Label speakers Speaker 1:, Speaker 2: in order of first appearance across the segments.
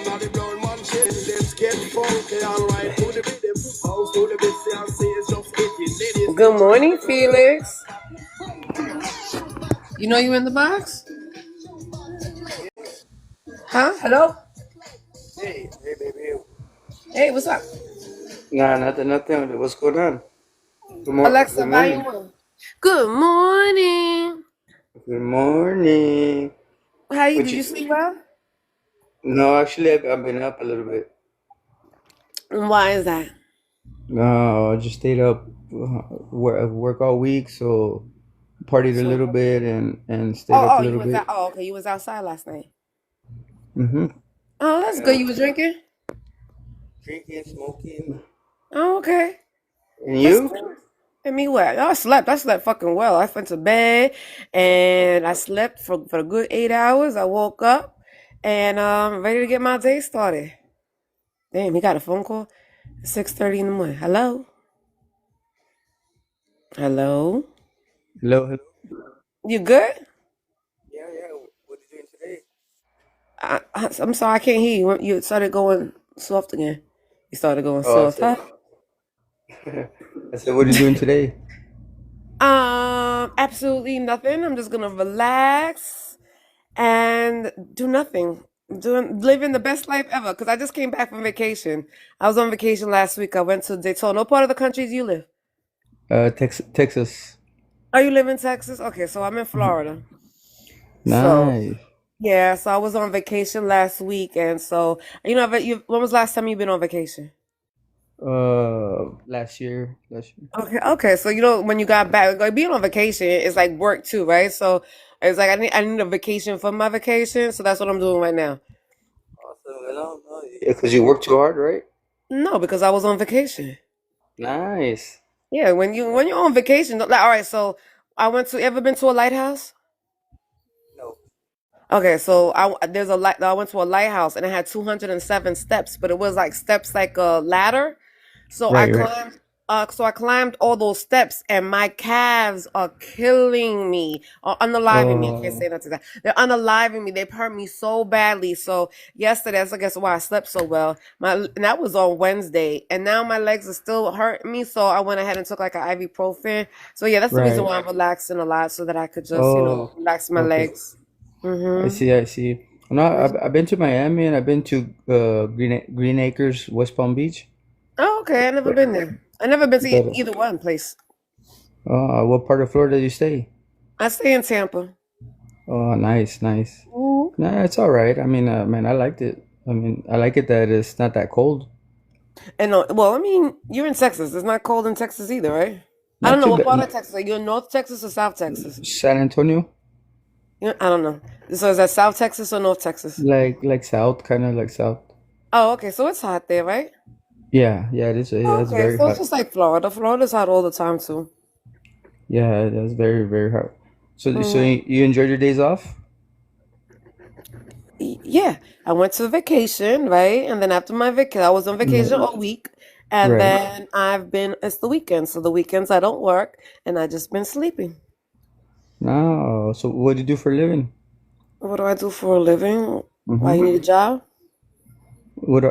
Speaker 1: Good morning, Felix. You know you in the box? Huh? Hello?
Speaker 2: Hey, hey, baby.
Speaker 1: Hey, what's up?
Speaker 2: Nah, nothing, nothing. What's going on? Good
Speaker 1: Alexa, volume
Speaker 2: morning.
Speaker 1: one. Good morning.
Speaker 2: Good morning.
Speaker 1: How you?
Speaker 2: What
Speaker 1: Did you
Speaker 2: you?
Speaker 1: sleep well?
Speaker 2: No, actually, I've been up a little bit.
Speaker 1: And why is that?
Speaker 2: No, I just stayed up, work all week, so partied a
Speaker 1: So,
Speaker 2: little bit and stayed
Speaker 1: oh,
Speaker 2: up
Speaker 1: oh,
Speaker 2: a
Speaker 1: you
Speaker 2: little
Speaker 1: was out.
Speaker 2: bit.
Speaker 1: Oh, okay, you was outside last night.
Speaker 2: Mm-hmm.
Speaker 1: Oh, that's good.
Speaker 2: Yeah.
Speaker 1: You was drinking.
Speaker 2: Drinking, smoking.
Speaker 1: Oh, okay,
Speaker 2: And
Speaker 1: that's
Speaker 2: you?
Speaker 1: cool. And me what? I slept. I slept fucking well. I went to bed and I slept for a good 8 hours. I woke up and ready to get my day started. Damn, he got a phone call at 6:30 in the morning. Hello, hello.
Speaker 2: Hello, hello.
Speaker 1: You good?
Speaker 2: Yeah, yeah. What are you doing today?
Speaker 1: I'm sorry, I can't hear you. You started going soft again. You started going
Speaker 2: Oh, I
Speaker 1: soft,
Speaker 2: said,
Speaker 1: huh?
Speaker 2: I said, what are you doing today?
Speaker 1: Absolutely nothing. I'm just gonna relax and do nothing. Living the best life ever. Because I just came back from vacation. I was on vacation last week. I went to Daytona. What part of the country do you live?
Speaker 2: Texas.
Speaker 1: Oh, you live in Texas? Okay, so I'm in Florida. So
Speaker 2: Nice.
Speaker 1: yeah, so I was on vacation last week, and so when was the last time you've been on vacation?
Speaker 2: Last year.
Speaker 1: Okay, okay. So when you got back, like being on vacation is like work too, right? So it's like I need a vacation from my vacation, so that's what I'm doing right now.
Speaker 2: Awesome. No. Yeah, because you work too hard, right?
Speaker 1: No, because I was on vacation.
Speaker 2: Nice.
Speaker 1: Yeah, when you're on vacation, like all right. So I went to ever been to a lighthouse?
Speaker 2: No.
Speaker 1: Okay, so there's a light. I went to a lighthouse and it had 207 steps, but it was like steps like a ladder. So I
Speaker 2: Right, right.
Speaker 1: climbed. So I climbed all those steps, and my calves are killing me, or unaliving me. I can't say
Speaker 2: Oh,
Speaker 1: that to that. They're unaliving me. They've hurt me so badly. So yesterday, that's I guess why I slept so well. And that was on Wednesday, and now my legs are still hurting me. So I went ahead and took like an ibuprofen. So yeah, that's the reason
Speaker 2: right.
Speaker 1: why I'm relaxing a lot, so that I could just
Speaker 2: Oh,
Speaker 1: relax my
Speaker 2: okay.
Speaker 1: legs.
Speaker 2: I
Speaker 1: Mm-hmm.
Speaker 2: see, I see. No, I've been to Miami and I've been to Green Acres, West Palm Beach.
Speaker 1: Oh, okay. I never
Speaker 2: But
Speaker 1: been there. I never been to
Speaker 2: but
Speaker 1: either one place.
Speaker 2: what part of Florida do you stay?
Speaker 1: I stay in Tampa.
Speaker 2: Oh, nice, nice.
Speaker 1: Mhm.
Speaker 2: Nah, it's all right. I mean, man, I liked it. I mean, I like it that it's not that cold.
Speaker 1: And well, I mean, you're in Texas. It's not cold in Texas either, right? I
Speaker 2: Not
Speaker 1: don't know
Speaker 2: too
Speaker 1: what
Speaker 2: bad.
Speaker 1: part of Texas. Are you in North Texas or South Texas?
Speaker 2: San Antonio,
Speaker 1: I don't know. So is that South Texas or North Texas?
Speaker 2: like south, kind of like south.
Speaker 1: Oh, okay. So it's hot there, right?
Speaker 2: Yeah, yeah, it is. Yeah,
Speaker 1: Oh,
Speaker 2: it's
Speaker 1: okay.
Speaker 2: very
Speaker 1: So it's
Speaker 2: hot.
Speaker 1: just like Florida. Florida's hot all the time too.
Speaker 2: Yeah, that's very, very hard. So
Speaker 1: Hmm.
Speaker 2: you enjoyed your days off?
Speaker 1: Yeah, I went to vacation, right? And then after my vacation, I was on vacation
Speaker 2: Right.
Speaker 1: all week, and
Speaker 2: Right.
Speaker 1: then it's the weekend. So the weekends I don't work, and I just been sleeping.
Speaker 2: No. So what do you do for a living?
Speaker 1: What do I do for a living? Why
Speaker 2: Mm-hmm.
Speaker 1: you need a job?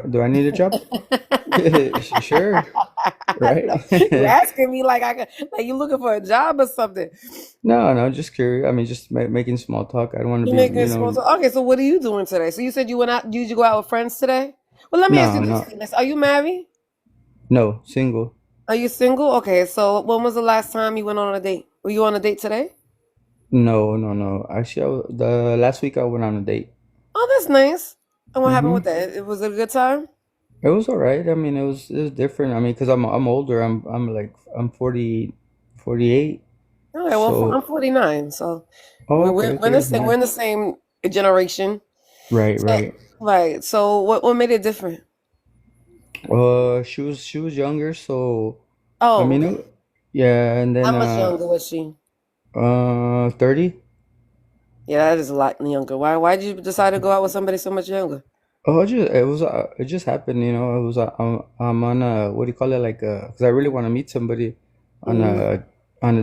Speaker 2: Do I need a job? Sure. Right.
Speaker 1: You asking me like you looking for a job or something.
Speaker 2: No, no, just curious. I mean, just making small talk. I don't want to
Speaker 1: You
Speaker 2: be,
Speaker 1: making small talk. Okay, so what are you doing today? So you said you went out. Did you go out with friends today? Well, let me ask you
Speaker 2: no,
Speaker 1: this,
Speaker 2: no,
Speaker 1: Felix. Are you married?
Speaker 2: no, single.
Speaker 1: Are you single? Okay, so when was the last time you went on a date? Were you on a date today?
Speaker 2: No, no, no. Actually, the last week I went on a date.
Speaker 1: Oh, that's nice. And what happened with
Speaker 2: Mm-hmm.
Speaker 1: that? It was a good time.
Speaker 2: It was all right. I mean, it was different. I mean, because I'm older. I'm 40, 48.
Speaker 1: Okay, well,
Speaker 2: So,
Speaker 1: I'm 49, so
Speaker 2: oh,
Speaker 1: we're
Speaker 2: okay,
Speaker 1: we're, we're in the
Speaker 2: okay,
Speaker 1: same we're
Speaker 2: nice.
Speaker 1: in the same generation.
Speaker 2: Right,
Speaker 1: So,
Speaker 2: right.
Speaker 1: right. So what made it different?
Speaker 2: She was younger, so I
Speaker 1: Oh,
Speaker 2: mean,
Speaker 1: okay.
Speaker 2: yeah, and then
Speaker 1: How much younger was she?
Speaker 2: 30.
Speaker 1: Yeah, that is a lot younger. Why did you decide to go out with somebody so much younger?
Speaker 2: Oh, it just happened, It was I'm on a what do you call it, like because I really want to meet somebody on
Speaker 1: Hmm.
Speaker 2: a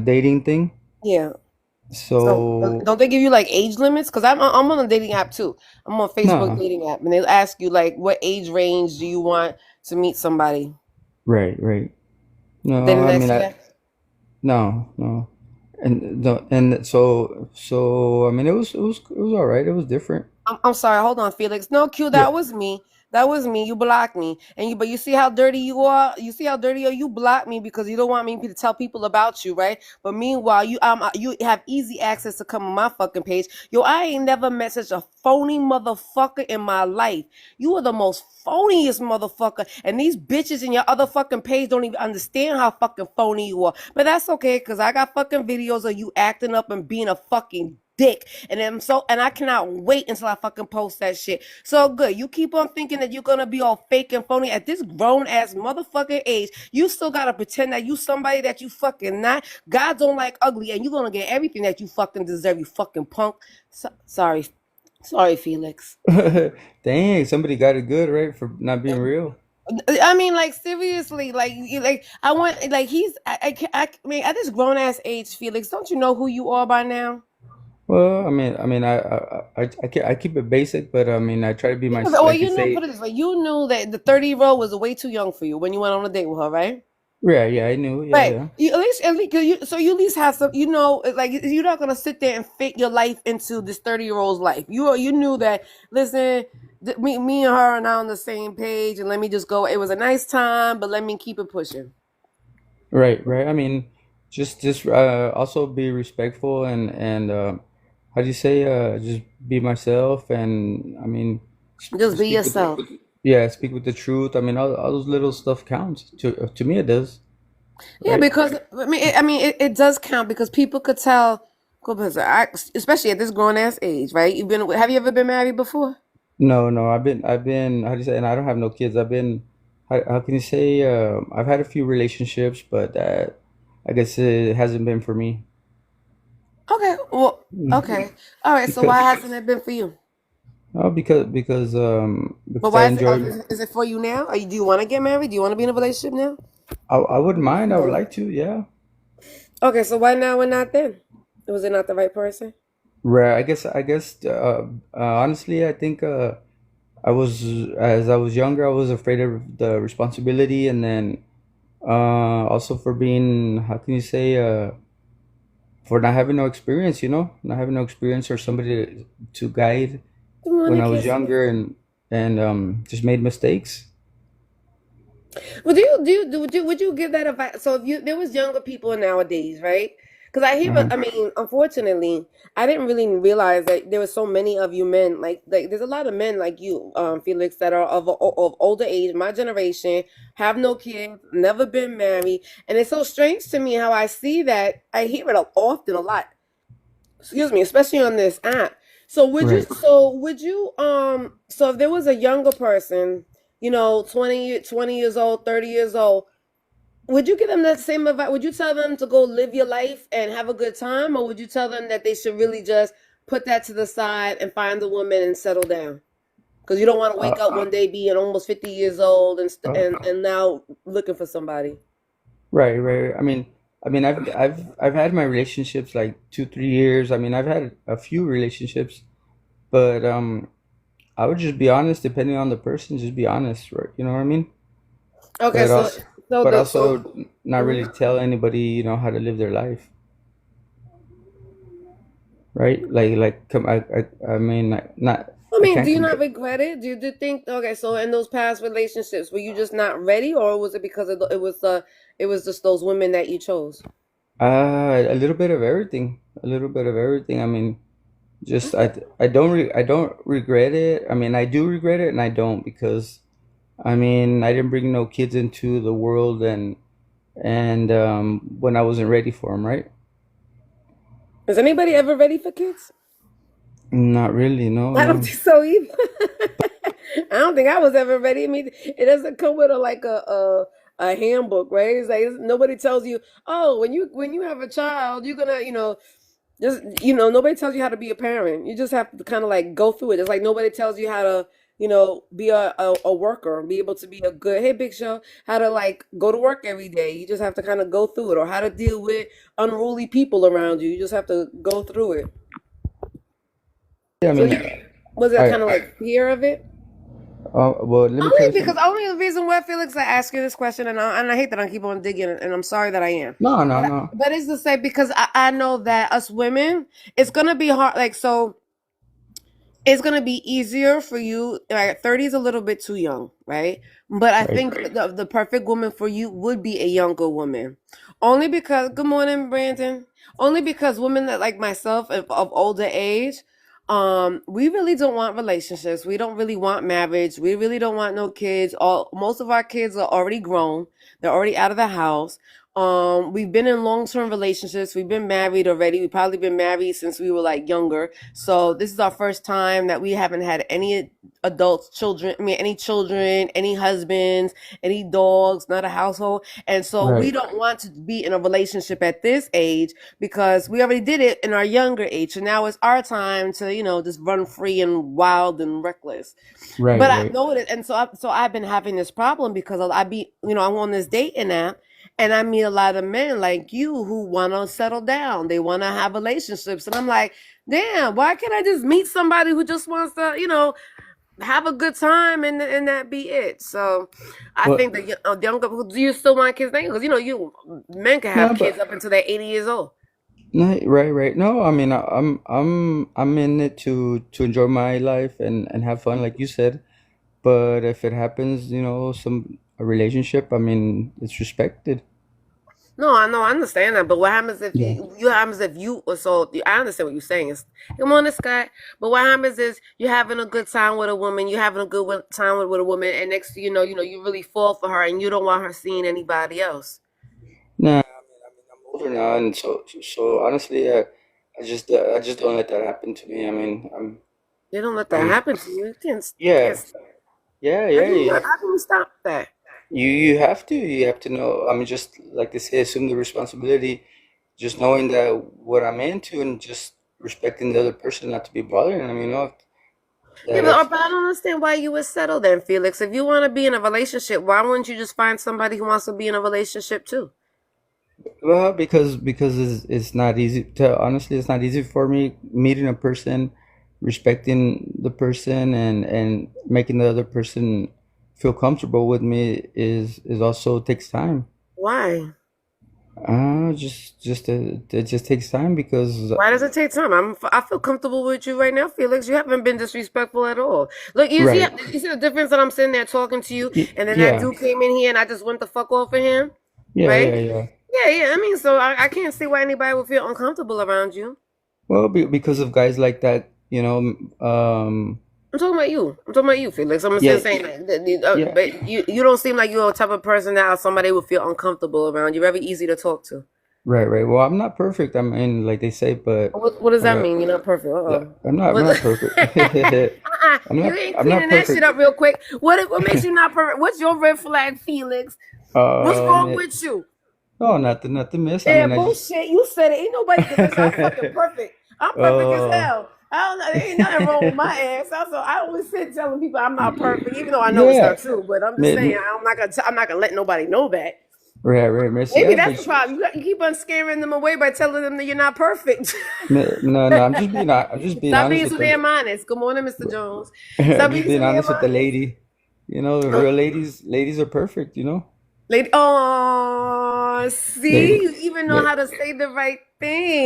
Speaker 2: dating thing.
Speaker 1: Yeah. So
Speaker 2: So
Speaker 1: don't they give you like age limits? Because I'm on a dating app too. I'm on Facebook
Speaker 2: no,
Speaker 1: dating app, and they ask you like, what age range do you want to meet somebody?
Speaker 2: right, right.
Speaker 1: They
Speaker 2: No,
Speaker 1: didn't
Speaker 2: I
Speaker 1: ask
Speaker 2: mean
Speaker 1: you
Speaker 2: I
Speaker 1: that.
Speaker 2: no, no. And so I mean it was all right. It was different.
Speaker 1: I'm sorry. Hold on, Felix. No, Q.
Speaker 2: Yeah.
Speaker 1: That was me. That was me. You blocked me, and but you see how dirty you are. You see how dirty you are. You blocked me because you don't want me to tell people about you, right? But meanwhile, you have easy access to come on my fucking page. Yo, I ain't never met such a phony motherfucker in my life. You are the most phoniest motherfucker, and these bitches in your other fucking page don't even understand how fucking phony you are. But that's okay, cause I got fucking videos of you acting up and being a fucking dick. And I cannot wait until I fucking post that shit. So good. You keep on thinking that you're gonna be all fake and phony at this grown ass motherfucking age. You still gotta pretend that you somebody that you fucking not. God don't like ugly, and you're gonna get everything that you fucking deserve, you fucking punk. Sorry. Sorry, Felix.
Speaker 2: Dang, somebody got it good, right? For not being real.
Speaker 1: I mean, like seriously, like I want, like I mean, at this grown ass age, Felix, don't you know who you are by now?
Speaker 2: Well, I keep it basic, but I mean, I try to be
Speaker 1: Yeah,
Speaker 2: my,
Speaker 1: well,
Speaker 2: like you
Speaker 1: you knew,
Speaker 2: say.
Speaker 1: put it this way, you knew that the 30-year-old was way too young for you when you went on a date with her, right?
Speaker 2: Yeah, yeah, I knew. Yeah,
Speaker 1: Right.
Speaker 2: yeah.
Speaker 1: At least, so you at least have some, like you're not gonna sit there and fit your life into this 30-year-old's life. You knew that. Listen, me and her are now on the same page, and let me just go. It was a nice time, but let me keep it pushing.
Speaker 2: Right, right. I mean, just also be respectful and how do you say just be myself and I mean
Speaker 1: Just be
Speaker 2: speak with the,
Speaker 1: yourself.
Speaker 2: yeah, speak with the truth. I mean, all those little stuff counts. To me, it does.
Speaker 1: Yeah,
Speaker 2: Right?
Speaker 1: because it does count because people could tell. Especially at this grown ass age, right? Have you ever been married before?
Speaker 2: No, no. I've been. How do you say? And I don't have no kids. I've been. How can you say? I've had a few relationships, but I guess it hasn't been for me.
Speaker 1: Okay, well,
Speaker 2: Mm.
Speaker 1: okay, all right. So why
Speaker 2: Because
Speaker 1: hasn't it been for you? But
Speaker 2: because I
Speaker 1: why is it?
Speaker 2: enjoy.
Speaker 1: Is it for you now? Do you want to get married? Do you want to be in a relationship now?
Speaker 2: I wouldn't mind. I would like to. Yeah.
Speaker 1: Okay, so why now and not then? Was it not the right person?
Speaker 2: Right. I guess. Honestly, I think. I was as I was younger, I was afraid of the responsibility, and then also for being, how can you say, for not having no experience. Not having no experience or somebody to guide
Speaker 1: You want
Speaker 2: when
Speaker 1: to
Speaker 2: I was
Speaker 1: kiss me?
Speaker 2: younger and just made mistakes.
Speaker 1: Well, would you give that advice? So if there was younger people nowadays, right? Because
Speaker 2: Uh-huh.
Speaker 1: I mean, unfortunately, I didn't really realize that there were so many of you men. Like there's a lot of men like you, Felix, that are of older age, my generation, have no kids, never been married, and it's so strange to me how I see that. I hear it often, a lot. Excuse me, especially on this app.
Speaker 2: Right.
Speaker 1: So if there was a younger person, 20 years old, 30 years old, would you give them that same advice? Would you tell them to go live your life and have a good time, or would you tell them that they should really just put that to the side and find a woman and settle down? Because you don't want to
Speaker 2: Uh,
Speaker 1: wake up one day being almost 50 years old
Speaker 2: uh,
Speaker 1: and now looking for somebody.
Speaker 2: right, right. I mean, I've had my relationships like 2, 3 years. I mean, I've had a few relationships, but I would just be honest, depending on the person, just be honest, right? You know what I mean?
Speaker 1: Okay,
Speaker 2: But
Speaker 1: so
Speaker 2: also,
Speaker 1: so
Speaker 2: but
Speaker 1: the so
Speaker 2: also not
Speaker 1: mhm.
Speaker 2: really tell anybody, how to live their life, right? Like, come, I mean, not,
Speaker 1: I
Speaker 2: I
Speaker 1: mean,
Speaker 2: can't
Speaker 1: do you not
Speaker 2: compare.
Speaker 1: regret it? Do you think okay? So in those past relationships, were you just not ready, or was it because it was just those women that you chose?
Speaker 2: A little bit of everything, a little bit of everything. I mean, just I don't regret it. I mean, I do regret it, and I don't because I mean, I didn't bring no kids into the world, and when I wasn't ready for them, right?
Speaker 1: Is anybody ever ready for kids?
Speaker 2: Not really, no,
Speaker 1: I don't
Speaker 2: no.
Speaker 1: think so either. I don't think I was ever ready. I mean, it doesn't come with a handbook, right? Nobody tells you, oh, when you have a child, you're gonna, just nobody tells you how to be a parent. You just have to kind of like go through it. It's like nobody tells you how to, be a worker, be able to be a good, hey, Big Show, how to like go to work every day. You just have to kind of go through it, or how to deal with unruly people around you. You just have to go through it.
Speaker 2: Yeah, I
Speaker 1: So
Speaker 2: mean,
Speaker 1: you was that
Speaker 2: I
Speaker 1: kind of like fear of it?
Speaker 2: well, let me tell you something.
Speaker 1: Only the reason why Felix I ask you this question, and I hate that I keep on digging, and I'm sorry that I am,
Speaker 2: No, no,
Speaker 1: but
Speaker 2: no.
Speaker 1: but it's to say because I know that us women, it's gonna be hard. Like so, it's gonna be easier for you. Like 30 is a little bit too young, right? But I
Speaker 2: Right,
Speaker 1: think the perfect woman for you would be a younger woman, only because. Good morning, Brandon. Only because women that like myself of older age, we really don't want relationships. We don't really want marriage. We really don't want no kids. All most of our kids are already grown. They're already out of the house. We've been in long-term relationships. We've been married already. We've probably been married since we were like younger. So this is our first time that we haven't had any adults, children, I mean, any children, any husbands, any dogs, not a household. And so we
Speaker 2: right,
Speaker 1: don't want to be in a relationship at this age because we already did it in our younger age. So now it's our time to, just run free and wild and reckless.
Speaker 2: right,
Speaker 1: But I
Speaker 2: right,
Speaker 1: know it, and so I've been having this problem because I'm on this dating app, and I meet a lot of men like you who want to settle down. They want to have relationships, and I'm like, damn, why can't I just meet somebody who just wants to, have a good time and that be it? So, I
Speaker 2: but
Speaker 1: think that younger. Do you still want kids? Because you men can
Speaker 2: no,
Speaker 1: have kids up until they're 80 years old.
Speaker 2: no, right, right. No, I mean, I'm in it to enjoy my life and have fun, like you said. But if it happens, some a relationship, I mean, it's respected.
Speaker 1: No, I know, I understand that, but what happens if
Speaker 2: Yeah.
Speaker 1: you happens if you so I understand what you're saying is come on, this guy. But what happens is you're having a good time with a woman, you're having a good time with a woman, and next thing you really fall for her, and you don't want her seeing anybody else.
Speaker 2: Nah, I'm older now, and so honestly, I just don't let that happen to me. I mean,
Speaker 1: You don't let that
Speaker 2: I'm,
Speaker 1: happen to you. You can't.
Speaker 2: yeah, yeah,
Speaker 1: How
Speaker 2: yeah.
Speaker 1: can you how can you stop that?
Speaker 2: You have to know. I mean, just like they say, assume the responsibility. Just knowing that what I'm into and just respecting the other person, not to be bothering them.
Speaker 1: Yeah,
Speaker 2: That if
Speaker 1: but I don't understand why you would settle then, Felix. If you want to be in a relationship, why wouldn't you just find somebody who wants to be in a relationship too?
Speaker 2: well, because it's not easy to honestly, it's not easy for me meeting a person, respecting the person, and making the other person feel comfortable with me is also takes time.
Speaker 1: Why?
Speaker 2: It just takes time because
Speaker 1: Why does it take time? I feel comfortable with you right now, Felix. You haven't been disrespectful at all. Look,
Speaker 2: right,
Speaker 1: you see the difference that I'm sitting there talking to you, and then that
Speaker 2: yeah,
Speaker 1: dude came in here and I just went the fuck off of him,
Speaker 2: yeah,
Speaker 1: right?
Speaker 2: yeah, yeah.
Speaker 1: Yeah, yeah. I mean, so I can't see why anybody would feel uncomfortable around you.
Speaker 2: Well, because of guys like that,
Speaker 1: I'm talking about you. I'm talking about you, Felix. I'm
Speaker 2: yeah,
Speaker 1: just saying
Speaker 2: yeah.
Speaker 1: but you don't seem like you're the type of person that somebody would feel uncomfortable around. You're very easy to talk to.
Speaker 2: Right, right. Well, I'm not perfect. I mean, like they say, but
Speaker 1: What does that
Speaker 2: uh,
Speaker 1: mean? You're not perfect. Uh-oh.
Speaker 2: I'm
Speaker 1: What?
Speaker 2: not perfect.
Speaker 1: You ain't
Speaker 2: I'm not
Speaker 1: cleaning that shit
Speaker 2: perfect.
Speaker 1: up real quick. What makes you not perfect? What's your red flag, Felix? What's wrong
Speaker 2: It,
Speaker 1: with you?
Speaker 2: no, not the miss. I
Speaker 1: Yeah,
Speaker 2: mean, I just,
Speaker 1: bullshit. You said it. Ain't nobody can miss. I'm fucking perfect. I'm perfect as
Speaker 2: uh,
Speaker 1: hell. I don't know. There ain't nothing wrong with my ass. Also, I always sit telling people I'm not perfect, even though I know it's
Speaker 2: yeah,
Speaker 1: not true. But I'm just
Speaker 2: may-
Speaker 1: saying
Speaker 2: may-
Speaker 1: I'm not gonna let nobody know that.
Speaker 2: right, right, miss.
Speaker 1: Maybe
Speaker 2: Yeah,
Speaker 1: that's the problem. You keep on scaring them away by telling them that you're not perfect.
Speaker 2: no, no. I'm just being
Speaker 1: Stop
Speaker 2: honest
Speaker 1: being
Speaker 2: with
Speaker 1: so
Speaker 2: them.
Speaker 1: damn honest. Good morning, Mr. Jones.
Speaker 2: I'm
Speaker 1: Stop
Speaker 2: just
Speaker 1: being so
Speaker 2: being
Speaker 1: damn
Speaker 2: honest with the
Speaker 1: honest.
Speaker 2: lady. Real ladies are perfect.
Speaker 1: Lady, oh, see,
Speaker 2: Lady,
Speaker 1: you even know
Speaker 2: la-
Speaker 1: how to say the right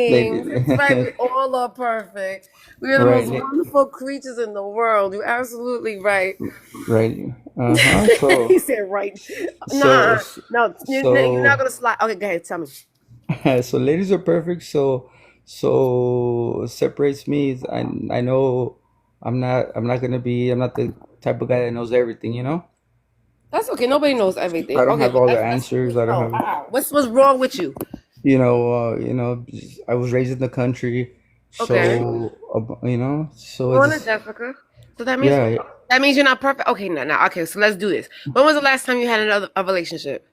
Speaker 2: lady,
Speaker 1: things. It's right. We all are perfect. We are the
Speaker 2: right,
Speaker 1: most wonderful creatures in the world. You're absolutely right.
Speaker 2: right. Uh-huh.
Speaker 1: He said, right.
Speaker 2: So,
Speaker 1: Nah, no, you're not
Speaker 2: so,
Speaker 1: going to slide. Okay, go ahead. Tell me.
Speaker 2: so ladies are perfect. So separates me. I know I'm not the type of guy that knows everything.
Speaker 1: That's okay. Nobody knows
Speaker 2: I
Speaker 1: everything.
Speaker 2: don't
Speaker 1: Okay,
Speaker 2: have
Speaker 1: but
Speaker 2: all the
Speaker 1: that's
Speaker 2: answers. I don't
Speaker 1: no.
Speaker 2: have,
Speaker 1: What's wrong with you?
Speaker 2: I was raised in the country,
Speaker 1: Okay.
Speaker 2: so so
Speaker 1: Morning,
Speaker 2: it's
Speaker 1: Jessica. So that means
Speaker 2: yeah,
Speaker 1: you're not perfect. Okay, now. Okay, so let's do this. When was the last time you had a relationship?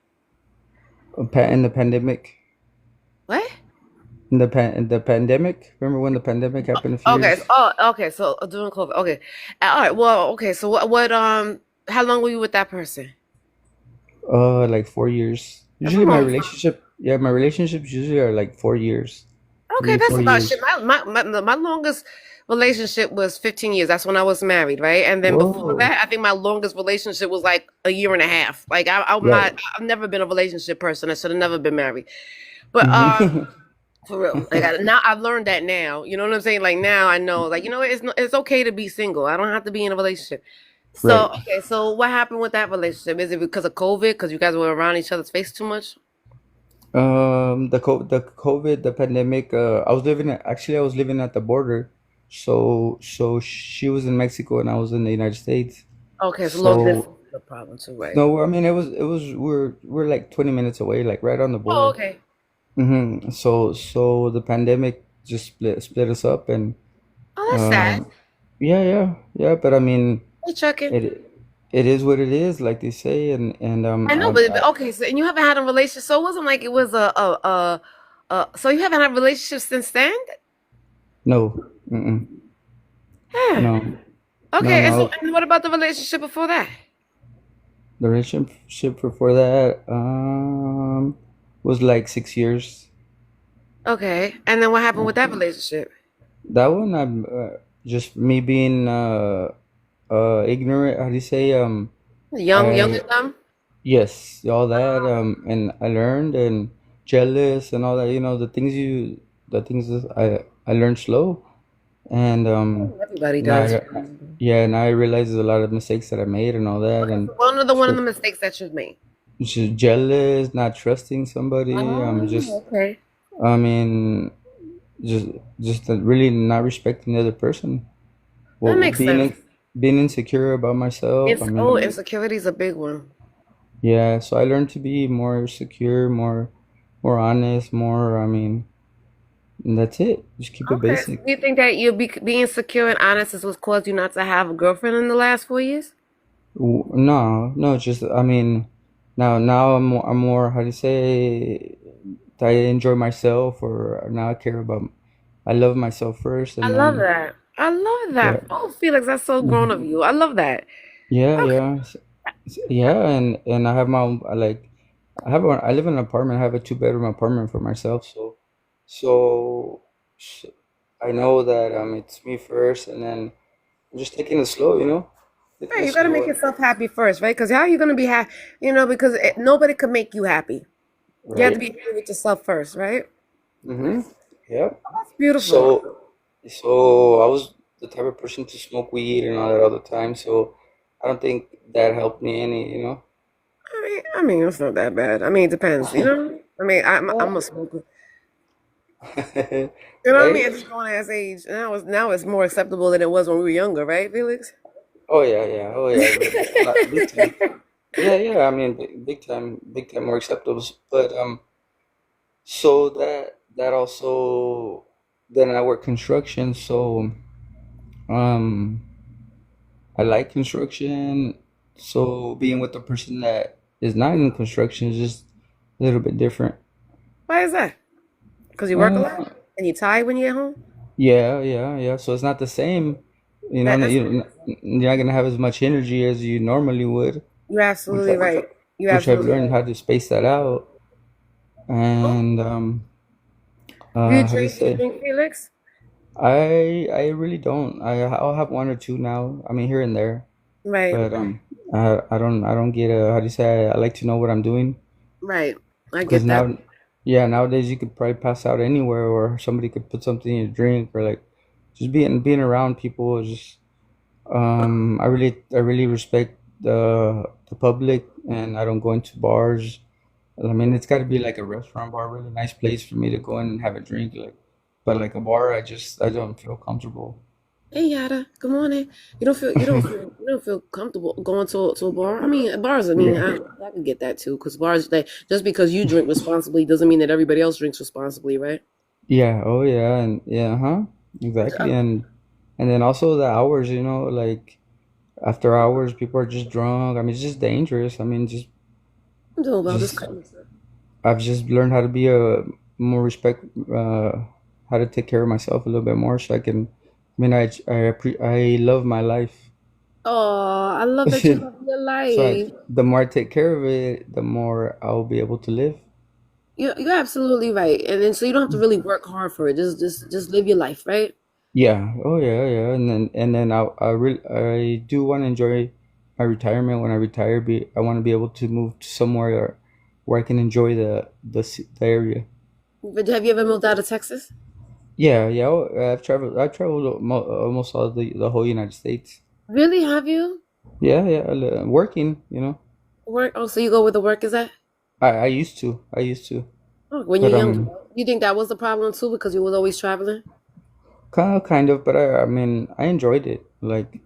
Speaker 2: in the pandemic.
Speaker 1: What?
Speaker 2: In the pandemic. Remember when the pandemic happened a few
Speaker 1: Okay.
Speaker 2: years?
Speaker 1: Okay. So during COVID. Okay. All right. Well. Okay. So how long were you with that person?
Speaker 2: Like 4 years.
Speaker 1: That's a
Speaker 2: Usually my
Speaker 1: long time.
Speaker 2: relationship, yeah, my relationships usually are like 4 years,
Speaker 1: Okay,
Speaker 2: three,
Speaker 1: that's
Speaker 2: four
Speaker 1: about shit.
Speaker 2: years.
Speaker 1: My longest relationship was 15 years. That's when I was married, right? And then before
Speaker 2: Whoa.
Speaker 1: that, I think my longest relationship was like a year and a half. Like
Speaker 2: Right.
Speaker 1: I've never been a relationship person. I should have never been married. But
Speaker 2: Hmm.
Speaker 1: for real, now I've learned that now. You know what I'm saying? Like now I know, like it's okay to be single. I don't have to be in a relationship. So
Speaker 2: Right.
Speaker 1: okay, so what happened with that relationship? Is it because of COVID? Because you guys were around each other's face too much?
Speaker 2: The COVID, the pandemic. I was living at the border, so she was in Mexico and I was in the United States.
Speaker 1: Okay, so long distance
Speaker 2: So
Speaker 1: is a problem too, right?
Speaker 2: no, I mean we're like 20 minutes away, like right on the
Speaker 1: Oh,
Speaker 2: border.
Speaker 1: okay.
Speaker 2: So the pandemic just split us up, and
Speaker 1: Oh, that's sad.
Speaker 2: um, yeah. But I mean,
Speaker 1: Hey, Chuckin.
Speaker 2: it it is what it is, like they say, and
Speaker 1: I know, but okay, so and you haven't had a relationship, so it wasn't like it was so you haven't had a relationship since then?
Speaker 2: no, mm-mm,
Speaker 1: Yeah.
Speaker 2: no, no,
Speaker 1: Okay, and so
Speaker 2: no.
Speaker 1: and what about the relationship before that?
Speaker 2: The relationship before that was like 6 years.
Speaker 1: Okay, and then what happened with that relationship?
Speaker 2: That one, I'm just me being ignorant. How do you say
Speaker 1: Young
Speaker 2: I
Speaker 1: and dumb?
Speaker 2: Yes, all that, and I learned, and jealous and all that. The things that I learned slow, and
Speaker 1: Everybody
Speaker 2: now
Speaker 1: does.
Speaker 2: yeah, now I realize there's a lot of mistakes that I made and all that,
Speaker 1: Okay,
Speaker 2: and
Speaker 1: so one of the
Speaker 2: so
Speaker 1: mistakes that you've made.
Speaker 2: just jealous, not trusting somebody.
Speaker 1: Oh, okay.
Speaker 2: I mean, just just really not respecting the other person.
Speaker 1: That
Speaker 2: Well,
Speaker 1: makes sense.
Speaker 2: being insecure about myself. I mean,
Speaker 1: Insecurity is a big one.
Speaker 2: yeah, so I learned to be more secure, more honest, more, I mean, and that's it. Just keep it
Speaker 1: Okay, so
Speaker 2: basic.
Speaker 1: do you think that being secure and honest is what caused you not to have a girlfriend in the last 4 years?
Speaker 2: No, no, just I mean, now I'm more, how do you say, I enjoy myself, or now I care about, I love myself first,
Speaker 1: I
Speaker 2: and
Speaker 1: love
Speaker 2: then
Speaker 1: that. I love
Speaker 2: yeah.
Speaker 1: that. Oh, Felix, that's so grown of
Speaker 2: Mhm.
Speaker 1: you. I love that.
Speaker 2: Yeah,
Speaker 1: Okay.
Speaker 2: yeah. Yeah, and I have my own, I live in an apartment. I have a two-bedroom apartment for myself, so, so I know that it's me first, and then I'm just taking it slow, taking
Speaker 1: Right,
Speaker 2: it
Speaker 1: you got to
Speaker 2: slow,
Speaker 1: make
Speaker 2: and
Speaker 1: yourself happy first, right? Because how are you going to be happy? Because nobody can make you happy. You have to
Speaker 2: right.
Speaker 1: be happy with yourself first, right?
Speaker 2: Mm-hmm. Yeah.
Speaker 1: That's beautiful.
Speaker 2: So I was the type of person to smoke weed and all that all the time, so I don't think that helped me any.
Speaker 1: I mean, it's not that bad. I mean, it depends, you know? I mean, I'm a
Speaker 2: Well,
Speaker 1: smoker. You know what I mean?
Speaker 2: right?
Speaker 1: At this grown ass age, now it's more acceptable than it was when we were younger, right, Felix?
Speaker 2: Oh yeah, yeah. Oh yeah. Big time. Yeah, yeah. I mean, big time more acceptable. But so that also, then I work construction, so um, I like construction. So being with a person that is not in construction is just a little bit different.
Speaker 1: Why is that? Because you work a lot
Speaker 2: Uh,
Speaker 1: and you tired when you get home.
Speaker 2: yeah, yeah, yeah. So it's not the same.
Speaker 1: That's
Speaker 2: You're not gonna have as much energy as you normally would,
Speaker 1: You're
Speaker 2: which
Speaker 1: absolutely right. You're
Speaker 2: which I've
Speaker 1: absolutely
Speaker 2: learned
Speaker 1: right.
Speaker 2: how to space that out.
Speaker 1: Oh,
Speaker 2: And how do you
Speaker 1: do you
Speaker 2: say?
Speaker 1: drink, Felix?
Speaker 2: I really don't. I'll have one or two now. I mean, here and there,
Speaker 1: Right,
Speaker 2: but I don't get how do you say? I like to know what I'm doing,
Speaker 1: right. I
Speaker 2: because
Speaker 1: get that.
Speaker 2: yeah, nowadays you could probably pass out anywhere, or somebody could put something in your drink, or like just being around people is just I really respect the public, and I don't go into bars. I mean, it's got to be like a restaurant bar, really nice place for me to go in and have a drink. But like a bar, I don't feel comfortable.
Speaker 1: Hey, Yada. Good morning. You don't feel comfortable going to a bar. I mean, bars. I mean,
Speaker 2: Yeah,
Speaker 1: I can get that too. Because bars, just because you drink responsibly doesn't mean that everybody else drinks responsibly, right?
Speaker 2: yeah, oh yeah, and yeah, huh, exactly, and then also the hours, like after hours, people are just drunk. I mean, it's just dangerous. I mean,
Speaker 1: I'm doing well. Just
Speaker 2: just
Speaker 1: cutting.
Speaker 2: I've just learned how to be more respect, how to take care of myself a little bit more, so I can. I mean, I love my life.
Speaker 1: Oh, I love that you love your life.
Speaker 2: The more I take care of it, the more I'll be able to live.
Speaker 1: You're absolutely right. And then so you don't have to really work hard for it. Just live your life, right?
Speaker 2: Yeah. Oh yeah, yeah. And then I do want to enjoy my retirement. When I retire, I want to be able to move to somewhere where I can enjoy the area.
Speaker 1: But have you ever moved out of Texas?
Speaker 2: Yeah, yeah. I've traveled almost all the whole United States.
Speaker 1: Really, have you?
Speaker 2: Yeah, yeah. Working,
Speaker 1: Work? Oh, so you go where the work is at?
Speaker 2: I used to. I used to.
Speaker 1: Oh, when you're
Speaker 2: But
Speaker 1: younger. You think that was the problem too because you was always traveling?
Speaker 2: kind of. But I mean, I enjoyed it. Like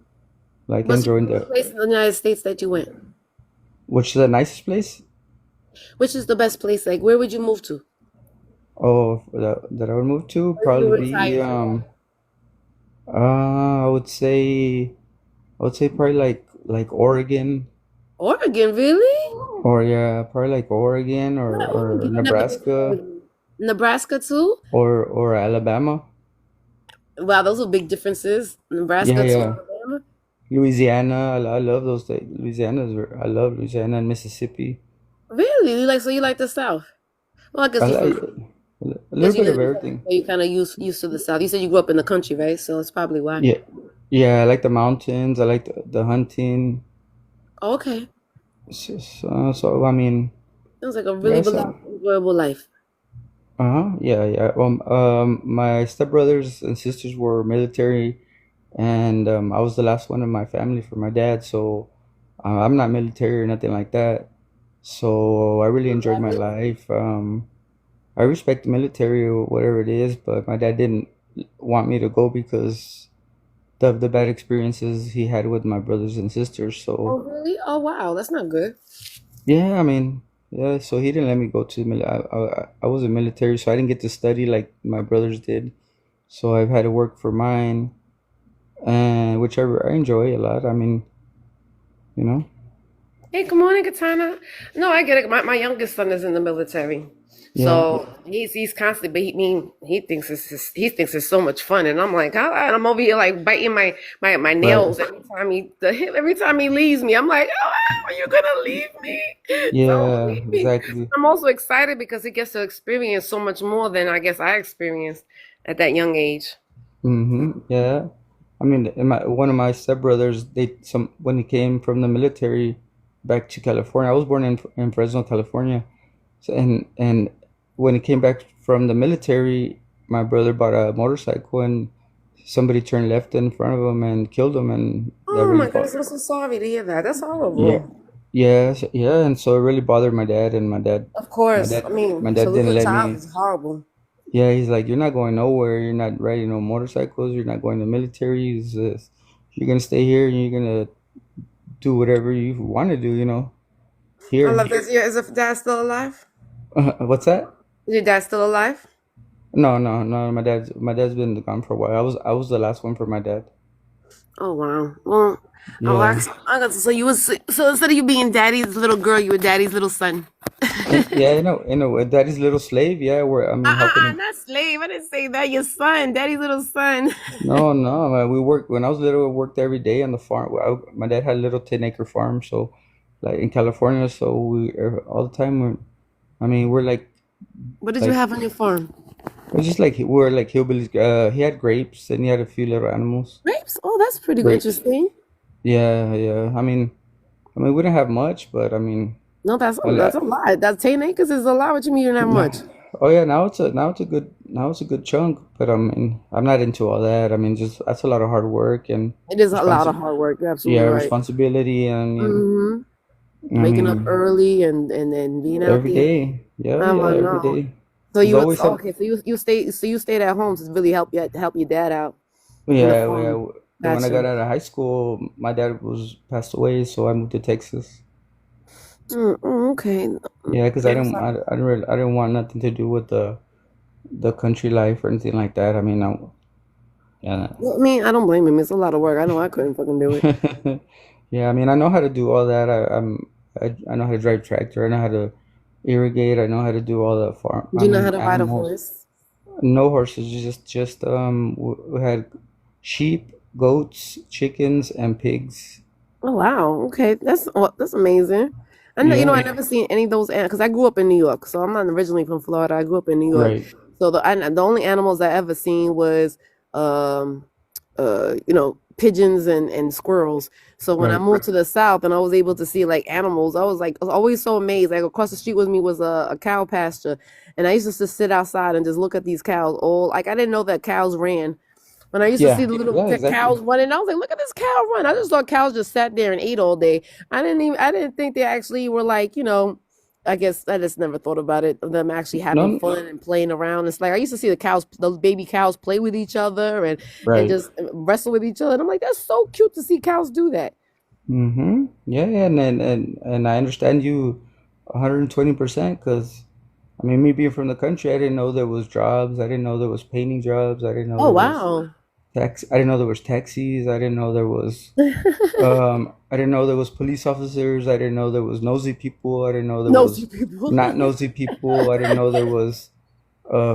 Speaker 1: What's
Speaker 2: enjoying
Speaker 1: the
Speaker 2: the.
Speaker 1: place in the United States that you went?
Speaker 2: Which is the nicest place?
Speaker 1: Which is the best place? Like, where would you move to?
Speaker 2: Oh, that I would move to
Speaker 1: Or if you
Speaker 2: probably be
Speaker 1: retire from that?
Speaker 2: I would say probably like Oregon,
Speaker 1: Oregon, really?
Speaker 2: or yeah, probably like Oregon
Speaker 1: Why
Speaker 2: or
Speaker 1: Oregon? I never been to
Speaker 2: Nebraska
Speaker 1: Oregon. Nebraska too?
Speaker 2: or Alabama.
Speaker 1: Wow, those are big differences.
Speaker 2: Yeah,
Speaker 1: Nebraska to
Speaker 2: yeah.
Speaker 1: Alabama.
Speaker 2: Louisiana, I love those states. I love Louisiana and Mississippi.
Speaker 1: Really? You like the South? Well, I
Speaker 2: I
Speaker 1: guess you from
Speaker 2: like a little
Speaker 1: guess you
Speaker 2: bit
Speaker 1: live
Speaker 2: of
Speaker 1: in Texas,
Speaker 2: everything.
Speaker 1: so you kind of used to the South. You said you grew up in the country, right? So it's probably why.
Speaker 2: Yeah, yeah. I like the mountains. I like the hunting.
Speaker 1: Oh, okay.
Speaker 2: So I mean,
Speaker 1: Sounds like a really
Speaker 2: yeah. So
Speaker 1: relaxed, enjoyable life.
Speaker 2: uh-huh. Yeah, yeah. My stepbrothers and sisters were military, and I was the last one in my family for my dad. So I'm not military or nothing like that. So I really enjoyed my life. I respect the military or whatever it is, but my dad didn't want me to go because the bad experiences he had with my brothers and sisters.
Speaker 1: Oh,
Speaker 2: So
Speaker 1: really? Oh, wow. That's not good.
Speaker 2: yeah, I mean, yeah. So he didn't let me go to the I was in military, so I didn't get to study like my brothers did. So I've had to work for mine, and whichever I enjoy a lot. I mean, you know.
Speaker 1: Hey, good morning, Katana. No, I get it. My youngest son is in the military,
Speaker 2: Yeah,
Speaker 1: so he's constantly. But he thinks it's so much fun, and I'm like, I'm over here like biting my
Speaker 2: right.
Speaker 1: nails every time he leaves me. I'm like, oh, are you gonna leave me? Don't
Speaker 2: Yeah,
Speaker 1: leave me.
Speaker 2: exactly.
Speaker 1: I'm also excited because he gets to experience so much more than I guess I experienced at that young age.
Speaker 2: Mm-hmm. Yeah. I mean, one of my stepbrothers, when he came from the military back to California. I was born in Fresno, California. So and when he came back from the military, my brother bought a motorcycle and somebody turned left in front of him and killed him, and that
Speaker 1: Oh
Speaker 2: really
Speaker 1: my
Speaker 2: bought.
Speaker 1: goodness, I'm so sorry to hear that. That's
Speaker 2: Yeah.
Speaker 1: horrible.
Speaker 2: Yes, yeah, and so it really bothered my dad, and
Speaker 1: Of
Speaker 2: my
Speaker 1: course, I
Speaker 2: dad,
Speaker 1: mean,
Speaker 2: my
Speaker 1: to
Speaker 2: dad
Speaker 1: lose
Speaker 2: didn't
Speaker 1: a
Speaker 2: let
Speaker 1: child
Speaker 2: me.
Speaker 1: is horrible.
Speaker 2: Yeah, he's like, you're not going nowhere. You're not riding no motorcycles. You're not going to military. You're gonna stay here and you're gonna do whatever you want to do.
Speaker 1: I love
Speaker 2: Here.
Speaker 1: this. Yeah, is your dad still alive?
Speaker 2: What's that?
Speaker 1: Is your dad still alive?
Speaker 2: No, no, no. My dad's been gone for a while. I was the last one for my dad.
Speaker 1: Oh wow. Well, I'll
Speaker 2: Yeah.
Speaker 1: ask. So you was so instead of you being daddy's little girl, you were daddy's little son.
Speaker 2: And yeah, daddy's little slave. Yeah, we're I mean helping him.
Speaker 1: Not slave. I didn't say that. Your son, daddy's little son.
Speaker 2: No, no, man, we worked when I was little. We worked every day on the farm. My dad had a little 10-acre farm, so like in California. So all the time. I mean, we're
Speaker 1: What did you
Speaker 2: like
Speaker 1: have on your farm?
Speaker 2: we're just like we're like hillbillies. He had grapes and he had a few little animals.
Speaker 1: Grapes. Oh, that's pretty
Speaker 2: Grapes.
Speaker 1: interesting.
Speaker 2: Yeah, yeah. I mean, we didn't have much, but I mean,
Speaker 1: No,
Speaker 2: I,
Speaker 1: that's a lot. That's 10 acres is a lot. What you mean you don't have
Speaker 2: No.
Speaker 1: much?
Speaker 2: Oh yeah, now it's a good chunk, but I mean I'm not into all that. I mean just that's a lot of hard work and
Speaker 1: It is a lot of
Speaker 2: responsi
Speaker 1: hard work. You're
Speaker 2: yeah,
Speaker 1: absolutely right.
Speaker 2: responsibility and
Speaker 1: Hmm.
Speaker 2: I
Speaker 1: Waking up
Speaker 2: mean
Speaker 1: early and then being out
Speaker 2: every
Speaker 1: there.
Speaker 2: day. Yeah,
Speaker 1: I
Speaker 2: yeah, every
Speaker 1: know.
Speaker 2: day.
Speaker 1: So
Speaker 2: There's
Speaker 1: you was
Speaker 2: always some
Speaker 1: okay. You stayed at home to really help your dad out in the
Speaker 2: yeah,
Speaker 1: farm.
Speaker 2: yeah. Then when I got
Speaker 1: Gotcha.
Speaker 2: out of high school, my dad was passed away, so I moved to Texas.
Speaker 1: Okay.
Speaker 2: Yeah, because I
Speaker 1: Yeah, I'm
Speaker 2: didn't I,
Speaker 1: sorry.
Speaker 2: I didn't really, I didn't want nothing to do with the country life or anything like that. I mean, yeah.
Speaker 1: Well, I mean, I don't blame him. It's a lot of work. I know I couldn't fucking do it.
Speaker 2: Yeah, I mean, I know how to do all that. I know how to drive tractor. I know how to, irrigate. I know how to do all the farm.
Speaker 1: Do
Speaker 2: I
Speaker 1: you know how
Speaker 2: mean,
Speaker 1: to ride a
Speaker 2: animals.
Speaker 1: horse?
Speaker 2: No horses. We had sheep, goats, chickens, and pigs.
Speaker 1: Oh wow. Okay, that's amazing. I know,
Speaker 2: Yeah.
Speaker 1: I never seen any of those because I grew up in New York, so I'm not originally from Florida. I grew up in New York,
Speaker 2: Right.
Speaker 1: so the only animals I ever seen was um pigeons and squirrels. So when I
Speaker 2: Right.
Speaker 1: moved to the South and I was able to see like animals, I was always so amazed. Like across the street with me was a cow pasture, and I used to just sit outside and just look at these cows. All like I didn't know that cows ran. When I used to see
Speaker 2: Yeah.
Speaker 1: the little
Speaker 2: Yeah.
Speaker 1: cows
Speaker 2: Exactly.
Speaker 1: running, I was like, "Look at this cow run!" I just thought cows just sat there and ate all day. I didn't think they actually were like, I guess I just never thought about it. Of them actually having
Speaker 2: No.
Speaker 1: fun and playing around. It's like I used to see the cows, those baby cows, play with each other and
Speaker 2: Right.
Speaker 1: just wrestle with each other. And I'm like, that's so cute to see cows do that.
Speaker 2: Mm-hmm. Yeah. Yeah. And I understand you 120% because I mean, me being from the country, I didn't know there was jobs. I didn't know there was painting jobs. I didn't know
Speaker 1: Oh
Speaker 2: there was
Speaker 1: wow,
Speaker 2: I didn't know there was taxis. I didn't know there was I didn't know there was police officers. I didn't know there was nosy people. I didn't know there
Speaker 1: nosy
Speaker 2: was
Speaker 1: people.
Speaker 2: not nosy people. I didn't know there was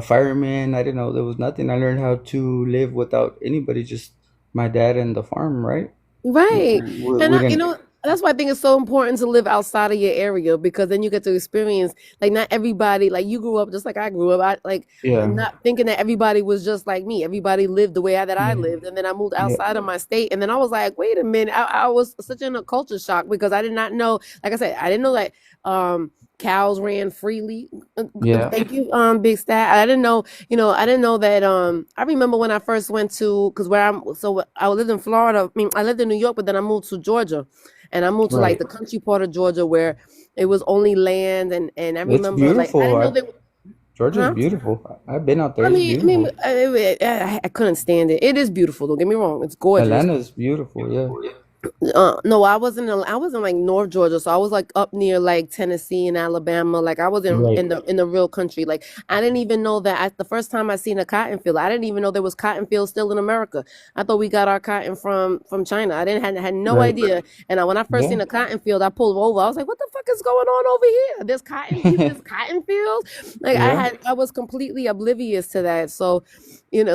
Speaker 2: firemen. I didn't know there was nothing. I learned how to live without anybody, just my dad and the farm, right?
Speaker 1: Right. And
Speaker 2: We didn't.
Speaker 1: that's why I think it's so important to live outside of your area because then you get to experience like not everybody like you grew up just like I grew up. I like
Speaker 2: Yeah.
Speaker 1: not thinking that everybody was just like me. Everybody lived the way that I
Speaker 2: Yeah.
Speaker 1: lived. And then I moved
Speaker 2: Yeah.
Speaker 1: outside of my state. And then I was like, wait a minute. I was such in a culture shock because I did not know, like I said, I didn't know that cows ran freely.
Speaker 2: Yeah.
Speaker 1: Thank you, Big Stat. I didn't know I didn't know that. I remember when I first went to, because I lived in Florida. I mean, I lived in New York, but then I moved to Georgia, and I moved to like
Speaker 2: Right.
Speaker 1: the country part of Georgia where it was only land, and I
Speaker 2: It's
Speaker 1: remember like I
Speaker 2: beautiful.
Speaker 1: didn't know they,
Speaker 2: Georgia's
Speaker 1: huh?
Speaker 2: beautiful. I've been out there. It's beautiful.
Speaker 1: I couldn't stand it. It is beautiful. Don't get me wrong. It's gorgeous.
Speaker 2: Atlanta's beautiful. Yeah.
Speaker 1: No, I wasn't like North Georgia, so I was like up near like Tennessee and Alabama. Like I was
Speaker 2: Right.
Speaker 1: in the real country. Like I didn't even know that the first time I seen a cotton field, I didn't even know there was cotton fields still in America. I thought we got our cotton from China. I didn't had no
Speaker 2: Right.
Speaker 1: idea. And when I first
Speaker 2: Yeah.
Speaker 1: seen a cotton field, I pulled over. I was like, "What the fuck is going on over here? There's cotton fields." Like
Speaker 2: Yeah.
Speaker 1: I was completely oblivious to that. So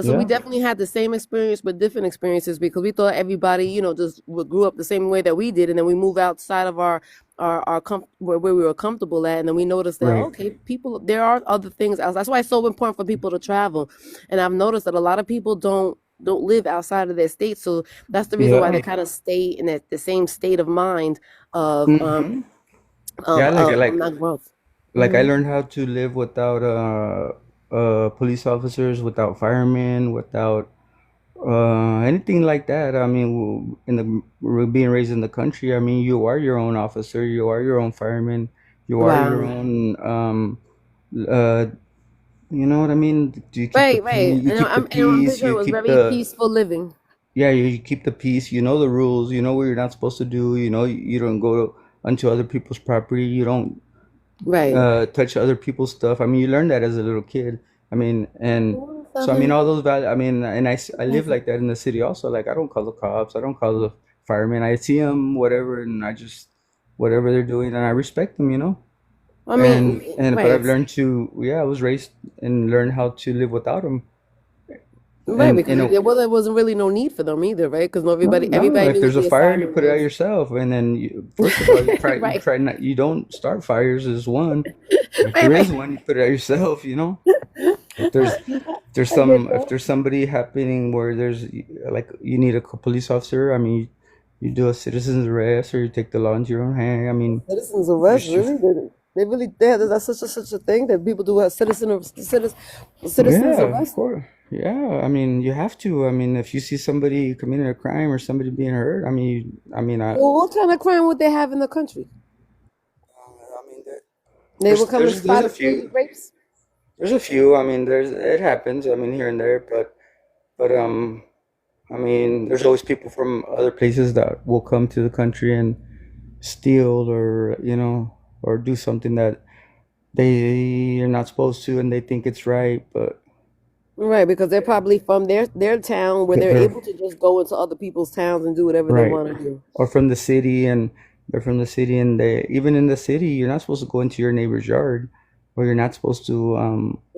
Speaker 1: so we
Speaker 2: Yeah.
Speaker 1: definitely had the same experience, but different experiences because we thought everybody, just grew up the same way that we did, and then we move outside of where we were comfortable at, and then we noticed that
Speaker 2: Right.
Speaker 1: okay, people, there are other things else. That's why it's so important for people to travel, and I've noticed that a lot of people don't live outside of their state, so that's the reason why they
Speaker 2: Yeah.
Speaker 1: kind of stay in the same state of mind of
Speaker 2: Hmm. Yeah.
Speaker 1: not growth.
Speaker 2: Like I
Speaker 1: Hmm.
Speaker 2: learned how to live without police officers, without firemen, without anything like that. I mean, being raised in the country, I mean, you are your own officer, you are your own fireman, you are your
Speaker 1: Wow.
Speaker 2: own uh you know what I mean? You keep the
Speaker 1: Right.
Speaker 2: peace, you keep the
Speaker 1: And I'm pretty
Speaker 2: peace,
Speaker 1: sure it
Speaker 2: you
Speaker 1: was
Speaker 2: keep
Speaker 1: very
Speaker 2: the
Speaker 1: peaceful living.
Speaker 2: yeah, you keep the peace, you know the rules, you know what you're not supposed to do, you know you don't go onto other people's property, you don't
Speaker 1: Right.
Speaker 2: touch other people's stuff. I mean, you learn that as a little kid. I mean, and so I mean, all those values. I mean, and I live like that in the city also. Like I don't call the cops, I don't call the firemen. I see them, whatever, and I just whatever they're doing, and I respect them, you know.
Speaker 1: I mean,
Speaker 2: But
Speaker 1: right,
Speaker 2: I've learned to yeah, I was raised and learned how to live without them.
Speaker 1: right, because
Speaker 2: And
Speaker 1: there wasn't really no need for them either, right? Because
Speaker 2: no, no,
Speaker 1: everybody
Speaker 2: if
Speaker 1: knew what
Speaker 2: there's a
Speaker 1: the
Speaker 2: fire, you
Speaker 1: assignment
Speaker 2: put it out
Speaker 1: was.
Speaker 2: yourself, and then first of all, you
Speaker 1: Right,
Speaker 2: try not, you don't start fires is one. If
Speaker 1: right,
Speaker 2: there is
Speaker 1: right.
Speaker 2: one, you put it out yourself, you know. If
Speaker 1: I get
Speaker 2: if
Speaker 1: that.
Speaker 2: there's somebody happening where there's like you need a police officer, I mean, you do a citizen's arrest or you take the law into your own hand. I mean,
Speaker 1: Citizens
Speaker 2: you
Speaker 1: arrest,
Speaker 2: should,
Speaker 1: really? They really, that's such a thing that people do a citizens
Speaker 2: yeah, of
Speaker 1: arrest.
Speaker 2: course. Yeah, I mean, you have to. I mean, if you see somebody committing a crime or somebody being hurt, I mean,
Speaker 1: Well, what kind of crime would they have in the country?
Speaker 2: I mean,
Speaker 1: They will come and
Speaker 2: there's
Speaker 1: spot
Speaker 2: a
Speaker 1: a few
Speaker 2: few,
Speaker 1: rapes.
Speaker 2: there's a few. I mean, it happens. I mean, here and there, but I mean, there's always people from other places that will come to the country and steal or or do something that they are not supposed to and they think it's right, but
Speaker 1: Right, because they're probably from their town where they're
Speaker 2: they're
Speaker 1: able to just go into other people's towns and do whatever they
Speaker 2: right
Speaker 1: want to do.
Speaker 2: or from the city and They're from the city, and they even in the city, you're not supposed to go into your neighbor's yard, or you're not supposed to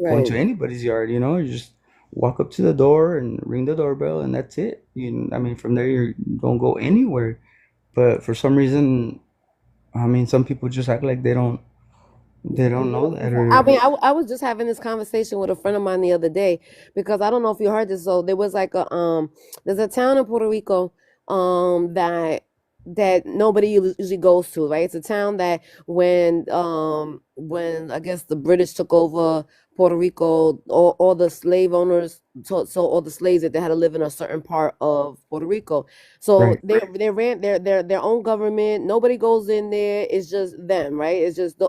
Speaker 2: go into
Speaker 1: Right.
Speaker 2: anybody's yard. You know, you just walk up to the door and ring the doorbell, and that's it. I mean, from there you don't go anywhere. But for some reason, I mean, some people just act like they don't know that,
Speaker 1: I
Speaker 2: or
Speaker 1: mean, I was just having this conversation with a friend of mine the other day because I don't know if you heard this. So there was like there's a town in Puerto Rico, that nobody usually goes to, right? It's a town that when I guess the British took over Puerto Rico, all the slave owners so all the slaves that they had to live in a certain part of Puerto Rico. So
Speaker 2: right,
Speaker 1: they ran their own government. Nobody goes in there. It's just them, right? It's just the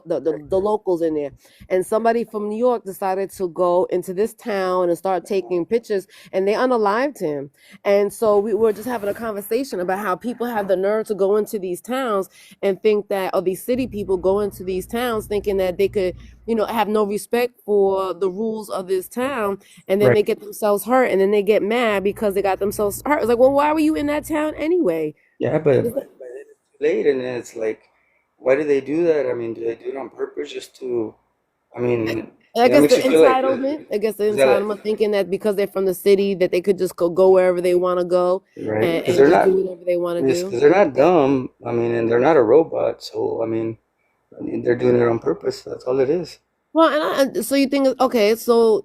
Speaker 1: locals in there. And somebody from New York decided to go into this town and start taking pictures, and they unalived him. And so we were just having a conversation about how people have the nerve to go into these towns and think that, or these city people go into these towns thinking that they could, have no respect for the rules of this town, and then
Speaker 2: right.
Speaker 1: they get themselves hurt, and then they get mad because they got themselves hurt. It's like, well, why were you in that town anyway?
Speaker 2: Yeah, but by then it's too late, and then it's like, why do they do that? I mean, do they do it on purpose just to? I mean,
Speaker 1: I
Speaker 2: that
Speaker 1: guess the
Speaker 2: makes you feel like,
Speaker 1: entitlement. I guess the
Speaker 2: is that like,
Speaker 1: entitlement, thinking that because they're from the city, that they could just go wherever they want to go,
Speaker 2: right?
Speaker 1: and,
Speaker 2: Because
Speaker 1: and
Speaker 2: they're
Speaker 1: just
Speaker 2: not,
Speaker 1: do whatever they want to do.
Speaker 2: because they're not dumb. I mean, and they're not a robot. So I mean, they're doing it on purpose. That's all it is.
Speaker 1: Well, so you think, okay, so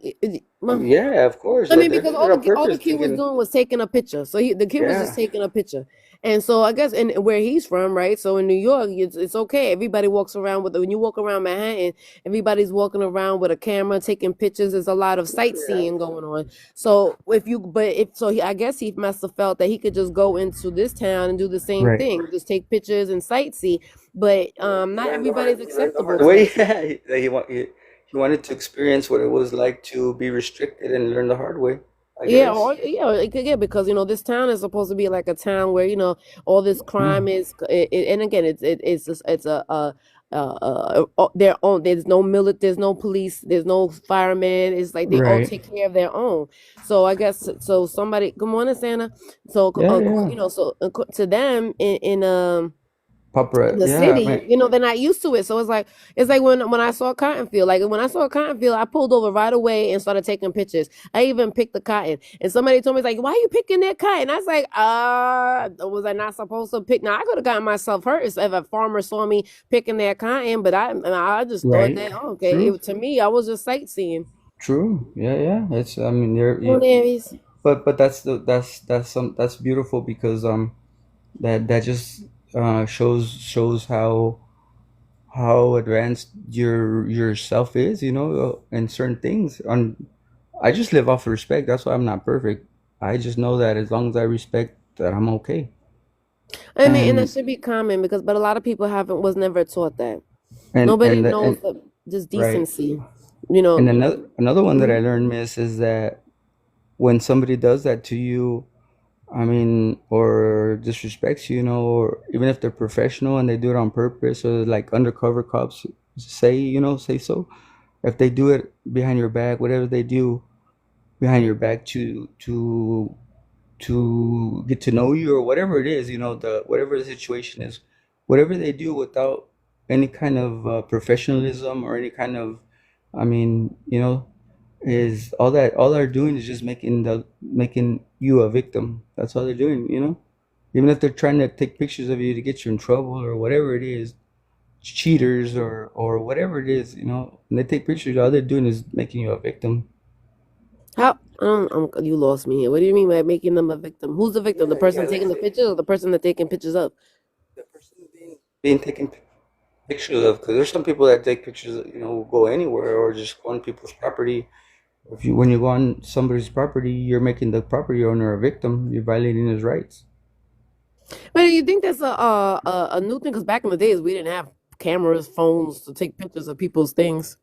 Speaker 1: well,
Speaker 2: Yeah, of course.
Speaker 1: I mean,
Speaker 2: They're
Speaker 1: because
Speaker 2: doing it on
Speaker 1: all the
Speaker 2: purpose,
Speaker 1: kid was
Speaker 2: thinking,
Speaker 1: doing was taking a picture. So the kid was just
Speaker 2: yeah,
Speaker 1: taking a picture, and so I guess in where he's from, right? So in New York, it's okay. Everybody walks around with when you walk around Manhattan, everybody's walking around with a camera taking pictures. There's a lot of sightseeing going on. So I guess he must have felt that he could just go into this town and do the same
Speaker 2: right.
Speaker 1: thing, just take pictures and sightsee. But not everybody's
Speaker 2: He learned the
Speaker 1: acceptable
Speaker 2: hard
Speaker 1: to
Speaker 2: way.
Speaker 1: that.
Speaker 2: Yeah, he wanted to experience what it was like to be restricted and learn the hard way, I
Speaker 1: Yeah,
Speaker 2: guess.
Speaker 1: or yeah, it could get because this town is supposed to be like a town where all this
Speaker 2: Yeah.
Speaker 1: crime and again it's just it's their own. There's no police, there's no firemen. It's like they all
Speaker 2: Right.
Speaker 1: take care of their own. So I guess so. Somebody, good morning, Santa. So
Speaker 2: Yeah, yeah.
Speaker 1: to them in
Speaker 2: Paparazzi.
Speaker 1: the
Speaker 2: Yeah, I
Speaker 1: city,
Speaker 2: mean,
Speaker 1: they're not used to it. So it's like when I saw cotton field. Like when I saw cotton field, I pulled over right away and started taking pictures. I even picked the cotton. And somebody told me, like, why are you picking that cotton? I was like, was I not supposed to pick? Now I could have gotten myself hurt if a farmer saw me picking that cotton, but I just thought
Speaker 2: right.
Speaker 1: that, oh, okay.
Speaker 2: True.
Speaker 1: To me, I was just sightseeing.
Speaker 2: True. Yeah, yeah. It's I mean
Speaker 1: On Aries.
Speaker 2: but that's beautiful because that just shows how advanced yourself is, and certain things. I just live off of respect. That's why I'm not perfect. I just know that as long as I respect that, I'm okay.
Speaker 1: I mean, and that
Speaker 2: And
Speaker 1: should be common but a lot of people was never taught that.
Speaker 2: and
Speaker 1: Nobody
Speaker 2: and the,
Speaker 1: knows
Speaker 2: and
Speaker 1: that just
Speaker 2: right.
Speaker 1: decency.
Speaker 2: And another one that I
Speaker 1: Mhm.
Speaker 2: learned, miss, is that when somebody does that to you, I mean, or disrespects you, or even if they're professional and they do it on purpose, or like undercover cops say so. If they do it behind your back, whatever they do behind your back to get to know you or whatever it is, the whatever the situation is, whatever they do without any kind of professionalism or any kind of, I mean, is all they're doing is just making you a victim. That's all they're doing. Even if they're trying to take pictures of you to get you in trouble or whatever it is, cheaters or whatever it is, when they take pictures, all they're doing is making you a victim.
Speaker 1: How? You lost me here. What do you mean by making them a victim? Who's the victim? The
Speaker 2: Yeah,
Speaker 1: person
Speaker 2: like
Speaker 1: taking the pictures or the person that taking pictures of?
Speaker 2: the person being taken pictures of, because there's some people that take pictures, go anywhere or just go on people's property. If you When you go on somebody's property, you're making the property owner a victim. You're violating his rights.
Speaker 1: But do you think that's a new thing? Because back in the days, we didn't have cameras, phones to take pictures of people's things.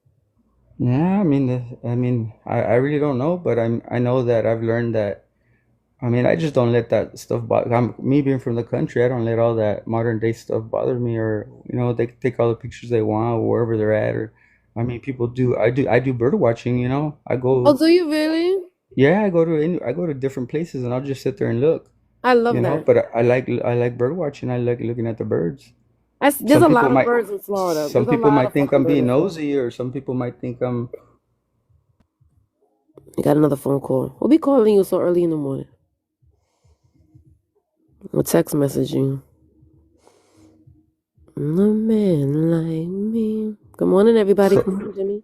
Speaker 2: Yeah, I really don't know, but I know that I've learned that. I mean, I just don't let that stuff bother. Me being from the country, I don't let all that modern day stuff bother me, or they can take all the pictures they want wherever they're at, or I mean, people do. I do bird watching. I
Speaker 1: Oh,
Speaker 2: go.
Speaker 1: do you really?
Speaker 2: Yeah, I go to different places and I'll just sit there and look.
Speaker 1: I love that.
Speaker 2: But I like bird watching. I like looking at the birds.
Speaker 1: There's
Speaker 2: Some
Speaker 1: a
Speaker 2: people
Speaker 1: lot of
Speaker 2: might
Speaker 1: birds in Florida.
Speaker 2: some
Speaker 1: There's a
Speaker 2: people
Speaker 1: lot
Speaker 2: might
Speaker 1: of
Speaker 2: think
Speaker 1: fucking
Speaker 2: I'm
Speaker 1: birds
Speaker 2: being
Speaker 1: in Florida.
Speaker 2: nosy, or some people might think I'm.
Speaker 1: You got another phone call. We'll be calling you so early in the morning. Or text messaging. No man like me. Good morning, everybody.
Speaker 2: So
Speaker 1: Good morning, Jimmy.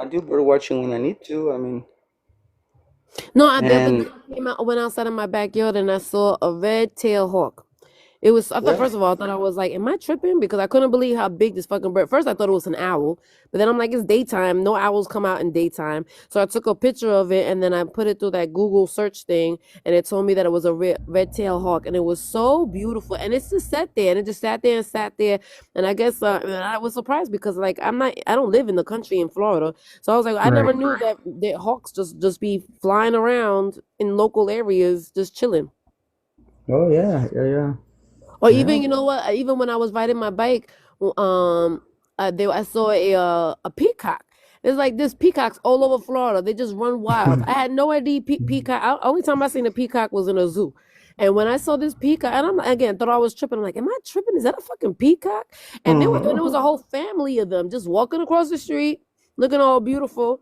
Speaker 2: I do bird watching when I need to. I mean,
Speaker 1: No, the other day
Speaker 2: and
Speaker 1: I came out, went outside in my backyard and I saw a red-tailed hawk. It was, I thought,
Speaker 2: yeah.
Speaker 1: first of all, I thought I was like, am I tripping? Because I couldn't believe how big this fucking bird. First, I thought it was an owl, but then I'm like, it's daytime. No owls come out in daytime. So I took a picture of it and then I put it through that Google search thing, and it told me that it was a red-tailed hawk, and it was so beautiful. And it just sat there, and it just sat there and sat there. And I guess and I was surprised because like I don't live in the country in Florida, so I was like, I never
Speaker 2: Right.
Speaker 1: knew that hawks just be flying around in local areas, just chilling.
Speaker 2: Oh yeah, yeah, yeah,
Speaker 1: Or
Speaker 2: yeah.
Speaker 1: even, you know what? Even when I was riding my bike, I saw a peacock. It's like this peacocks all over Florida. They just run wild. I had no idea peacock. Only time I seen a peacock was in a zoo. And when I saw this peacock, and I'm again thought I was tripping. I'm like, am I tripping? Is that a fucking peacock? And it was
Speaker 2: Mhm.
Speaker 1: a whole family of them just walking across the street, looking all beautiful.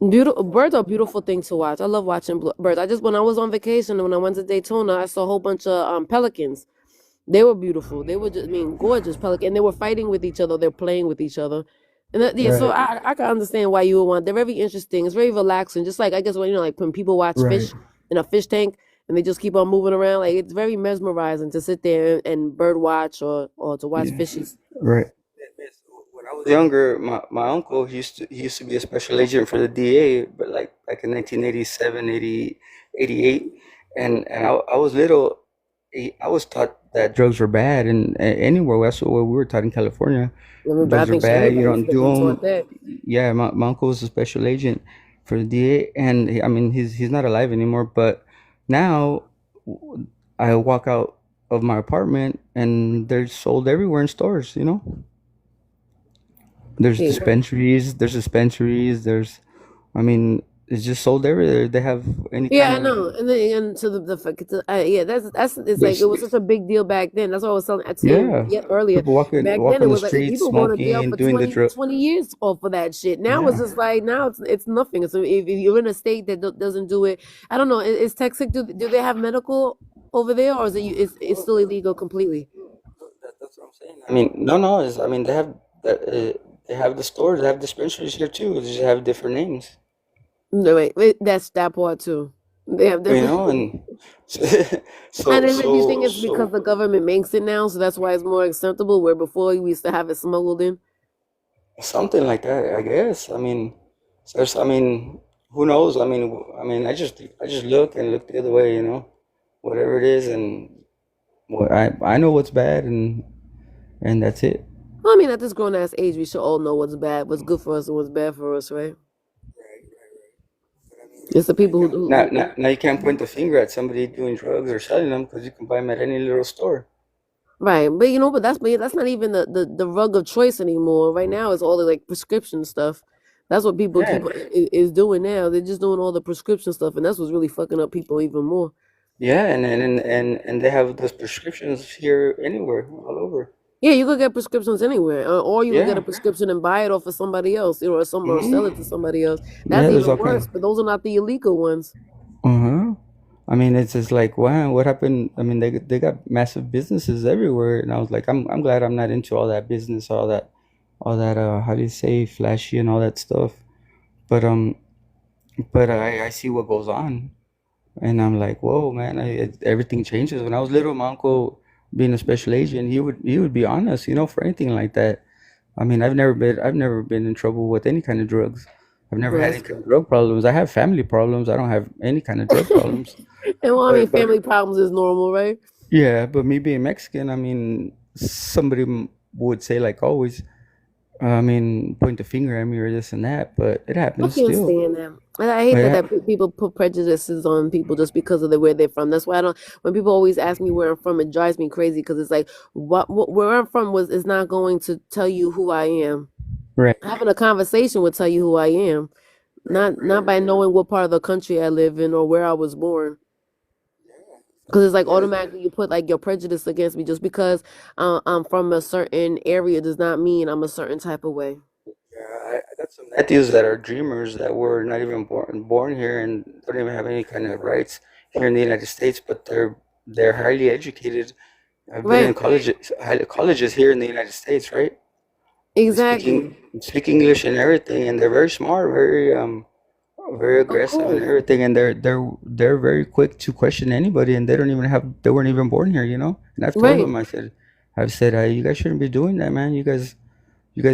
Speaker 1: Beautiful birds are a beautiful thing to watch. I love watching birds. I just when I was on vacation, when I went to Daytona, I saw a whole bunch of pelicans. They were beautiful. They were just, I mean, gorgeous pelican. And they were fighting with each other. They're playing with each other. And yeah, so
Speaker 2: Right.
Speaker 1: I can understand why you would want. They're very interesting. It's very relaxing. Just like I guess when like when people watch
Speaker 2: Right.
Speaker 1: fish in a fish tank and they just keep on moving around, like it's very mesmerizing to sit there and bird watch or to watch
Speaker 2: Yeah.
Speaker 1: fishes.
Speaker 2: Right. When I was younger, my uncle he used to be a special agent for the DA, but like back in 1987, 88, and I was little. I was taught that drugs were bad, and anywhere that's what we were taught in California.
Speaker 1: I
Speaker 2: Drugs are
Speaker 1: think
Speaker 2: bad. You
Speaker 1: everybody's
Speaker 2: don't do
Speaker 1: been taught
Speaker 2: them.
Speaker 1: that.
Speaker 2: Yeah, my uncle was a special agent for the DA, and I mean he's not alive anymore. But now I walk out of my apartment, and they're sold everywhere in stores. You know. There's
Speaker 1: Yeah.
Speaker 2: dispensaries. There's dispensaries. I mean, it's just sold everywhere. They have any
Speaker 1: Yeah,
Speaker 2: kind
Speaker 1: I
Speaker 2: of.
Speaker 1: know, and then and to yeah, that's it's like it
Speaker 2: There's,
Speaker 1: was such a big deal back then. That's what I was saying
Speaker 2: yeah,
Speaker 1: earlier.
Speaker 2: people
Speaker 1: Back then,
Speaker 2: walking
Speaker 1: it
Speaker 2: the
Speaker 1: was like
Speaker 2: streets,
Speaker 1: people going to jail
Speaker 2: smoking,
Speaker 1: for
Speaker 2: doing the drug.
Speaker 1: 20 years off for that shit. Now it's
Speaker 2: Yeah,
Speaker 1: just like now it's nothing. So if you're in a state that doesn't do it, I don't know. Is Texas do they have medical over there, or is it's still illegal completely?
Speaker 2: that's what I'm saying. I mean, no. I mean, they have the stores. They have dispensaries here too. They just have different names.
Speaker 1: No, wait, that's that part too. They have
Speaker 2: You
Speaker 1: different.
Speaker 2: know, and
Speaker 1: And
Speaker 2: so
Speaker 1: then do you think
Speaker 2: so
Speaker 1: it's because
Speaker 2: so
Speaker 1: the government makes it now, so that's why it's more acceptable? Where before we used to have it smuggled in.
Speaker 2: something like that, I guess. I mean, I mean, who knows? I mean, I just look and look the other way. You know, whatever it is, and well, I know what's bad, and that's it.
Speaker 1: Well, I mean, at this grown ass age, we should all know what's bad, what's good for us, and what's bad for us, right? It's the people
Speaker 2: Now you can't point the finger at somebody doing drugs or selling them because you can buy them at any little store.
Speaker 1: right. But you know, but that's not even the rug of choice anymore. Right now, it's all the like prescription stuff. That's what people
Speaker 2: Yeah,
Speaker 1: keep is doing now. They're just doing all the prescription stuff, and that's what's really fucking up people even more.
Speaker 2: yeah, and they have those prescriptions here anywhere, all over.
Speaker 1: Yeah, you could get prescriptions anywhere, or you could get a
Speaker 2: Yeah.
Speaker 1: prescription and buy it off of somebody else, you know, or sell it to somebody else. That's
Speaker 2: Yeah, there's
Speaker 1: even
Speaker 2: all
Speaker 1: worse.
Speaker 2: kind.
Speaker 1: But those are not the illegal ones.
Speaker 2: Uh-huh. I mean, it's just like, wow, what happened? I mean, they got massive businesses everywhere, and I was like, I'm glad I'm not into all that business, all that how do you say, flashy and all that stuff. But I see what goes on, and I'm like, whoa, man, everything changes. When I was little, my uncle, being a special agent, he would be honest, you know, for anything like that. I mean, I've never been in trouble with any kind of drugs. I've never
Speaker 1: Well,
Speaker 2: had
Speaker 1: that's
Speaker 2: any kind of
Speaker 1: good.
Speaker 2: drug problems. I have family problems. I don't have any kind of drug problems.
Speaker 1: And well, I mean,
Speaker 2: But
Speaker 1: family problems is normal, right?
Speaker 2: yeah, but me being Mexican, I mean, somebody would say like always, I mean, point the finger at me or this and that, but it
Speaker 1: I
Speaker 2: happens
Speaker 1: can't
Speaker 2: still.
Speaker 1: stand that. And I hate
Speaker 2: But
Speaker 1: that people put prejudices on people just because of where they're from. That's why I don't. When people always ask me where I'm from, it drives me crazy because it's like what where I'm from was is not going to tell you who I am.
Speaker 2: right,
Speaker 1: Having a conversation will tell you who I am, not by knowing what part of the country I live in or where I was born. Because it's like
Speaker 2: Yeah,
Speaker 1: automatically you put like your prejudice against me just because I'm from a certain area does not mean I'm a certain type of way.
Speaker 2: I got some nephews that are dreamers that were not even born here and don't even have any kind of rights here in the United States, but they're highly educated. I've been in
Speaker 1: Right.
Speaker 2: colleges here in the United States, right? They
Speaker 1: Exactly.
Speaker 2: speak English and everything, and they're very smart, very
Speaker 1: Of
Speaker 2: aggressive and
Speaker 1: course.
Speaker 2: everything, and they're very quick to question anybody, and they weren't even born here, you know. And I've told
Speaker 1: Right.
Speaker 2: them, I've said, you guys shouldn't be doing that, man. You guys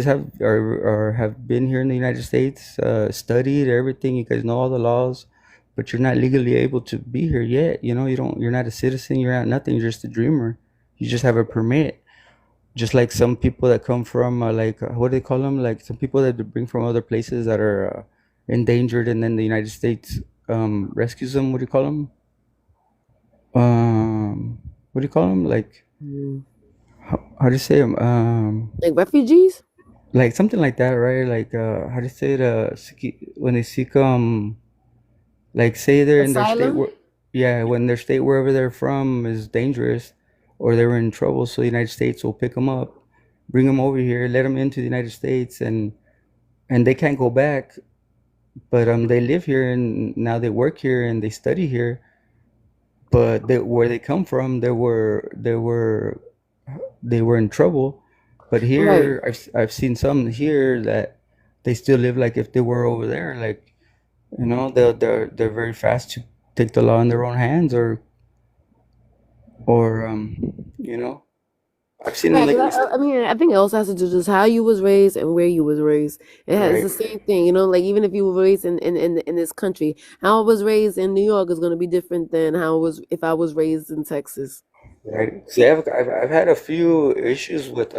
Speaker 2: have been here in the United States, studied everything. You guys know all the laws, but you're not legally able to be here yet. You know, you're not a citizen. You're not nothing. You're just a dreamer. You just have a permit. Just like some people that come from what do they call them? Like some people that they bring from other places that are endangered, and then the United States rescues them. What do you call them? What do you call them? Like
Speaker 1: Mm.
Speaker 2: how do you say them?
Speaker 1: Like refugees?
Speaker 2: Like something like that, right? Like how do you say it? When they seek like say they're in their state
Speaker 1: Asylum?
Speaker 2: where, yeah, when their state wherever they're from is dangerous, or they're in trouble, so the United States will pick them up, bring them over here, let them into the United States, and they can't go back, but they live here and now they work here and they study here, but where they come from, they were in trouble. But
Speaker 1: Right.
Speaker 2: here, I've seen some here that they still live like if they were over there. Like you know, they're very fast to take the law in their own hands, or you know, I've seen them
Speaker 1: Right,
Speaker 2: like
Speaker 1: 'cause
Speaker 2: this.
Speaker 1: I mean, I think it also has to do just how you was raised and where you was raised. It's
Speaker 2: Right,
Speaker 1: the same thing, you know. Like even if you were raised in this country, how I was raised in New York is going to be different than how I was if I was raised in Texas.
Speaker 2: right. See, I've had a few issues with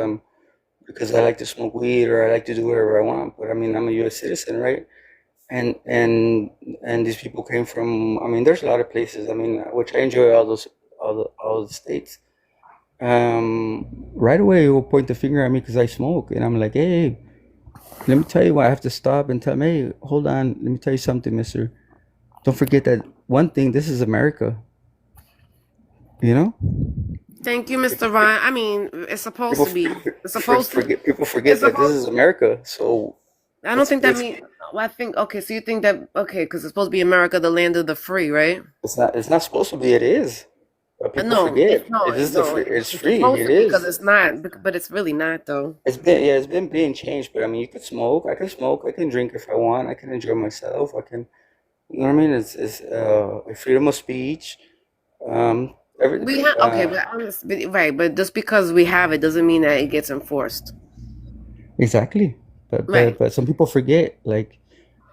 Speaker 2: because I like to smoke weed or I like to do whatever I want. But I mean, I'm a U.S. citizen, right? And and these people came from. I mean, there's a lot of places. I mean, which I enjoy all the states. Right away, he will point the finger at me because I smoke, and I'm like, hey, let me tell you why I have to stop and tell him, hey, hold on, let me tell you something, Mister. Don't forget that one thing. This is America, you know.
Speaker 1: Thank you, Mr. Ryan. I mean, it's supposed
Speaker 2: People
Speaker 1: to be. It's supposed to.
Speaker 2: forget
Speaker 1: It's
Speaker 2: that this
Speaker 1: supposed.
Speaker 2: is America. So
Speaker 1: I don't think that
Speaker 2: it's
Speaker 1: means. Well, I think okay. So you think that okay? Because it's supposed to be America, the land of the free, right?
Speaker 2: it's not supposed to be. It is. But people
Speaker 1: No,
Speaker 2: forget.
Speaker 1: it's no,
Speaker 2: It is the
Speaker 1: no.
Speaker 2: free. It's
Speaker 1: It's
Speaker 2: free.
Speaker 1: supposed
Speaker 2: It
Speaker 1: to be because
Speaker 2: is.
Speaker 1: it's not. But it's really not though.
Speaker 2: It's been being changed. But I mean, you could smoke. I can smoke. I can drink if I want. I can enjoy myself. I can. You know what I mean? It's freedom of speech. Every
Speaker 1: We have okay, but right. But just because we have it doesn't mean that it gets enforced.
Speaker 2: exactly.
Speaker 1: Right.
Speaker 2: But some people forget.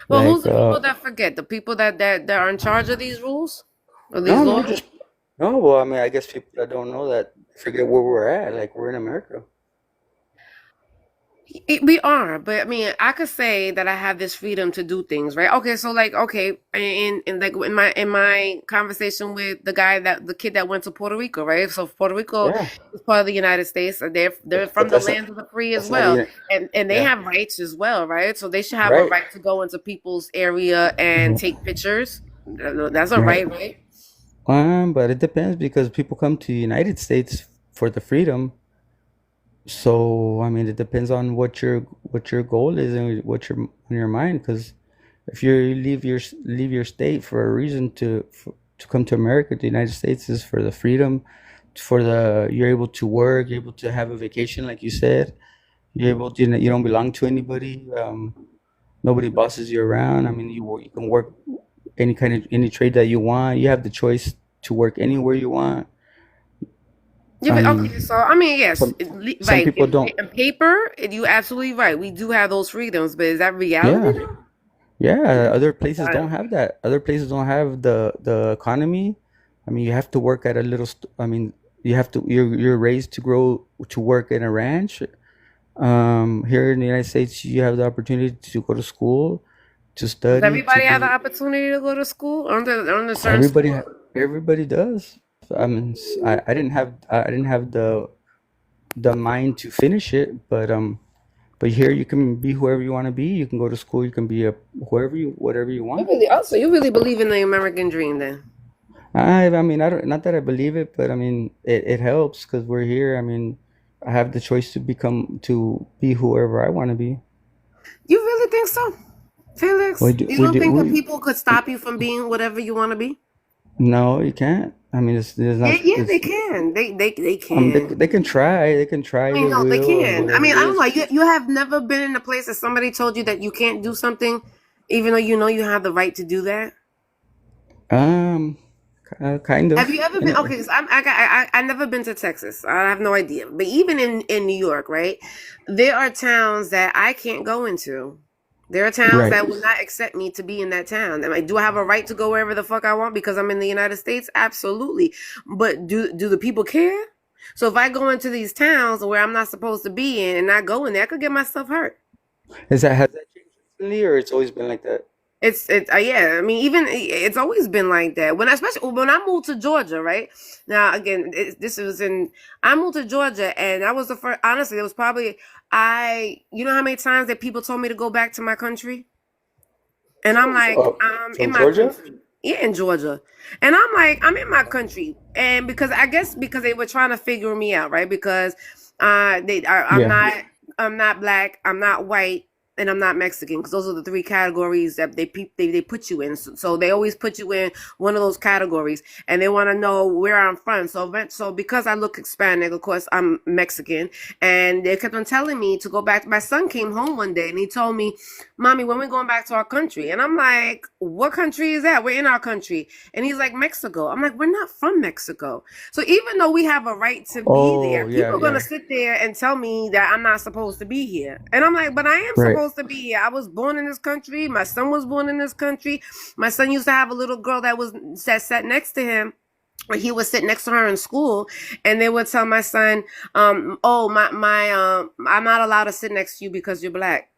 Speaker 1: Well, who's
Speaker 2: Like
Speaker 1: the people that forget? The people that are in charge of these rules or these
Speaker 2: no, no,
Speaker 1: laws?
Speaker 2: just no. Well, I mean, I guess people that don't know that forget where we're at. Like we're in America.
Speaker 1: We are, but I mean, I could say that I have this freedom to do things, right? Okay, so like, okay, in like in my conversation with the kid that went to Puerto Rico, right? So Puerto Rico
Speaker 2: Yeah,
Speaker 1: is part of the United States, and they're
Speaker 2: but
Speaker 1: from the land of the free as
Speaker 2: that's not
Speaker 1: well,
Speaker 2: even.
Speaker 1: and they
Speaker 2: Yeah,
Speaker 1: have rights as well, right? So they should have a
Speaker 2: right,
Speaker 1: right to go into people's area and take pictures. That's a
Speaker 2: right.
Speaker 1: right, right?
Speaker 2: But it depends because people come to the United States for the freedom. So I mean, it depends on what your goal is and what your on your mind. Because if you leave your state for a reason to come to America, the United States is for the freedom, for the you're able to work, you're able to have a vacation, like you said. You're able to, you don't belong to anybody. Nobody bosses you around. I mean, you can work any trade that you want. You have the choice to work anywhere you want.
Speaker 1: Yeah, but okay,
Speaker 2: Um,
Speaker 1: so I mean, yes,
Speaker 2: some some
Speaker 1: right.
Speaker 2: people don't.
Speaker 1: In paper, you absolutely right. We do have those freedoms, but is that reality
Speaker 2: Yeah,
Speaker 1: though?
Speaker 2: yeah. Other places
Speaker 1: Uh,
Speaker 2: don't have that. Other places don't have the economy. I mean, you have to work at a little. I mean, you have to. You're raised to grow to work in a ranch. Here in the United States, you have the opportunity to go to school, to
Speaker 1: Does
Speaker 2: study, to
Speaker 1: everybody have the
Speaker 2: be.
Speaker 1: opportunity to go to school under certain
Speaker 2: Everybody,
Speaker 1: school?
Speaker 2: everybody does. I mean, I didn't have the mind to finish it, but here you can be whoever you want to be. You can go to school. You can be a whoever you whatever you want.
Speaker 1: You really believe in the American dream then?
Speaker 2: I mean, I don't, not that I believe it, but I mean, it helps because we're here. I mean, I have the choice to be whoever I want to be.
Speaker 1: You really think so, Felix? You
Speaker 2: We
Speaker 1: don't
Speaker 2: do,
Speaker 1: think that people could stop you from being whatever you want to be?
Speaker 2: no, you can't. I mean, it's
Speaker 1: Yeah,
Speaker 2: not,
Speaker 1: yeah, they
Speaker 2: it's,
Speaker 1: can. They can.
Speaker 2: they can try,
Speaker 1: I mean,
Speaker 2: they
Speaker 1: no, they
Speaker 2: will, or
Speaker 1: can. I
Speaker 2: whatever
Speaker 1: mean,
Speaker 2: it
Speaker 1: I don't know.
Speaker 2: is.
Speaker 1: You have never been in a place that somebody told you that you can't do something, even though you know you have the right to do that.
Speaker 2: Um, kind
Speaker 1: Have
Speaker 2: of.
Speaker 1: you ever been?
Speaker 2: And,
Speaker 1: Okay, because I never been to Texas. I have no idea. But even in New York, right? There are towns that I can't go into. There are towns
Speaker 2: right.
Speaker 1: that will not accept me to be in that town. Am I, do I have a right to go wherever the fuck I want because I'm in the United States? Absolutely. But do the people care? So if I go into these towns where I'm not supposed to be in and not go in there, I could get myself hurt.
Speaker 2: Has that changed recently, or it's always been like that?
Speaker 1: It's yeah. I mean, even it's always been like that. When especially when I moved to Georgia, right now again, this was in I moved to Georgia, and that was the first. Honestly, it was probably I. You know how many times that people told me to go back to my country, and I'm like, I'm in
Speaker 2: From
Speaker 1: my
Speaker 2: Georgia?
Speaker 1: country, yeah, in Georgia, and I'm like, I'm in my country, and because I guess because they were trying to figure me out, right? Because
Speaker 2: Yeah.
Speaker 1: I'm not black, I'm not white, and I'm not Mexican, because those are the three categories that they put you in. So they always put you in one of those categories, and they want to know where I'm from. So because I look Hispanic, of course, I'm Mexican, and they kept on telling me to go back. My son came home one day, and he told me, Mommy, when we going back to our country? And I'm like, what country is that? We're in our country. And he's like, Mexico. I'm like, we're not from Mexico. So even though we have a right to be there,
Speaker 2: Oh, yeah,
Speaker 1: people are going to
Speaker 2: yeah.
Speaker 1: sit there and tell me that I'm not supposed to be here. And I'm like, but I am
Speaker 2: Right.
Speaker 1: supposed to be here. I was born in this country. My son was born in this country. My son used to have a little girl that sat next to him, or he would sit next to her in school, and they would tell my son, oh, I'm not allowed to sit next to you because you're black.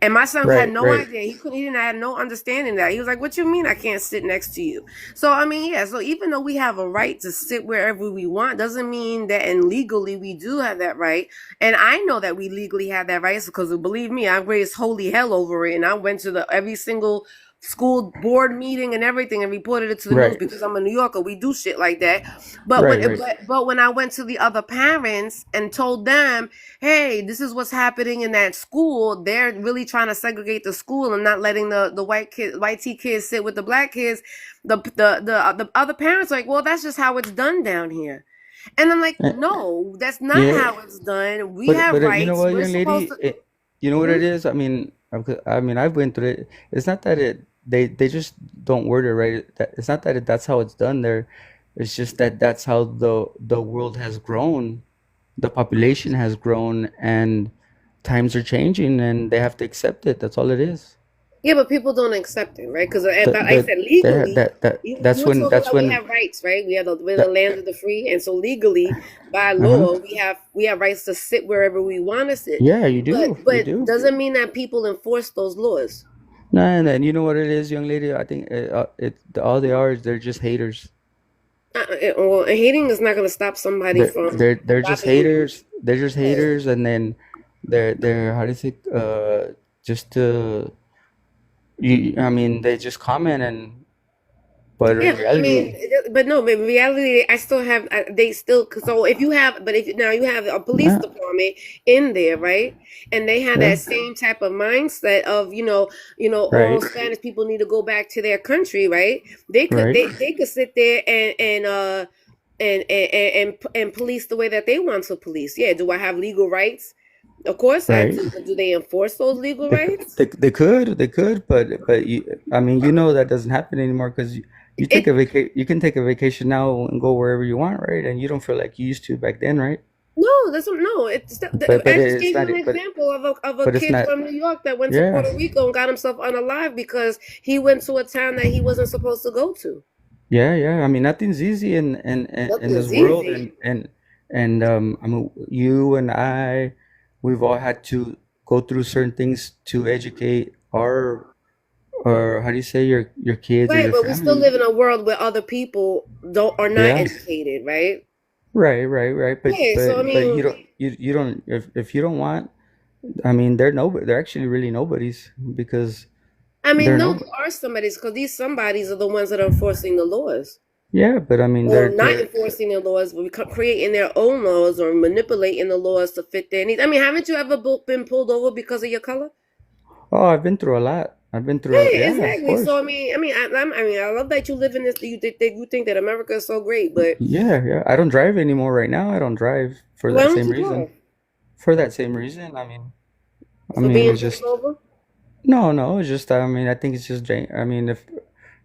Speaker 1: And my son had
Speaker 2: Right,
Speaker 1: no
Speaker 2: right.
Speaker 1: idea. He didn't have no understanding that. He was like, "What you mean I can't sit next to you?" So I mean, yeah. So even though we have a right to sit wherever we want, doesn't mean that and legally we do have that right. And I know that we legally have that right because believe me, I raised holy hell over it, and I went to the every single school board meeting and everything and reported it to the news
Speaker 2: Right.
Speaker 1: because I'm a New Yorker. We do shit like that. But
Speaker 2: Right, right.
Speaker 1: when I went to the other parents and told them, hey, this is what's happening in that school. They're really trying to segregate the school and not letting the white T kids sit with the black kids. The other parents are like, well, that's just how it's done down here. And I'm like,
Speaker 2: Uh,
Speaker 1: no, that's not
Speaker 2: Yeah,
Speaker 1: how it's done. We have
Speaker 2: but you know
Speaker 1: rights.
Speaker 2: what,
Speaker 1: We're
Speaker 2: young
Speaker 1: supposed
Speaker 2: lady,
Speaker 1: to.
Speaker 2: you know what
Speaker 1: Hmm?
Speaker 2: it is? I mean, I've went through it. It's not that they just don't word it right. It's not that that's how it's done there. It's just that that's how the world has grown. The population has grown, and times are changing, and they have to accept it. That's all it is.
Speaker 1: Yeah, but people don't accept it, right? Because like I
Speaker 2: The
Speaker 1: said, legally, you were told
Speaker 2: that's
Speaker 1: that we
Speaker 2: when
Speaker 1: have rights, right? We're the
Speaker 2: that
Speaker 1: land of the free, and so legally, by
Speaker 2: uh-huh.
Speaker 1: law, we have rights to sit wherever we want to sit.
Speaker 2: Yeah, you
Speaker 1: But
Speaker 2: do.
Speaker 1: doesn't mean that people enforce those laws.
Speaker 2: No, and you know what it is, young lady? I think all they are is they're just haters.
Speaker 1: Well, hating is not going to stop somebody from
Speaker 2: They're just
Speaker 1: stopping you.
Speaker 2: haters. They're just
Speaker 1: Yeah.
Speaker 2: haters, and then they're how do you say just to you. I mean, they just comment, and but in
Speaker 1: Yeah, but I mean,
Speaker 2: reality,
Speaker 1: but no, but in reality, I still have, they still, so if you have, but if now you have a police
Speaker 2: yeah,
Speaker 1: department in there, right? And they have
Speaker 2: yeah,
Speaker 1: that same type of mindset of, all
Speaker 2: right,
Speaker 1: Spanish people need to go back to their country, right?
Speaker 2: right,
Speaker 1: They could sit there and police the way that they want to police. Yeah, do I have legal rights? Of course I
Speaker 2: right.
Speaker 1: do, but do they enforce those legal rights?
Speaker 2: They could, but I mean, you know that doesn't happen anymore because you take
Speaker 1: It
Speaker 2: a you can take a vacation now and go wherever you want, right? And you don't feel like you used to back then, right?
Speaker 1: No, that's no. I just
Speaker 2: It's
Speaker 1: gave
Speaker 2: not
Speaker 1: you an
Speaker 2: but
Speaker 1: example of a
Speaker 2: but it's
Speaker 1: kid
Speaker 2: not.
Speaker 1: from New York that went to
Speaker 2: Yeah,
Speaker 1: Puerto Rico and got himself unalive because he went to a town that he wasn't supposed to go to.
Speaker 2: yeah, yeah. I mean, nothing's easy in
Speaker 1: Nothing
Speaker 2: this
Speaker 1: is
Speaker 2: world,
Speaker 1: easy.
Speaker 2: and I mean, you and I, we've all had to go through certain things to educate our or how do you say your kids or
Speaker 1: Right,
Speaker 2: your
Speaker 1: but we still
Speaker 2: family.
Speaker 1: live in a world where other people don't are not
Speaker 2: Yeah,
Speaker 1: educated, right?
Speaker 2: right, right, right.
Speaker 1: Yeah, so I
Speaker 2: But
Speaker 1: mean,
Speaker 2: you don't if you don't want. I mean, they're nobody. They're actually really nobodies because
Speaker 1: I mean,
Speaker 2: they're
Speaker 1: no,
Speaker 2: no.
Speaker 1: there are somebody's because these somebodies are the ones that are enforcing the laws.
Speaker 2: Yeah, but I mean,
Speaker 1: or not
Speaker 2: they're
Speaker 1: enforcing the laws, but creating their own laws or manipulating the laws to fit their needs. I mean, haven't you ever been pulled over because of your color?
Speaker 2: oh, I've been through a lot. I've been through,
Speaker 1: Hey,
Speaker 2: yeah, of
Speaker 1: exactly. So
Speaker 2: course.
Speaker 1: I love that you live in this. You think that America is so great, but
Speaker 2: Yeah, yeah. I don't drive anymore right now. I don't drive for
Speaker 1: why
Speaker 2: that
Speaker 1: don't
Speaker 2: same
Speaker 1: you
Speaker 2: reason.
Speaker 1: drive?
Speaker 2: For that same reason, I
Speaker 1: For
Speaker 2: mean,
Speaker 1: being
Speaker 2: it's
Speaker 1: pulled
Speaker 2: just
Speaker 1: over?
Speaker 2: no, no. It's just, I mean, I think it's just, I mean, if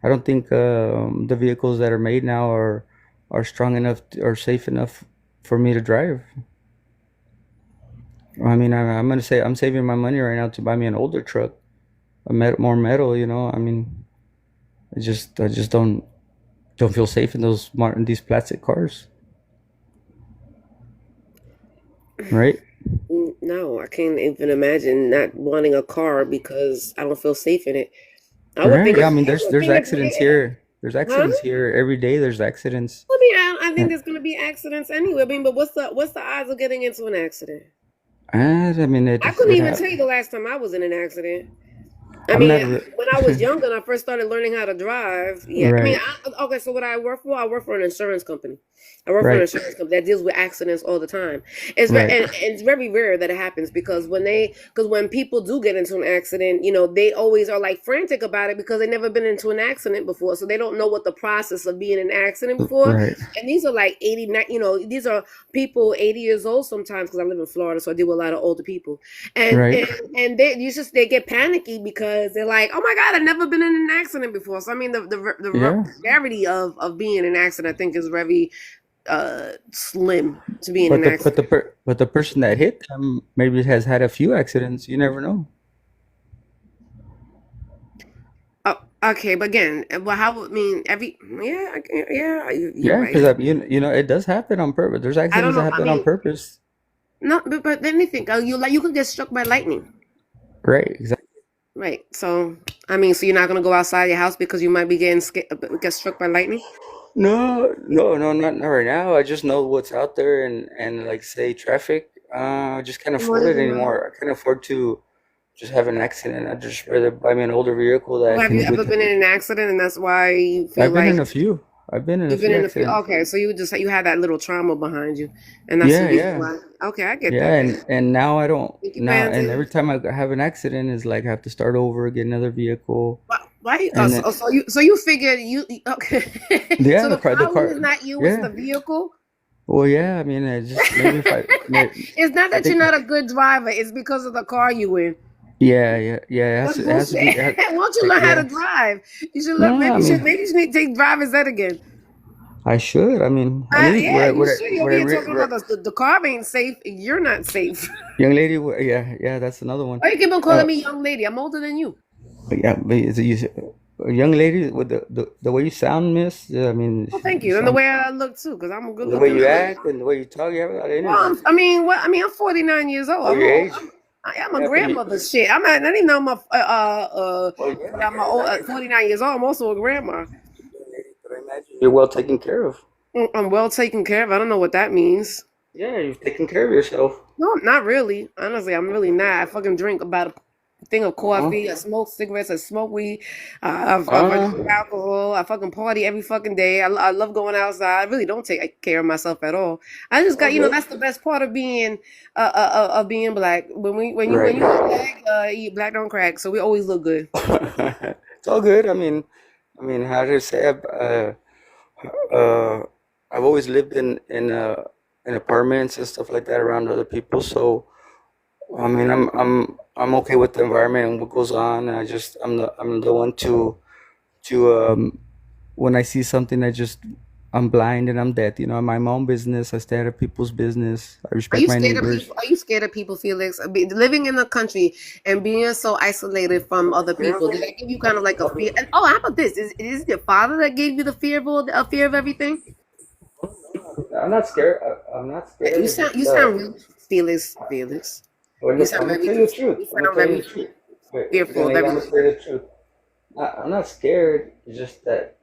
Speaker 2: I don't think the vehicles that are made now are strong enough or safe enough for me to drive. I mean, I'm gonna say I'm saving my money right now to buy me an older truck, more metal. You know, I mean, I just don't feel safe in in these plastic cars, right?
Speaker 1: No, I can't even imagine not wanting a car because I don't feel safe in it.
Speaker 2: Right. Yeah. I mean,
Speaker 1: I would
Speaker 2: there's
Speaker 1: think
Speaker 2: accidents here. There's
Speaker 1: huh?
Speaker 2: accidents here every day. There's accidents.
Speaker 1: I think
Speaker 2: And,
Speaker 1: there's gonna be accidents anyway. I mean, but what's the odds of getting into an accident?
Speaker 2: and I mean,
Speaker 1: I couldn't
Speaker 2: it
Speaker 1: even tell you the last time I was in an accident. I
Speaker 2: I'm
Speaker 1: mean,
Speaker 2: not
Speaker 1: when I was younger and I first started learning how to drive, yeah.
Speaker 2: right.
Speaker 1: Okay, so what I work for, I work for an insurance company. I work for an
Speaker 2: Right.
Speaker 1: insurance company that deals with accidents all the time.
Speaker 2: Right.
Speaker 1: And it's very rare that it happens because when people do get into an accident, they always are like frantic about it because they've never been into an accident before, so they don't know what the process of being in an accident before.
Speaker 2: Right.
Speaker 1: And these are like 89, these are people 80 years old sometimes because I live in Florida, so I deal with a lot of older people and
Speaker 2: Right.
Speaker 1: and and they get panicky because they're like, oh my god, I've never been in an accident before. So I mean, the
Speaker 2: Yeah.
Speaker 1: severity of being in an accident, I think, is very slim to be in
Speaker 2: But
Speaker 1: an accident.
Speaker 2: the person that hit them maybe has had a few accidents. You never know.
Speaker 1: Oh, okay, but again, well, how? I mean, yeah, you're
Speaker 2: Yeah,
Speaker 1: right.
Speaker 2: because you know it does happen on purpose. There's
Speaker 1: I don't
Speaker 2: accidents that
Speaker 1: know. I
Speaker 2: happen on
Speaker 1: mean,
Speaker 2: purpose.
Speaker 1: no, but let me think. You could get struck by lightning,
Speaker 2: Right. Exactly.
Speaker 1: right? So, I mean, so you're not gonna go outside your house because you might be get struck by lightning.
Speaker 2: No, no, no, not right now. I just know what's out there and like say traffic. I just can't afford it anymore. I can't afford to just have an accident. I just rather buy me an older vehicle
Speaker 1: Well,
Speaker 2: that
Speaker 1: have you
Speaker 2: can
Speaker 1: ever
Speaker 2: with.
Speaker 1: been in an accident and that's why you feel
Speaker 2: I've been
Speaker 1: like
Speaker 2: in a few. I've been in a
Speaker 1: you've been
Speaker 2: few
Speaker 1: in a few?
Speaker 2: accidents.
Speaker 1: Okay, so you had that little trauma behind you, and that's the
Speaker 2: Yeah,
Speaker 1: reason
Speaker 2: yeah.
Speaker 1: why. Okay, I get
Speaker 2: Yeah,
Speaker 1: that.
Speaker 2: and now I don't
Speaker 1: Thank you for
Speaker 2: now and
Speaker 1: answering.
Speaker 2: every time I have an accident is like I have to start over, get another vehicle,
Speaker 1: Why?
Speaker 2: and then
Speaker 1: So you figured okay.
Speaker 2: yeah,
Speaker 1: So the
Speaker 2: the
Speaker 1: problem is
Speaker 2: car,
Speaker 1: not you; it's the
Speaker 2: yeah.
Speaker 1: vehicle.
Speaker 2: Well, yeah, I mean, I just maybe if I
Speaker 1: It's not
Speaker 2: I
Speaker 1: that you're
Speaker 2: think
Speaker 1: not a good driver; it's because of the car you in.
Speaker 2: yeah, yeah, yeah.
Speaker 1: That's
Speaker 2: It has to be
Speaker 1: bullshit. Why don't you learn how to
Speaker 2: yeah.
Speaker 1: drive? You should learn.
Speaker 2: No, I mean,
Speaker 1: Maybe you should need to take driver's ed again.
Speaker 2: I should. I mean, I need
Speaker 1: Yeah, you should. You're
Speaker 2: what I
Speaker 1: here talking about the car ain't safe. You're not safe.
Speaker 2: young lady. Yeah, yeah, that's another one.
Speaker 1: Why you keep on calling
Speaker 2: Uh,
Speaker 1: me young lady? I'm older than you.
Speaker 2: yeah, but a young lady with the way you sound, miss. I mean,
Speaker 1: Well, thank
Speaker 2: you
Speaker 1: you. And the
Speaker 2: sound
Speaker 1: way I look too, because I'm a good
Speaker 2: the way
Speaker 1: looking.
Speaker 2: you act and the way you talk. You have a lot of
Speaker 1: Well,
Speaker 2: energy
Speaker 1: I'm 49 years old.
Speaker 2: for your age.
Speaker 1: I'm a
Speaker 2: Yeah, but
Speaker 1: grandmother. Shit, I didn't know my
Speaker 2: well, yeah,
Speaker 1: that I'm a old, 49 years old. I'm also a grandma.
Speaker 2: but I imagine you're well taken care of.
Speaker 1: I'm well taken care of. I don't know what that means.
Speaker 2: Yeah, you've taken care of yourself.
Speaker 1: No, not really. Honestly, I'm really not. I fucking drink about a thing of
Speaker 2: Uh,
Speaker 1: coffee. I smoke cigarettes. I smoke weed. I
Speaker 2: uh,
Speaker 1: drink alcohol. I fucking party every fucking day. I love going outside. I really don't take care of myself at all. I just got,
Speaker 2: okay.
Speaker 1: that's the best part of being black. When
Speaker 2: Right.
Speaker 1: you black, you black don't crack. So we always look good.
Speaker 2: It's all good. I mean, how to say? Uh, I've always lived in apartments and stuff like that around other people. So I mean, I'm okay with the environment and what goes on. I'm the one to when I see something I'm blind and I'm deaf. You know, I mind my own business. I stay out of people's business. I
Speaker 1: Are
Speaker 2: respect
Speaker 1: you
Speaker 2: my
Speaker 1: scared of
Speaker 2: neighbors.
Speaker 1: people? Are you scared of people, Felix? Living in the country and being so isolated from other people, did that give you kind of like a fear? And how about this? Is it your father that gave you the fear of everything?
Speaker 2: I'm not scared. I'm not scared. It's
Speaker 1: You
Speaker 2: just
Speaker 1: sound really Felix. You
Speaker 2: I'm
Speaker 1: sound
Speaker 2: gonna
Speaker 1: very
Speaker 2: tell you the truth.
Speaker 1: you
Speaker 2: I'm gonna
Speaker 1: sound
Speaker 2: tell you
Speaker 1: very
Speaker 2: the truth. Wait,
Speaker 1: fearful of
Speaker 2: I'm gonna
Speaker 1: everything.
Speaker 2: tell you the truth. I'm not scared. It's just that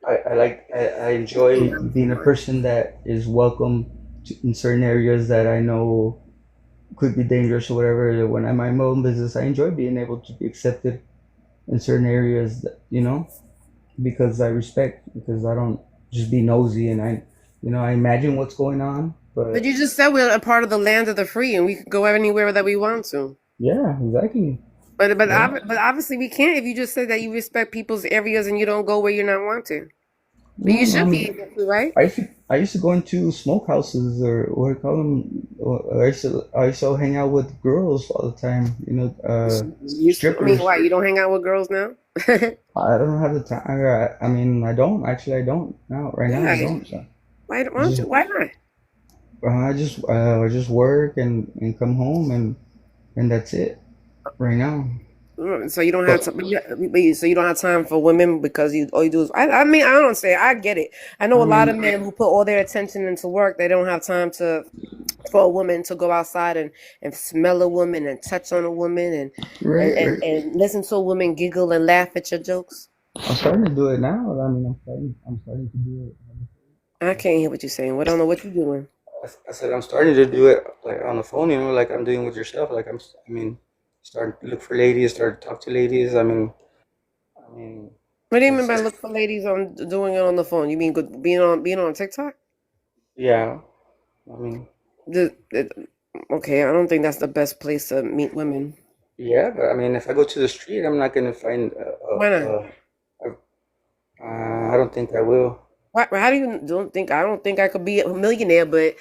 Speaker 2: I enjoy being a person that is welcome in certain areas that I know could be dangerous or whatever. When I mind my own business, I enjoy being able to be accepted in certain areas that, you know, because I respect, because I don't. just be nosy, and I imagine what's going on.
Speaker 1: But
Speaker 2: But
Speaker 1: you just said we're a part of the land of the free, and we could go anywhere that we want to.
Speaker 2: yeah, exactly. Yeah.
Speaker 1: But obviously we can't if you just said that you respect people's areas and you don't go where you're not wanted. But
Speaker 2: No,
Speaker 1: you
Speaker 2: no, I
Speaker 1: should be
Speaker 2: mean,
Speaker 1: able to, right?
Speaker 2: I used to go into smokehouses, or what do you call them? I used to hang out with girls all the time.
Speaker 1: I mean,
Speaker 2: Strippers.
Speaker 1: why you don't hang out with girls now?
Speaker 2: I don't have the time. I mean, I don't actually. I don't now. Right now, I
Speaker 1: Why?
Speaker 2: don't. So
Speaker 1: Why don't
Speaker 2: just
Speaker 1: you? Why not?
Speaker 2: I just work and come home, and that's it. Right now.
Speaker 1: So you don't have
Speaker 2: But
Speaker 1: to, so you don't have time for women because you all you do is. I mean, I don't say I get it. I know
Speaker 2: I
Speaker 1: a lot
Speaker 2: mean,
Speaker 1: of men who put all their attention into work. They don't have time to for a woman to go outside and smell a woman and touch on a woman
Speaker 2: right, right.
Speaker 1: and listen to a woman giggle and laugh at your jokes.
Speaker 2: I'm starting to do it now. I mean, I'm starting to do it.
Speaker 1: I can't hear what you're saying. I don't know what you're doing.
Speaker 2: I said I'm starting to do it like on the phone, like I'm doing with yourself. I mean, starting to look for ladies, start to talk to ladies. I mean,
Speaker 1: What do you mean
Speaker 2: it's
Speaker 1: by look for ladies on doing it on the phone? You mean being on TikTok?
Speaker 2: yeah. I mean,
Speaker 1: The, the, okay, I don't think that's the best place to meet women.
Speaker 2: yeah, but I mean, if I go to the street, I'm not gonna find.
Speaker 1: Why not?
Speaker 2: I don't think I will.
Speaker 1: Why, how do you don't think I don't think I could be a millionaire, but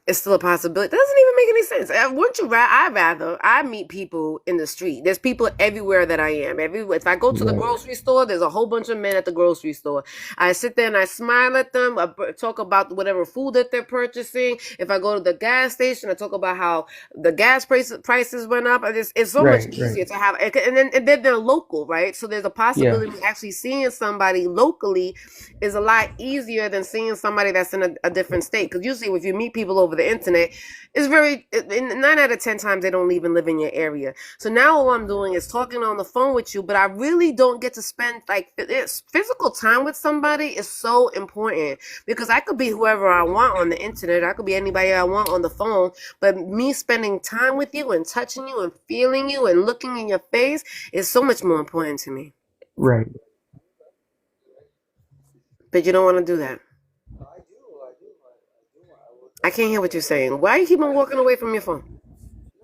Speaker 1: it's still a possibility. It doesn't even make any sense. Wouldn't you rather? I meet people in the street. There's people everywhere that I am. Everywhere. If I go to the
Speaker 2: Right,
Speaker 1: grocery store, there's a whole bunch of men at the grocery store. I sit there and I smile at them. Talk about whatever food that they're purchasing. If I go to the gas station, I talk about how the gas prices went up. It's so much
Speaker 2: right, right.
Speaker 1: easier to have, and then they're local, right? So there's a
Speaker 2: Yeah,
Speaker 1: possibility of actually seeing somebody locally is a lot easier than seeing somebody that's in a different state. Because usually, if you meet people over the internet, it's very 9 out of 10 times they don't even live in your area. So now all I'm doing is talking on the phone with you, but I really don't get to spend like physical time with somebody is so important because I could be whoever I want on the internet. I could be anybody I want on the phone, but me spending time with you and touching you and feeling you and looking in your face is so much more important to me.
Speaker 2: right.
Speaker 1: But you don't want to do that.
Speaker 2: I do, I do, I do. I would,
Speaker 1: I can't hear what you're saying. Why you keep on walking away from your phone?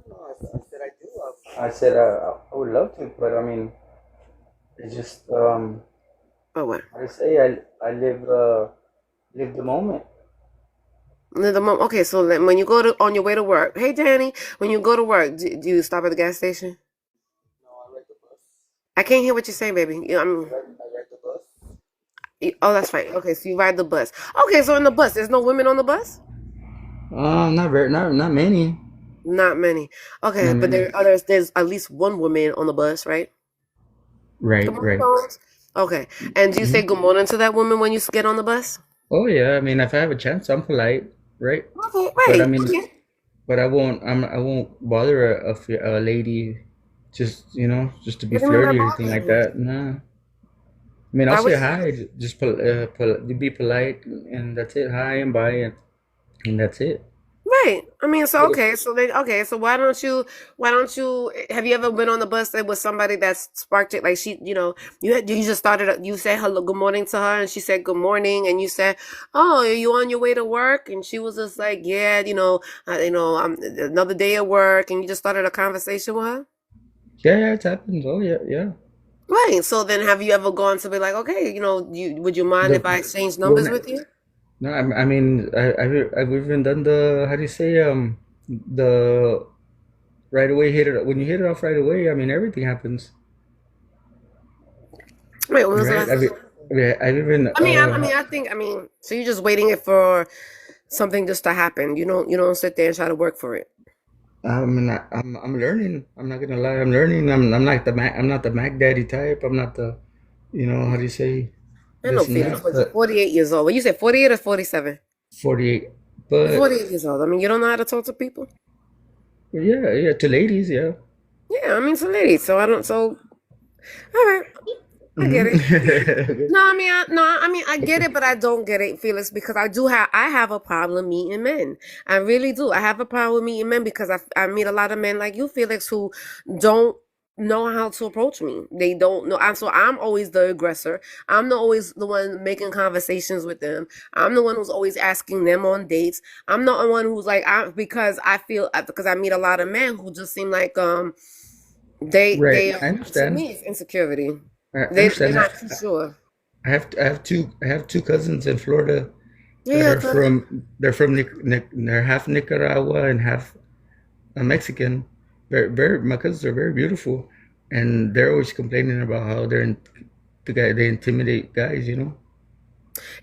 Speaker 2: no, I said I do. I said I would love to, but I mean, it's just
Speaker 1: Oh, what?
Speaker 2: how to say I live the moment.
Speaker 1: Okay, so then when you go to on your way to work, hey Danny, when you go to work, do you stop at the gas station?
Speaker 2: No, I ride the bus.
Speaker 1: I can't hear what you're saying, baby.
Speaker 2: I ride the bus.
Speaker 1: Oh, that's right. Okay, so you ride the bus. Okay, so in the bus, there's no women on the bus?
Speaker 2: Not very, not many,
Speaker 1: Not many. Okay,
Speaker 2: not
Speaker 1: but
Speaker 2: many.
Speaker 1: there's at least one woman on the bus, right? Good
Speaker 2: Right,
Speaker 1: morning,
Speaker 2: right.
Speaker 1: Bones. Okay, and do you say
Speaker 2: Hmm.
Speaker 1: good morning to that woman when you get on the bus?
Speaker 2: Oh yeah, I mean, if I have a chance, I'm polite, right?
Speaker 1: Okay,
Speaker 2: But I
Speaker 1: right.
Speaker 2: mean,
Speaker 1: Okay.
Speaker 2: but I won't bother a lady just just to be
Speaker 1: What do you mean by
Speaker 2: flirty or anything like
Speaker 1: bothering?
Speaker 2: that. Nah. I mean, I'll
Speaker 1: Why would
Speaker 2: say
Speaker 1: you?
Speaker 2: hi, just be polite, and that's it. Hi and bye, and that's it.
Speaker 1: Right. I mean, so
Speaker 2: But if,
Speaker 1: okay, so so why don't you have you ever been on the bus that was somebody that sparked it like you just started you said hello good morning to her and she said good morning and you said, "Oh, are you on your way to work?" and she was just like, "Yeah, I'm another day at work," and you just started a conversation with her?
Speaker 2: yeah, yeah, it happens. Oh yeah, yeah.
Speaker 1: Right. So then have you ever gone to be like, "Okay, would you mind
Speaker 2: The
Speaker 1: if I exchange numbers
Speaker 2: when
Speaker 1: with you?"
Speaker 2: no, I mean, I've even done the how do you say the right away hit it when you hit it off right away. I mean, everything happens,
Speaker 1: Wait, when was the
Speaker 2: right?
Speaker 1: last time?
Speaker 2: I've even
Speaker 1: So you're just waiting it for something just to happen. You don't sit there and try to work for it.
Speaker 2: I mean, I'm learning. I'm not gonna lie. I'm learning. I'm not the Mac Daddy type. I'm not the how do you say
Speaker 1: I know
Speaker 2: this and
Speaker 1: Felix,
Speaker 2: that.
Speaker 1: but you're
Speaker 2: But
Speaker 1: 48 years old. Well, you said 48 or 47?
Speaker 2: 48.
Speaker 1: You're
Speaker 2: But
Speaker 1: 48 years old. I mean, you don't know how to talk to people?
Speaker 2: yeah, yeah, to ladies, yeah.
Speaker 1: Yeah, I mean, it's a lady. So I don't, so, all right. I get it.
Speaker 2: Hmm.
Speaker 1: No, I mean, I get it, but I don't get it, Felix, because I have a problem meeting men. I really do. I have a problem with meeting men because I meet a lot of men like you, Felix, who don't know how to approach me. They don't know. So I'm always the aggressor. I'm the always the one making conversations with them. I'm the one who's always asking them on dates. I'm not the one who's like, because I feel, because I meet a lot of men who just seem like
Speaker 2: Right.
Speaker 1: they
Speaker 2: I
Speaker 1: to
Speaker 2: understand.
Speaker 1: me it's insecurity.
Speaker 2: I
Speaker 1: They're
Speaker 2: understand.
Speaker 1: not too sure.
Speaker 2: I have two cousins in Florida that
Speaker 1: Yeah, cuz.
Speaker 2: they're from they're half Nicaragua and half Mexican. Very my cousins are very beautiful, and they're always complaining about how they intimidate guys. You know.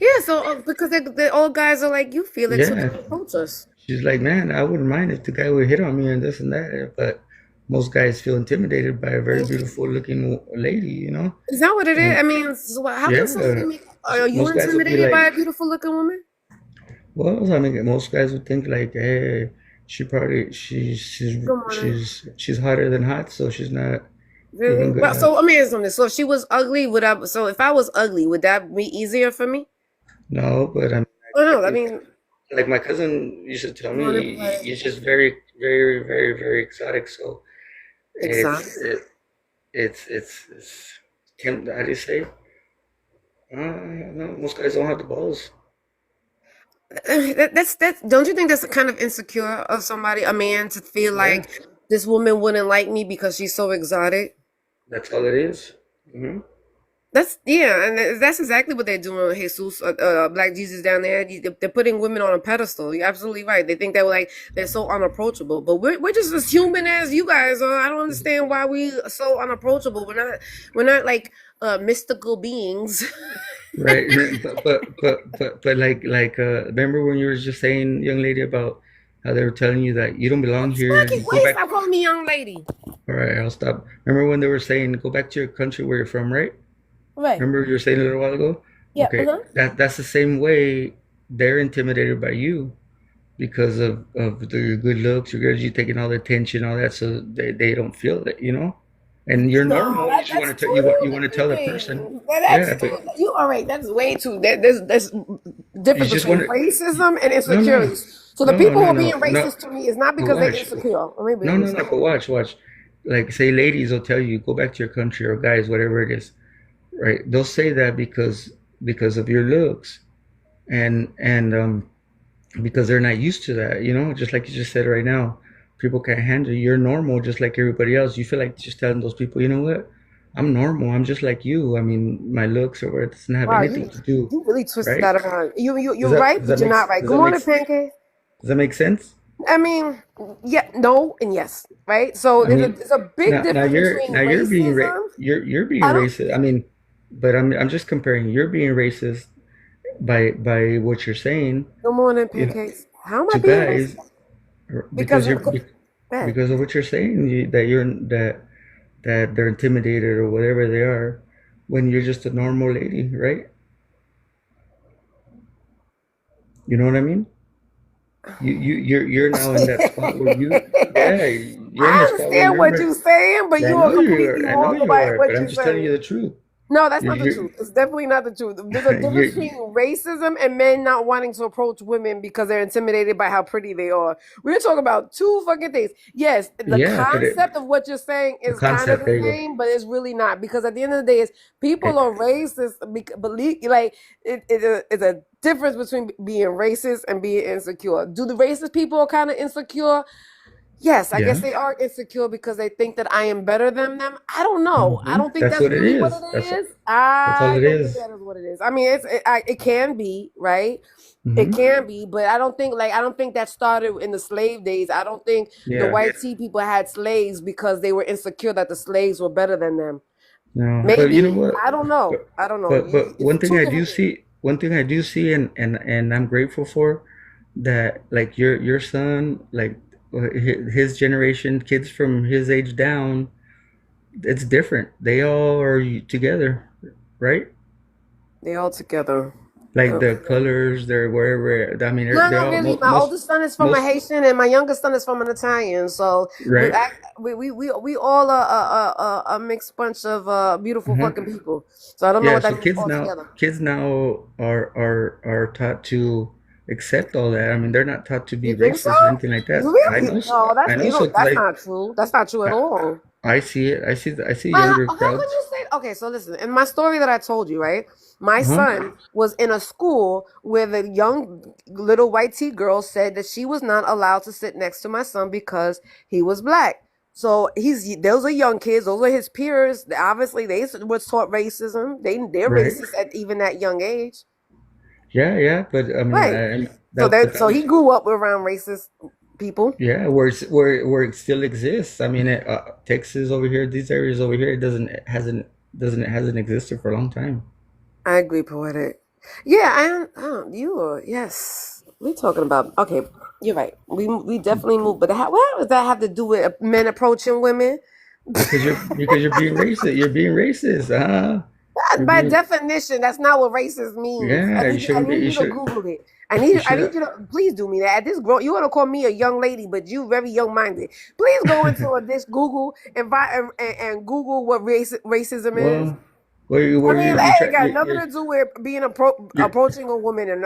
Speaker 1: Yeah, so because they all guys are like you, Felix, so they
Speaker 2: Yeah.
Speaker 1: approach us.
Speaker 2: She's like, man, I wouldn't mind if the guy would hit on me and this and that, but most guys feel intimidated by a very
Speaker 1: Thank you.
Speaker 2: beautiful looking lady. You know.
Speaker 1: Is that what it is?
Speaker 2: And
Speaker 1: I mean, so how can somebody
Speaker 2: yeah,
Speaker 1: make? Are you
Speaker 2: most guys would be
Speaker 1: intimidated by a
Speaker 2: like,
Speaker 1: beautiful looking woman?
Speaker 2: well, I mean, most guys would think like, hey,
Speaker 1: Good morning.
Speaker 2: she's hotter than hot, so she's not
Speaker 1: Really?
Speaker 2: even
Speaker 1: Well,
Speaker 2: gonna.
Speaker 1: so let me ask you something. So if she was ugly, would I? So if I was ugly, would that be easier for me?
Speaker 2: No, but
Speaker 1: Oh
Speaker 2: I
Speaker 1: no, I
Speaker 2: think
Speaker 1: mean,
Speaker 2: like my cousin used to tell
Speaker 1: come on and
Speaker 2: me,
Speaker 1: play.
Speaker 2: you're just very exotic. So
Speaker 1: Exotic.
Speaker 2: it's it, it's how do you say? No, most guys don't have the balls.
Speaker 1: That's. Don't you think that's kind of insecure of somebody, a man, to feel
Speaker 2: Yeah,
Speaker 1: like this woman wouldn't like me because she's so exotic?
Speaker 2: that's all it is. Hmm.
Speaker 1: That's yeah, and that's exactly what they're doing with Jesus, Black Jesus down there. They're putting women on a pedestal. You're absolutely right. They think they're so unapproachable, but we're just as human as you guys are. I don't understand why we are so unapproachable. We're not like mystical beings.
Speaker 2: Right, but remember when you were just saying, young lady, about how they were telling you that you don't belong here
Speaker 1: Sparky,
Speaker 2: and go
Speaker 1: please
Speaker 2: back.
Speaker 1: stop calling me young lady.
Speaker 2: All right, I'll stop. Remember when they were saying go back to your country where you're from, right?
Speaker 1: Right.
Speaker 2: Remember you were saying a little while ago?
Speaker 1: Yeah.
Speaker 2: Okay,
Speaker 1: Uh-huh.
Speaker 2: that's the same way they're intimidated by you because your good looks, your good, you taking all the attention, all that, so they don't feel it, you know. And you're
Speaker 1: No,
Speaker 2: normal. You just
Speaker 1: that's
Speaker 2: want to
Speaker 1: two
Speaker 2: you want to
Speaker 1: different
Speaker 2: tell the person,
Speaker 1: things. Well,
Speaker 2: yeah,
Speaker 1: that's
Speaker 2: but
Speaker 1: too. You all right? That's way too. There's
Speaker 2: you
Speaker 1: difference
Speaker 2: just
Speaker 1: between
Speaker 2: want to.
Speaker 1: racism and
Speaker 2: No, no,
Speaker 1: insecurities. So the
Speaker 2: no,
Speaker 1: people who
Speaker 2: no,
Speaker 1: are being
Speaker 2: no, no.
Speaker 1: racist to me is not
Speaker 2: But
Speaker 1: because they're
Speaker 2: watch.
Speaker 1: insecure. Or maybe
Speaker 2: No,
Speaker 1: let me
Speaker 2: no, no.
Speaker 1: stop.
Speaker 2: But watch. Like say, ladies will tell you go back to your country, or guys, whatever it is, right? They'll say that because of your looks and because they're not used to that, you know. Just like you just said right now, people can't handle you. You're normal, just like everybody else. You feel like just telling those people, you know what? I'm normal. I'm just like you. I mean, my looks or it doesn't have
Speaker 1: Wow,
Speaker 2: anything
Speaker 1: you
Speaker 2: to do,
Speaker 1: you really twisted
Speaker 2: right?
Speaker 1: that around. You're right, but you're not right.
Speaker 2: Does
Speaker 1: Good
Speaker 2: that make
Speaker 1: morning, pancake.
Speaker 2: does that make sense?
Speaker 1: I mean, yeah, no, and yes, right. So
Speaker 2: I mean,
Speaker 1: there's a big difference between
Speaker 2: you're being
Speaker 1: racism.
Speaker 2: you're being
Speaker 1: I don't.
Speaker 2: racist. I mean, but I'm just comparing. You're being racist by what you're saying,
Speaker 1: Good morning,
Speaker 2: you know,
Speaker 1: pancakes. How am I
Speaker 2: to
Speaker 1: being
Speaker 2: guys
Speaker 1: racist?
Speaker 2: because
Speaker 1: Because bad.
Speaker 2: because of what you're saying that that they're intimidated or whatever they are when you're just a normal lady, right? You know what I mean? You're now in that spot where yeah, you're in the
Speaker 1: I
Speaker 2: spot where
Speaker 1: understand what you're saying, but
Speaker 2: I
Speaker 1: you are
Speaker 2: know you
Speaker 1: completely
Speaker 2: are. I know
Speaker 1: wrong
Speaker 2: you
Speaker 1: about
Speaker 2: are,
Speaker 1: what
Speaker 2: but I'm
Speaker 1: you're
Speaker 2: just telling you
Speaker 1: saying.
Speaker 2: the truth.
Speaker 1: No, that's not the
Speaker 2: You're,
Speaker 1: truth. It's definitely not the truth. There's a difference
Speaker 2: you're,
Speaker 1: between racism and men not wanting to approach women because they're intimidated by how pretty they are. We're talking about two fucking things. Yes, the
Speaker 2: yeah, but
Speaker 1: concept of what you're saying
Speaker 2: the
Speaker 1: is kind of
Speaker 2: concept,
Speaker 1: the
Speaker 2: there you go.
Speaker 1: same, but it's really not because at the end of the day, is people
Speaker 2: It,
Speaker 1: are racist. Believe like it's a difference between being racist and being insecure. Do the racist people kind of insecure? Yes, I guess
Speaker 2: yeah,
Speaker 1: they are insecure because they think that I am better than them. I don't know. I
Speaker 2: hmm,
Speaker 1: don't think
Speaker 2: that's
Speaker 1: that's
Speaker 2: what it
Speaker 1: really what
Speaker 2: is.
Speaker 1: it is. I
Speaker 2: All it
Speaker 1: don't think
Speaker 2: is.
Speaker 1: that is what it is. I mean, it can be, right? It
Speaker 2: Hmm.
Speaker 1: can be, but I don't think that started in the slave days. I don't think the
Speaker 2: Yeah,
Speaker 1: white sea people had slaves because they were insecure that the slaves were better than them.
Speaker 2: no, but you know
Speaker 1: Maybe.
Speaker 2: what?
Speaker 1: I don't know.
Speaker 2: But
Speaker 1: I don't know. It's two different things.
Speaker 2: one thing I do see, and I'm grateful for that. Like your son, like his generation, kids from his age down, it's different. They all are together, right?
Speaker 1: They all together.
Speaker 2: Like the colors, they're wherever. I mean, they're
Speaker 1: Not
Speaker 2: all
Speaker 1: really. My oldest son is from a
Speaker 2: most
Speaker 1: Haitian, and my youngest son is from an Italian. So we
Speaker 2: right.
Speaker 1: act, we all are a mixed bunch of beautiful fucking
Speaker 2: Hmm.
Speaker 1: people. So I don't know
Speaker 2: Yeah,
Speaker 1: what that
Speaker 2: so
Speaker 1: means all together.
Speaker 2: kids now are taught to accept all that. I mean, they're not taught to be
Speaker 1: You think so?
Speaker 2: racist or anything like that.
Speaker 1: Really? No,
Speaker 2: I
Speaker 1: that's
Speaker 2: know
Speaker 1: you
Speaker 2: so
Speaker 1: don't. That's
Speaker 2: like
Speaker 1: not true. That's not true at
Speaker 2: I,
Speaker 1: all.
Speaker 2: I see it. I see
Speaker 1: But
Speaker 2: younger
Speaker 1: how could
Speaker 2: crowds.
Speaker 1: you say? Okay, so listen. In my story that I told you, right? My
Speaker 2: Uh-huh.
Speaker 1: son was in a school where the young little white tea girl said that she was not allowed to sit next to my son because he was black. So those are young kids. Those are his peers. Obviously, they were taught racism. They're
Speaker 2: Right.
Speaker 1: racist at even that young age,
Speaker 2: Yeah, yeah. But I mean,
Speaker 1: right? So
Speaker 2: that but that
Speaker 1: he
Speaker 2: was
Speaker 1: grew up around racist people.
Speaker 2: yeah, where it still exists. I mean, Texas over here, these areas over here, it hasn't existed for a long time.
Speaker 1: I agree, poetic. Yeah, you are, yes. We're talking about, okay, you're right. We definitely move, but what does that have to do with men approaching women?
Speaker 2: Because you're being racist. You're being racist. You're
Speaker 1: By
Speaker 2: being
Speaker 1: definition, that's not what racist means.
Speaker 2: yeah. You
Speaker 1: I
Speaker 2: shouldn't be.
Speaker 1: need
Speaker 2: You
Speaker 1: you to
Speaker 2: should.
Speaker 1: Google it.
Speaker 2: You
Speaker 1: I
Speaker 2: should
Speaker 1: need
Speaker 2: have.
Speaker 1: you to please do me that. At this grown, you want to call me a young lady, but you very young minded. Please go into this Google and Google what racism is.
Speaker 2: Well, well,
Speaker 1: I mean, hey,
Speaker 2: you're
Speaker 1: it
Speaker 2: trying.
Speaker 1: got nothing to do with being
Speaker 2: You're
Speaker 1: approaching a woman, and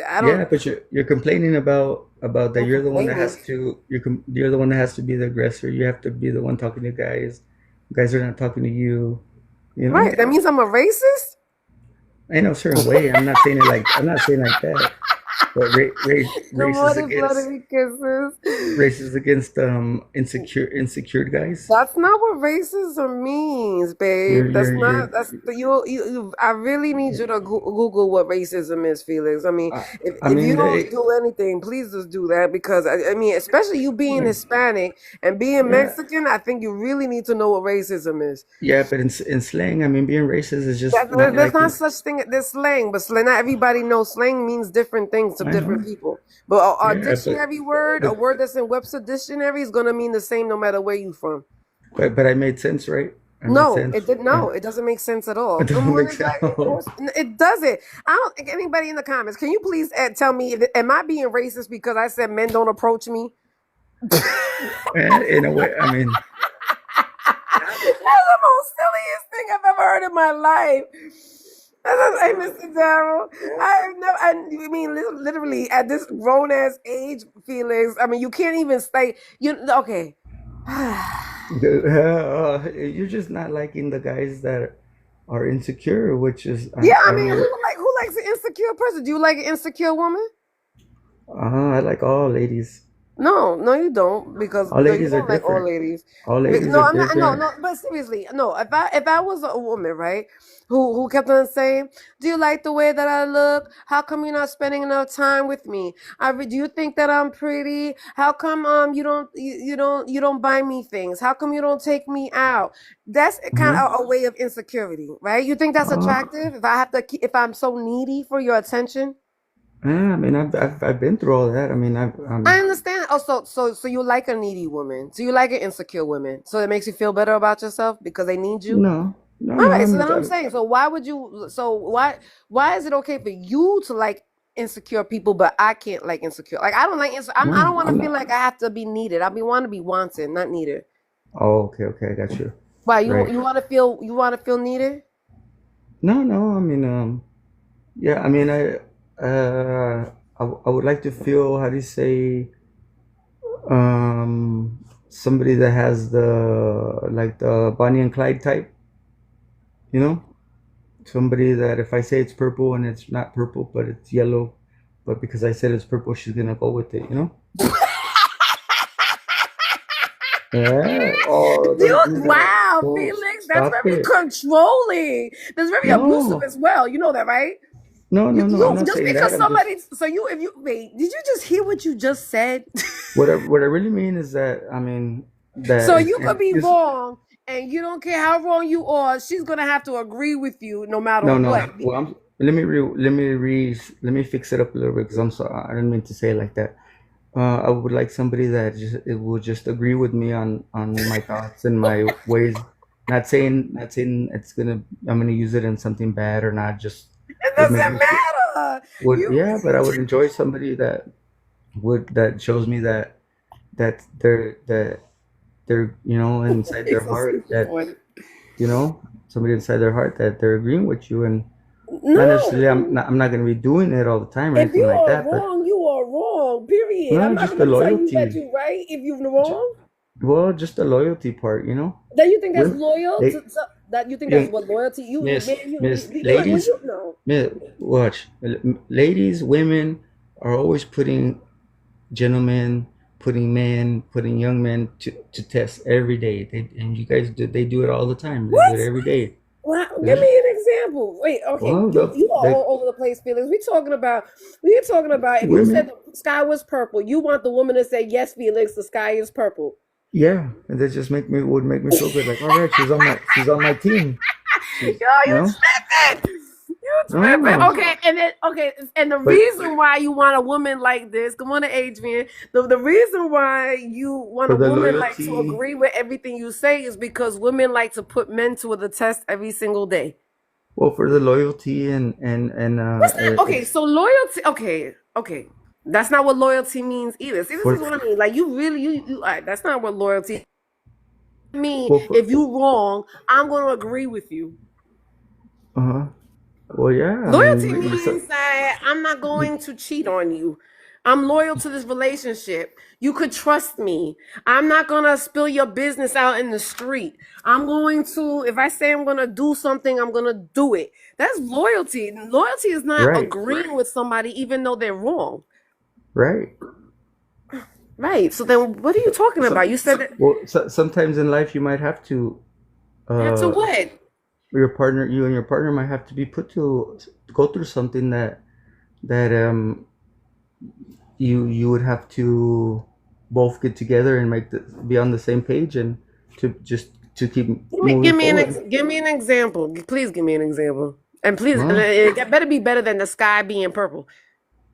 Speaker 1: I don't.
Speaker 2: yeah, but you're complaining about that.
Speaker 1: I'm
Speaker 2: You're the one that
Speaker 1: complaining.
Speaker 2: has to. You're the one that has to be the aggressor. You have to be the one talking to guys. Guys are not talking to you. You
Speaker 1: Right.
Speaker 2: know.
Speaker 1: That means I'm a racist?
Speaker 2: In a certain way. I'm not saying like that. But
Speaker 1: Good morning, Fluttery Kisses.
Speaker 2: races against insecure guys.
Speaker 1: That's not what racism means, babe. That's not. That's I really need you to Google what racism is, Felix. I mean,
Speaker 2: I, I
Speaker 1: if you
Speaker 2: mean
Speaker 1: don't
Speaker 2: they
Speaker 1: do anything, please just do that because I mean, especially you being Hispanic and being
Speaker 2: yeah
Speaker 1: Mexican, I think you really need to know what racism is.
Speaker 2: yeah, but in slang, I mean being racist is just not
Speaker 1: There's not
Speaker 2: liking.
Speaker 1: such thing as slang, but slang, not everybody knows slang means different things to
Speaker 2: I
Speaker 1: different
Speaker 2: know.
Speaker 1: people. But a
Speaker 2: Yeah,
Speaker 1: dictionary word, a
Speaker 2: but
Speaker 1: word that's in Webster dictionary, is gonna mean the same no matter where you from.
Speaker 2: but I made sense, right? I made
Speaker 1: No,
Speaker 2: sense.
Speaker 1: it did no. It doesn't make sense at all.
Speaker 2: It
Speaker 1: Good
Speaker 2: doesn't make
Speaker 1: morning,
Speaker 2: sense.
Speaker 1: Black. It doesn't. I don't think anybody in the comments. Can you please tell me? Am I being racist because I said men don't approach me?
Speaker 2: In a way, I mean,
Speaker 1: That's the most silliest thing I've ever heard in my life. Hey, Mr. Darrell. I have never. I mean, literally at this grown ass age, Felix. I mean, you can't even say you. Okay.
Speaker 2: you're just not liking the guys that are insecure, which is
Speaker 1: Yeah, I
Speaker 2: I
Speaker 1: mean,
Speaker 2: mean,
Speaker 1: who likes an insecure person? Do you like an insecure woman?
Speaker 2: I like all ladies.
Speaker 1: No, no, you don't, because
Speaker 2: All
Speaker 1: no, you
Speaker 2: ladies are
Speaker 1: don't like all
Speaker 2: different.
Speaker 1: ladies.
Speaker 2: All ladies
Speaker 1: No,
Speaker 2: are
Speaker 1: I'm not. No,
Speaker 2: different.
Speaker 1: no. But seriously, no. If I was a woman, right, who kept on saying, "Do you like the way that I look? How come you're not spending enough time with me? Do you think that I'm pretty? How come you don't buy me things? How come you don't take me out?" That's kind
Speaker 2: Uh-huh.
Speaker 1: of a way of insecurity, right? You think that's
Speaker 2: Uh,
Speaker 1: attractive? If I'm so needy for your attention.
Speaker 2: yeah, I mean, I've been through all that. I mean,
Speaker 1: I understand. Oh, so you like a needy woman. So you like an insecure woman. So it makes you feel better about yourself because they need you.
Speaker 2: no, no,
Speaker 1: All
Speaker 2: no.
Speaker 1: right. So then I'm saying, so why is it okay for you to like insecure people, but I can't like insecure? Like I don't like I
Speaker 2: No,
Speaker 1: don't want to
Speaker 2: I'm
Speaker 1: feel
Speaker 2: not.
Speaker 1: like I have to be needed. Want to be wanted, not needed.
Speaker 2: Oh, okay, I got you.
Speaker 1: Why
Speaker 2: Right.
Speaker 1: you want to feel needed?
Speaker 2: No, no. I mean, yeah. I mean, I would like to feel how do you say, somebody that has the Bonnie and Clyde type. You know, somebody that if I say it's purple and it's not purple, but it's yellow, but because I said it's purple, she's gonna go with it. You know. Yeah. Oh,
Speaker 1: Dude,
Speaker 2: don't do that.
Speaker 1: wow,
Speaker 2: Don't
Speaker 1: Felix, that's
Speaker 2: stop
Speaker 1: very
Speaker 2: it.
Speaker 1: controlling. That's very abusive
Speaker 2: No,
Speaker 1: as well. You know that, right?
Speaker 2: no. I'm not
Speaker 1: Just
Speaker 2: saying that.
Speaker 1: because
Speaker 2: I'm just
Speaker 1: somebody, so you, if you, wait, did you just hear what you just said?
Speaker 2: what I really mean is that I mean that
Speaker 1: So you could be
Speaker 2: it's
Speaker 1: wrong, and you don't care how wrong you are. She's gonna have to agree with you no matter
Speaker 2: no
Speaker 1: what.
Speaker 2: no. Well, let me fix it up a little bit because I'm sorry. I didn't mean to say it like that. I would like somebody that just it will just agree with me on my thoughts and my ways. Not saying I'm gonna use it in something bad or not. Just
Speaker 1: It
Speaker 2: would make me
Speaker 1: doesn't matter.
Speaker 2: would
Speaker 1: You,
Speaker 2: yeah, but I would enjoy somebody that shows me that they're inside
Speaker 1: you're
Speaker 2: their
Speaker 1: so
Speaker 2: heart
Speaker 1: stupid, boy.
Speaker 2: somebody inside their heart that they're agreeing with you and not necessarily
Speaker 1: No,
Speaker 2: I'm not going to be doing it all the time or
Speaker 1: if
Speaker 2: anything
Speaker 1: you
Speaker 2: like
Speaker 1: are
Speaker 2: that, but
Speaker 1: wrong, you are wrong. Period. I'm
Speaker 2: no,
Speaker 1: not
Speaker 2: just the
Speaker 1: gonna tell you that
Speaker 2: loyalty.
Speaker 1: you're right if you're
Speaker 2: J-
Speaker 1: wrong.
Speaker 2: Well, just the loyalty part, you know.
Speaker 1: That you think that's
Speaker 2: Women,
Speaker 1: loyal
Speaker 2: they,
Speaker 1: that you think that's
Speaker 2: young
Speaker 1: what loyalty you man
Speaker 2: Miss
Speaker 1: you like when
Speaker 2: ladies,
Speaker 1: you no.
Speaker 2: watch, ladies, women are always putting gentlemen, putting men, putting young men to test every day. And you guys do, they do it all the time. They do
Speaker 1: What?
Speaker 2: it every day.
Speaker 1: Wow, give
Speaker 2: Yeah.
Speaker 1: me an example. Wait, okay,
Speaker 2: Well,
Speaker 1: you are
Speaker 2: the
Speaker 1: all over the place, Felix. We talking about if you said
Speaker 2: women,
Speaker 1: the sky was purple, you want the woman to say yes, Felix, the sky is purple.
Speaker 2: yeah, and that just would make me feel good. Like, all right, she's on my team. She's,
Speaker 1: Yo,
Speaker 2: you
Speaker 1: you
Speaker 2: know,
Speaker 1: tripping. You tripping.
Speaker 2: no,
Speaker 1: Okay, and the
Speaker 2: but
Speaker 1: reason why you want a woman like this, come on, Adrian. The reason why you want
Speaker 2: for
Speaker 1: a
Speaker 2: the
Speaker 1: woman like to
Speaker 2: loyalty,
Speaker 1: agree with everything you say is because women like to put men to the test every single day.
Speaker 2: well, for the loyalty and
Speaker 1: What's that? Okay, so loyalty. Okay. That's not what loyalty means either. See, this is
Speaker 2: for
Speaker 1: what I mean. Like you really, you. All right, that's not what loyalty means.
Speaker 2: well for
Speaker 1: If you wrong, I'm going to agree with you.
Speaker 2: uh well, yeah, I mean,
Speaker 1: Loyalty means that I'm not going to cheat on you. I'm loyal to this relationship. You could trust me. I'm not going to spill your business out in the street. I'm going to, if I say I'm going to do something, I'm going to do it. That's loyalty. Loyalty is not
Speaker 2: right,
Speaker 1: agreeing with somebody even though they're wrong.
Speaker 2: right.
Speaker 1: Right. So then what are you talking about? You said that
Speaker 2: Well, sometimes in life you might have to
Speaker 1: have to
Speaker 2: uh
Speaker 1: what?
Speaker 2: you and your partner might have to be put to go through something that you would have to both get together and be on the same page and to keep moving forward.
Speaker 1: Give me an example. Please give me an example. And please, and
Speaker 2: Well,
Speaker 1: it better be better than the sky being purple.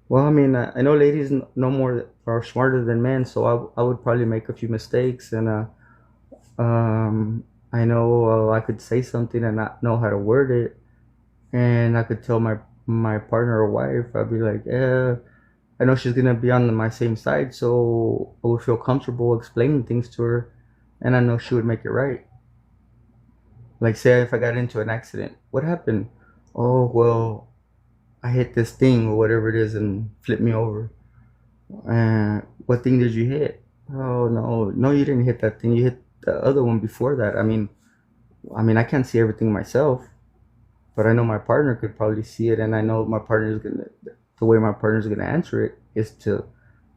Speaker 2: well, I mean, I know ladies no more are smarter than men, so I would probably make a few mistakes, and um, I know I could say something and not know how to word it, and I could tell my partner or wife, I'd be like, yeah, I know she's gonna be on my same side, so I would feel comfortable explaining things to her, and I know she would make it right. Like, say if I got into an accident, what happened? Oh, well, I hit this thing or whatever it is and flipped me over. What thing did you hit? Oh, no, you didn't hit that thing. You hit the other one before that. I mean, I can't see everything myself, but I know my partner could probably see it, and I know the way my partner's gonna answer it is to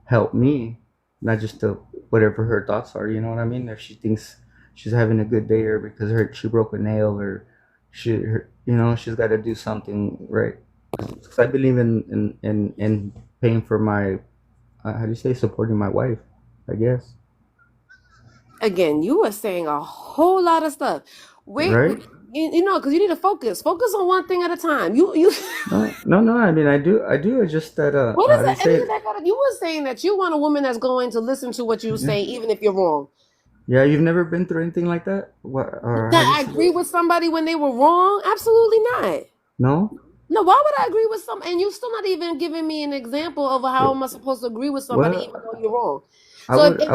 Speaker 2: help me, not just to whatever her thoughts are. You know what I mean? If she thinks she's having a good day, or because she broke a nail, or she's got to do something right. Because I believe in paying for my how do you say, supporting my wife, I guess.
Speaker 1: Again, you are saying a whole lot of stuff. Wait,
Speaker 2: Right?
Speaker 1: you know, because you need to focus. Focus on one thing at a time. You.
Speaker 2: No, no, no. I mean, I do. It's just that
Speaker 1: What
Speaker 2: how
Speaker 1: is
Speaker 2: do you
Speaker 1: that?
Speaker 2: say
Speaker 1: Any of
Speaker 2: it?
Speaker 1: that got? You were saying that you want a woman that's going to listen to what you
Speaker 2: Yeah.
Speaker 1: say, even if you're wrong.
Speaker 2: Yeah, you've never been through anything like that? What, or how do you
Speaker 1: That I
Speaker 2: say
Speaker 1: agree
Speaker 2: it?
Speaker 1: with somebody when they were wrong? Absolutely not.
Speaker 2: No?
Speaker 1: No, why would I agree with some? And you still not even giving me an example of how am I supposed to agree with somebody even though
Speaker 2: Well,
Speaker 1: you're wrong. So
Speaker 2: I would like.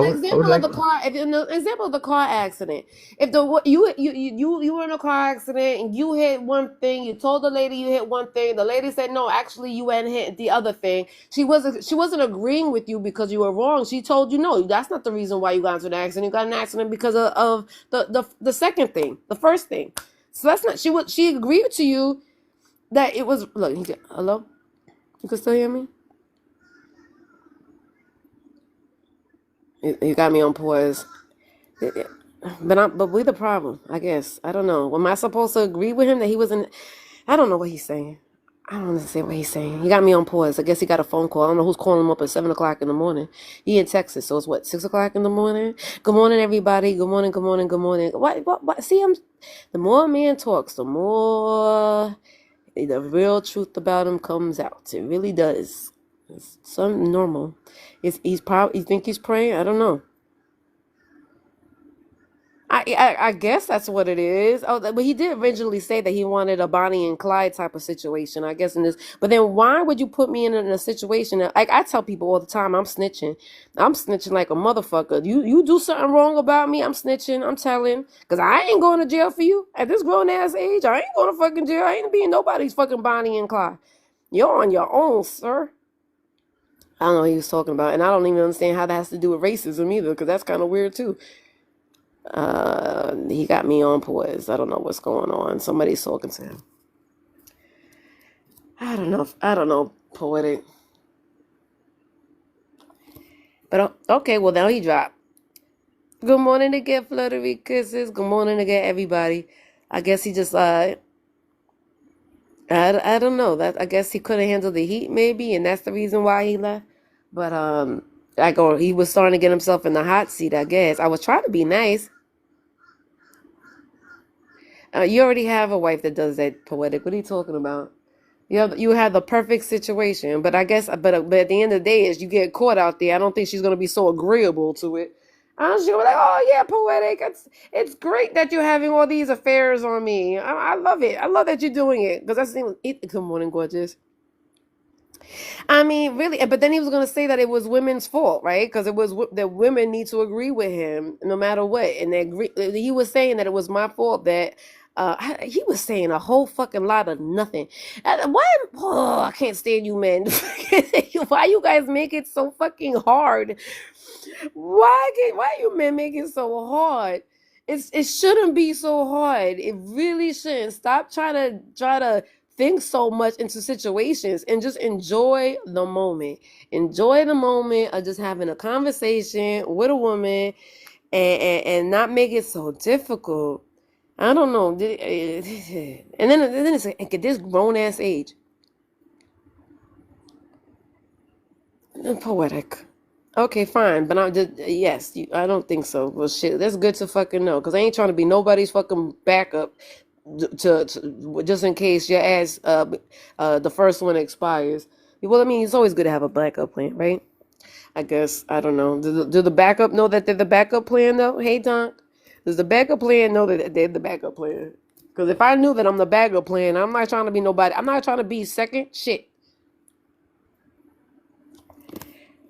Speaker 1: if in the example of the car accident, if you were in a car accident and you hit one thing, you told the lady you hit one thing, the lady said no, actually you hadn't hit the other thing. She wasn't agreeing with you because you were wrong. She told you no, that's not the reason why you got into an accident. You got an accident because of the second thing, the first thing. So that's not she agreed to you that it was look. Hello, you can still hear me? You got me on pause. But we the problem, I guess. I don't know. Am I supposed to agree with him that he wasn't? I don't know what he's saying. I don't understand what he's saying. He got me on pause. I guess he got a phone call. I don't know who's calling him up at 7 o'clock in the morning. He in Texas, so it's what 6 o'clock in the morning. Good morning, everybody. Good morning. Good morning. Good morning. What? See, the more a man talks, the more the real truth about him comes out. It really does. It's something normal. He's probably. You think he's praying? I don't know. I guess that's what it is. Oh, but he did originally say that he wanted a Bonnie and Clyde type of situation. I guess in this, but then why would you put me in a situation that, like I tell people all the time, I'm snitching. I'm snitching like a motherfucker. You do something wrong about me, I'm snitching. I'm telling, cause I ain't going to jail for you at this grown ass age. I ain't going to fucking jail. I ain't being nobody's fucking Bonnie and Clyde. You're on your own, sir. I don't know what he was talking about, and I don't even understand how that has to do with racism either, because that's kind of weird too. He got me on pause. I don't know what's going on. Somebody's talking to him. I don't know. I don't know, poetic. But okay, well now he dropped. Good morning again, fluttery kisses. Good morning again, everybody. I guess he just I don't know. That I guess he couldn't handle the heat, maybe, and that's the reason why he left. But he was starting to get himself in the hot seat. I guess I was trying to be nice. You already have a wife that does that, poetic. What are you talking about? You have the perfect situation, but I guess, but at the end of the day, as you get caught out there, I don't think she's gonna be so agreeable to it. I'm sure, like, oh yeah, poetic. It's great that you're having all these affairs on me. I love it. I love that you're doing it because that's the thing. Good morning, gorgeous. I mean, really, but then he was going to say that it was women's fault, right? Because it was that women need to agree with him no matter what, and he was saying that it was my fault that he was saying a whole fucking lot of nothing. Why? Oh, I can't stand you, men. Why you guys make it so fucking hard? Why you men make it so hard? It shouldn't be so hard. It really shouldn't. Stop try to think so much into situations and just enjoy the moment. Enjoy the moment of just having a conversation with a woman and not make it so difficult. I don't know. And then it's like, at this grown ass age. Poetic. Okay, fine, but I'm just yes. I don't think so. Well, shit, that's good to fucking know because I ain't trying to be nobody's fucking backup to just in case your ass the first one expires. Well, I mean, it's always good to have a backup plan, right? I guess I don't know. Do the backup know that they're the backup plan though? Hey, Don, does the backup plan know that they're the backup plan? Because if I knew that I'm the backup plan, I'm not trying to be nobody. I'm not trying to be second shit.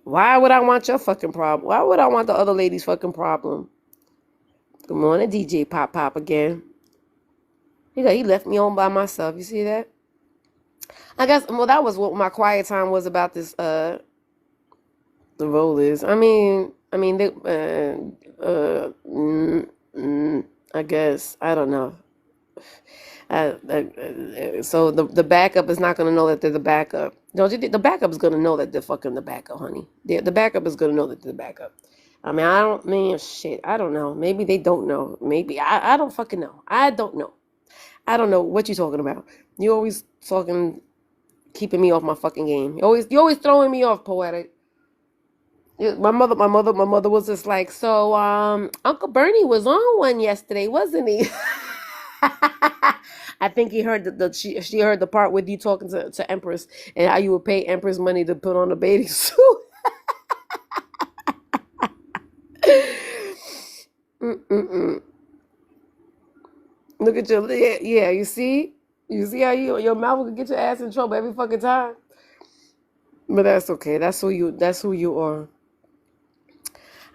Speaker 1: Why would I want your fucking problem? Why would I want the other lady's fucking problem? Good morning, DJ Pop Pop again. He left me on by myself. You see that? I guess well that was what my quiet time was about this the role is. I mean they I guess I don't know. So the backup is not going to know that they're the backup. Don't you think the backup is going to know that they're fucking the backup, honey? The backup is going to know that they're the backup. I mean, I don't mean shit. I don't know. Maybe they don't know. Maybe I don't fucking know. I don't know. I don't know what you talking about. You always talking, keeping me off my fucking game. You always throwing me off, poetic. My mother was just like, so Uncle Bernie was on one yesterday, wasn't he? I think he heard she heard the part with you talking to Empress and how you would pay Empress money to put on a bathing suit. Mm-mm-mm. Look at your yeah. You see how your mouth will get your ass in trouble every fucking time. But that's okay. That's who you are.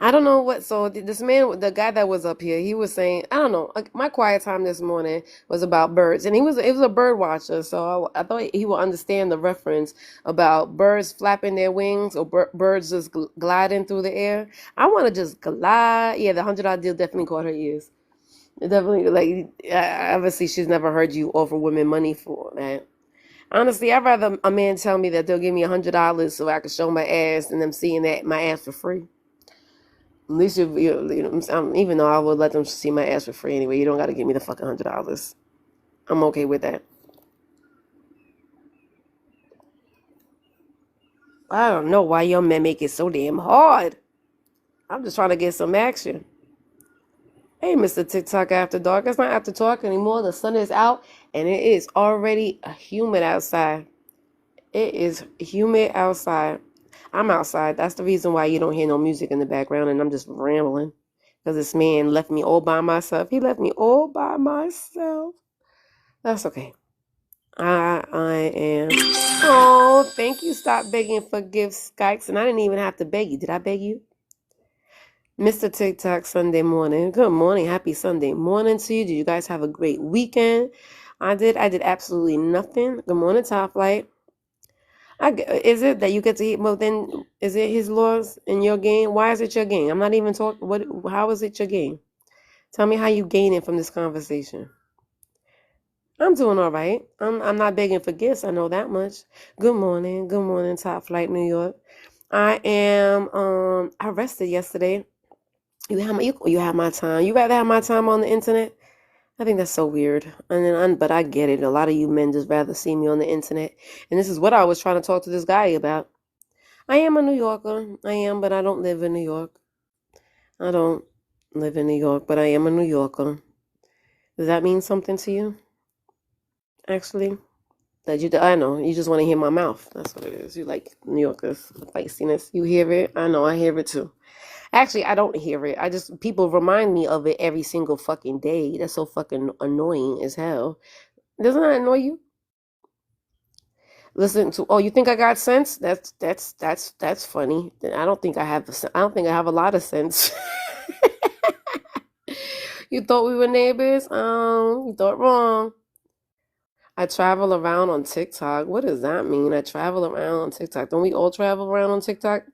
Speaker 1: I don't know what. So this man, the guy that was up here, he was saying, I don't know. Like, my quiet time this morning was about birds, and it was a bird watcher. So I thought he would understand the reference about birds flapping their wings or birds just gliding through the air. I want to just glide. Yeah, the $100 deal definitely caught her ears. It definitely like obviously she's never heard you offer women money for that. Honestly, I'd rather a man tell me that they'll give me $100 so I can show my ass than them seeing that my ass for free. At least even though I would let them see my ass for free anyway, you don't got to give me the fucking $100. I'm okay with that. I don't know why your men make it so damn hard. I'm just trying to get some action. Hey, Mr. TikTok After Dark. It's not after dark anymore. The sun is out and it is already humid outside. It is humid outside. I'm outside. That's the reason why you don't hear no music in the background and I'm just rambling. Because this man left me all by myself. He left me all by myself. That's okay. I am. Oh, thank you. Stop begging for gifts, Skykes. And I didn't even have to beg you. Did I beg you? Mr. TikTok Sunday morning. Good morning. Happy Sunday morning to you. Did you guys have a great weekend? I did absolutely nothing. Good morning, Top Flight. Is it that you get to eat? Well, then is it his laws in your game? Why is it your game? I'm not even talking. What? How is it your game? Tell me how you gain it from this conversation. I'm doing all right. I'm not begging for gifts. I know that much. Good morning. Good morning, Top Flight New York. I am. I rested yesterday. You have my time. You rather have my time on the internet? I think that's so weird. But I get it. A lot of you men just rather see me on the internet. And this is what I was trying to talk to this guy about. I am a New Yorker. I am, but I don't live in New York. I don't live in New York, but I am a New Yorker. Does that mean something to you? Actually, I know you just want to hear my mouth. That's what it is. You like New Yorkers feistiness. You hear it. I know. I hear it too. Actually, I don't hear it. I just people remind me of it every single fucking day. That's so fucking annoying as hell. Doesn't that annoy you? Listen to. Oh, you think I got sense? That's funny. I don't think I have. I don't think I have a lot of sense. You thought we were neighbors? You thought wrong. I travel around on TikTok. What does that mean? I travel around on TikTok. Don't we all travel around on TikTok?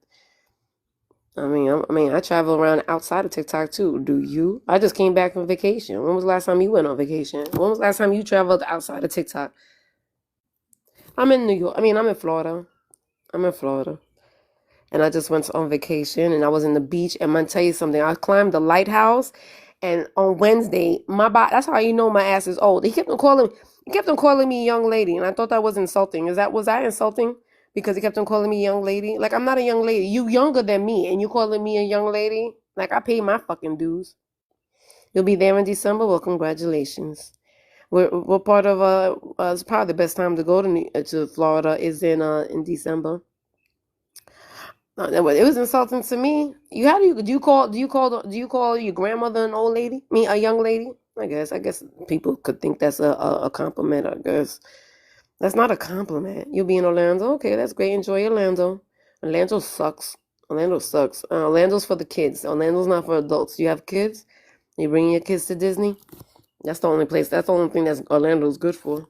Speaker 1: I travel around outside of TikTok too. Do you? I just came back from vacation. When was the last time you went on vacation? When was the last time you traveled outside of TikTok? I'm in New York. I'm in Florida. I'm in Florida. And I just went on vacation and I was in the beach. And I'm gonna tell you something. I climbed the lighthouse, and on Wednesday, my body. That's how you know my ass is old. He kept on calling me young lady, and I thought that was insulting. Was that insulting? Because he kept on calling me young lady. Like I'm not a young lady. You younger than me, and you calling me a young lady. Like I paid my fucking dues. You'll be there in December. Well, congratulations. We're part of it's probably the best time to go to Florida is in December. It was insulting to me. Do you call your grandmother an old lady? Me a young lady? I guess people could think that's a compliment. I guess that's not a compliment. You'll be in Orlando. Okay, that's great. Enjoy Orlando. Orlando sucks. Orlando sucks. Orlando's for the kids. Orlando's not for adults. You have kids. You bring your kids to Disney. That's the only place. That's the only thing that's Orlando's good for.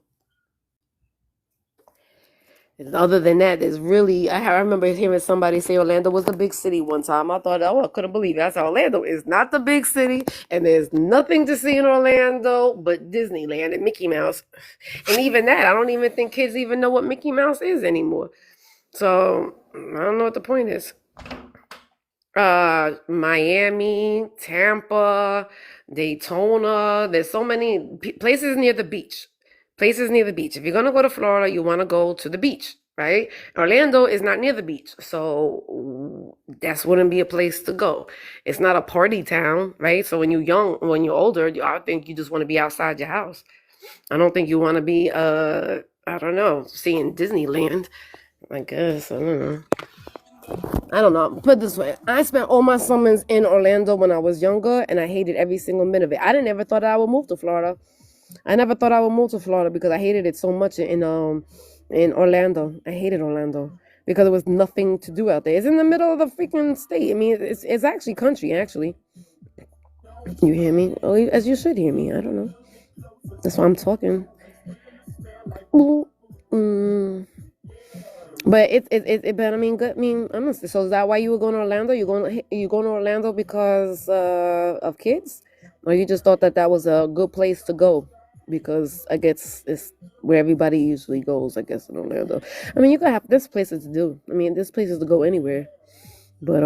Speaker 1: Other than that, there's really. I remember hearing somebody say Orlando was the big city one time. I thought, oh, I couldn't believe it. I said Orlando is not the big city, and there's nothing to see in Orlando but Disneyland and Mickey Mouse. And even that, I don't even think kids even know what Mickey Mouse is anymore. So I don't know what the point is. Miami, Tampa, Daytona. There's so many places near the beach. Places near the beach. If you're gonna go to Florida, you want to go to the beach, right? Orlando is not near the beach, so that wouldn't be a place to go. It's not a party town, right? So when you're older, I think you just want to be outside your house. I don't think you want to be, I don't know, seeing Disneyland. I guess I don't know. I don't know. Put it this way, I spent all my summers in Orlando when I was younger, and I hated every single minute of it. I didn't ever thought I would move to Florida. I never thought I would move to Florida because I hated it so much in Orlando. I hated Orlando because there was nothing to do out there. It's in the middle of the freaking state. It's actually country. Actually, you hear me? Oh, as you should hear me. I don't know. That's why I'm talking. Mm. But but good. Honestly, so is that why you were going to Orlando? You going to Orlando because of kids, or you just thought that was a good place to go? Because I guess it's where everybody usually goes. I guess in Orlando. You could have there's places to do. There's places to go anywhere, but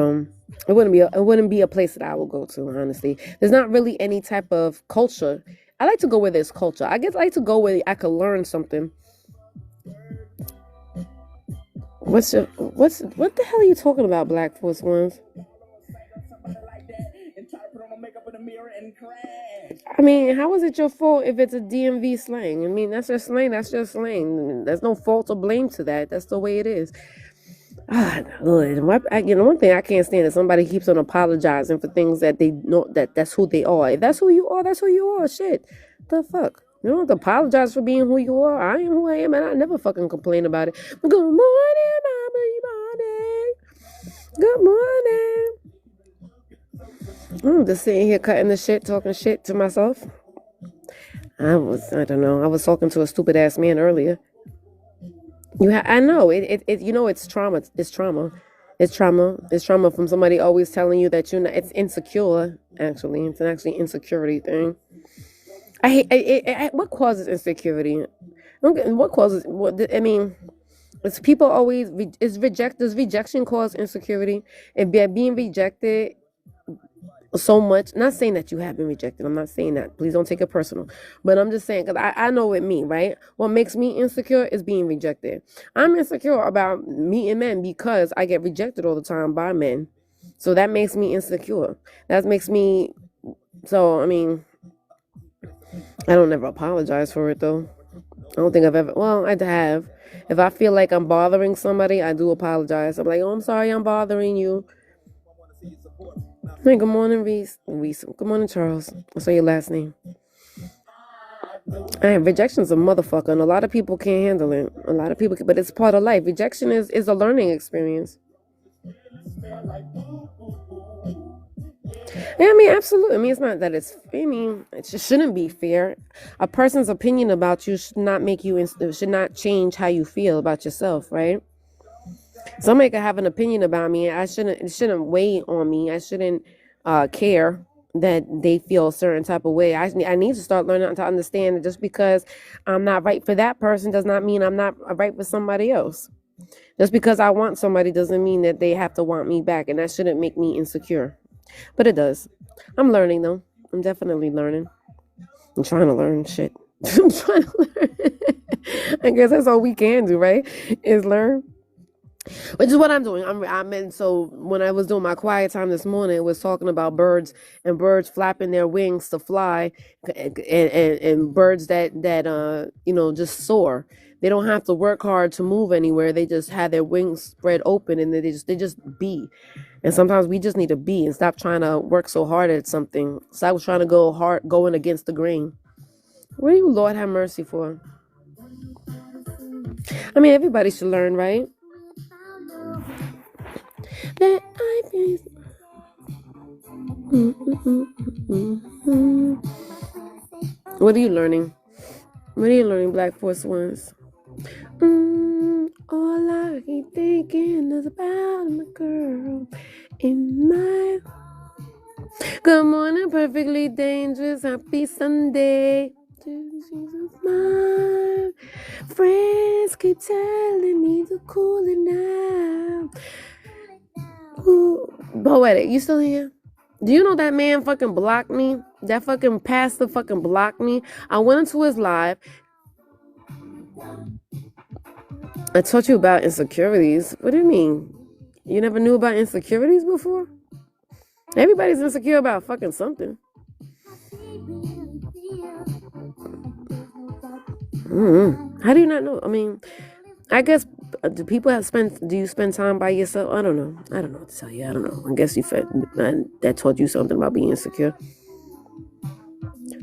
Speaker 1: it wouldn't be a place that I would go to. Honestly, there's not really any type of culture. I like to go where there's culture. I like to go where I could learn something. What the hell are you talking about, Black Force Ones? How is it your fault if it's a DMV slang? That's just slang. That's just slang. There's no fault or blame to that. That's the way it is. Lord, one thing I can't stand is somebody keeps on apologizing for things that they know that's who they are. If that's who you are, that's who you are. Shit, the fuck. You don't have to apologize for being who you are. I am who I am, and I never fucking complain about it. Good morning, everybody. Good morning. I'm just sitting here cutting the shit, talking shit to myself. I don't know. I was talking to a stupid ass man earlier. I know it. You know, it's trauma. It's trauma. It's trauma. It's trauma from somebody always telling you that you're not. It's insecure. Actually, it's an actually insecurity thing. I hate. What causes insecurity? What causes? What I mean, it's people always. Is reject. Does rejection cause insecurity? And being rejected so much. Not saying that you have been rejected. I'm not saying that. Please don't take it personal. But I'm just saying because I know with me, right? What makes me insecure is being rejected. I'm insecure about meeting men because I get rejected all the time by men. So that makes me insecure. That makes me. So I mean, I don't ever apologize for it though. I don't think I've ever. Well, I have. If I feel like I'm bothering somebody, I do apologize. I'm like, oh, I'm sorry, I'm bothering you. Hey, good morning, Reese. Reese. Good morning, Charles. I saw your last name. And rejection's a motherfucker, and a lot of people can't handle it. A lot of people, but it's part of life. Rejection is a learning experience. Yeah, I mean, absolutely. I mean, it's not that it's. I mean, it just shouldn't be fair. A person's opinion about you should not make you. Should not change how you feel about yourself, right? Somebody could have an opinion about me. I shouldn't. It shouldn't weigh on me. I shouldn't care that they feel a certain type of way. I need to start learning to understand that just because I'm not right for that person does not mean I'm not right for somebody else. Just because I want somebody doesn't mean that they have to want me back, and that shouldn't make me insecure. But it does. I'm learning though. I'm definitely learning. I'm trying to learn shit. I'm trying to learn. I guess that's all we can do, right? Is learn. Which is what I'm doing. I'm in. So when I was doing my quiet time this morning, it was talking about birds and birds flapping their wings to fly, and birds that just soar. They don't have to work hard to move anywhere. They just have their wings spread open and they just be. And sometimes we just need to be and stop trying to work so hard at something. Stop trying to going against the grain. What do you, Lord, have mercy for? I mean, everybody should learn, right? That I be. What are you learning? What are you learning, Black Force Ones? All I keep thinking is about my girl in my. Good morning, perfectly dangerous. Happy Sunday. My friends keep telling me to cool it now. Ooh, Poetic, you still here? Do you know that man fucking blocked me? That fucking pastor fucking blocked me. I went into his live. I taught you about insecurities. What do you mean? You never knew about insecurities before? Everybody's insecure about fucking something. How do you not know? I mean, I guess do you spend time by yourself? I don't know. I don't know what to tell you. I don't know. I guess that taught you something about being insecure.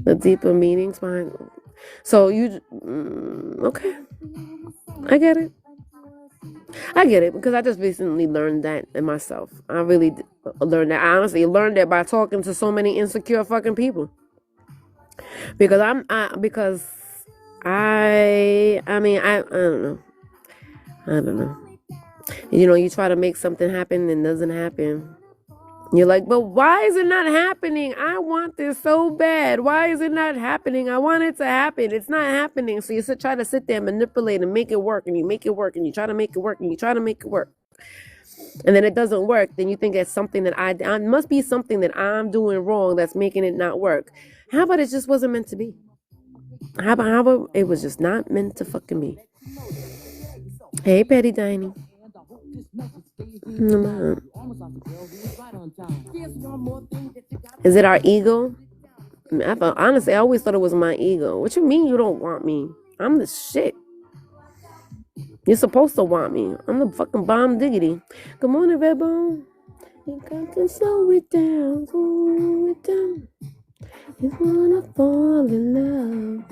Speaker 1: The deeper meanings behind. So okay. I get it. I get it because I just recently learned that in myself. I really learned that. I honestly learned that by talking to so many insecure fucking people. Because I don't know. I don't know. You try to make something happen and it doesn't happen. You're like, but why is it not happening? I want this so bad. Why is it not happening? I want it to happen. It's not happening. So you try to sit there and manipulate and make it work, and you make it work, and you try to make it work, and you try to make it work. And then it doesn't work. Then you think it's something that I must be something that I'm doing wrong that's making it not work. How about it just wasn't meant to be? How about it was just not meant to fucking be? Hey, Patty Diney. Is it our ego? Honestly, I always thought it was my ego. What you mean you don't want me? I'm the shit. You're supposed to want me. I'm the fucking bomb diggity. Good morning, Redbone. Think I can slow it down, slow it down. It's wanna fall in love.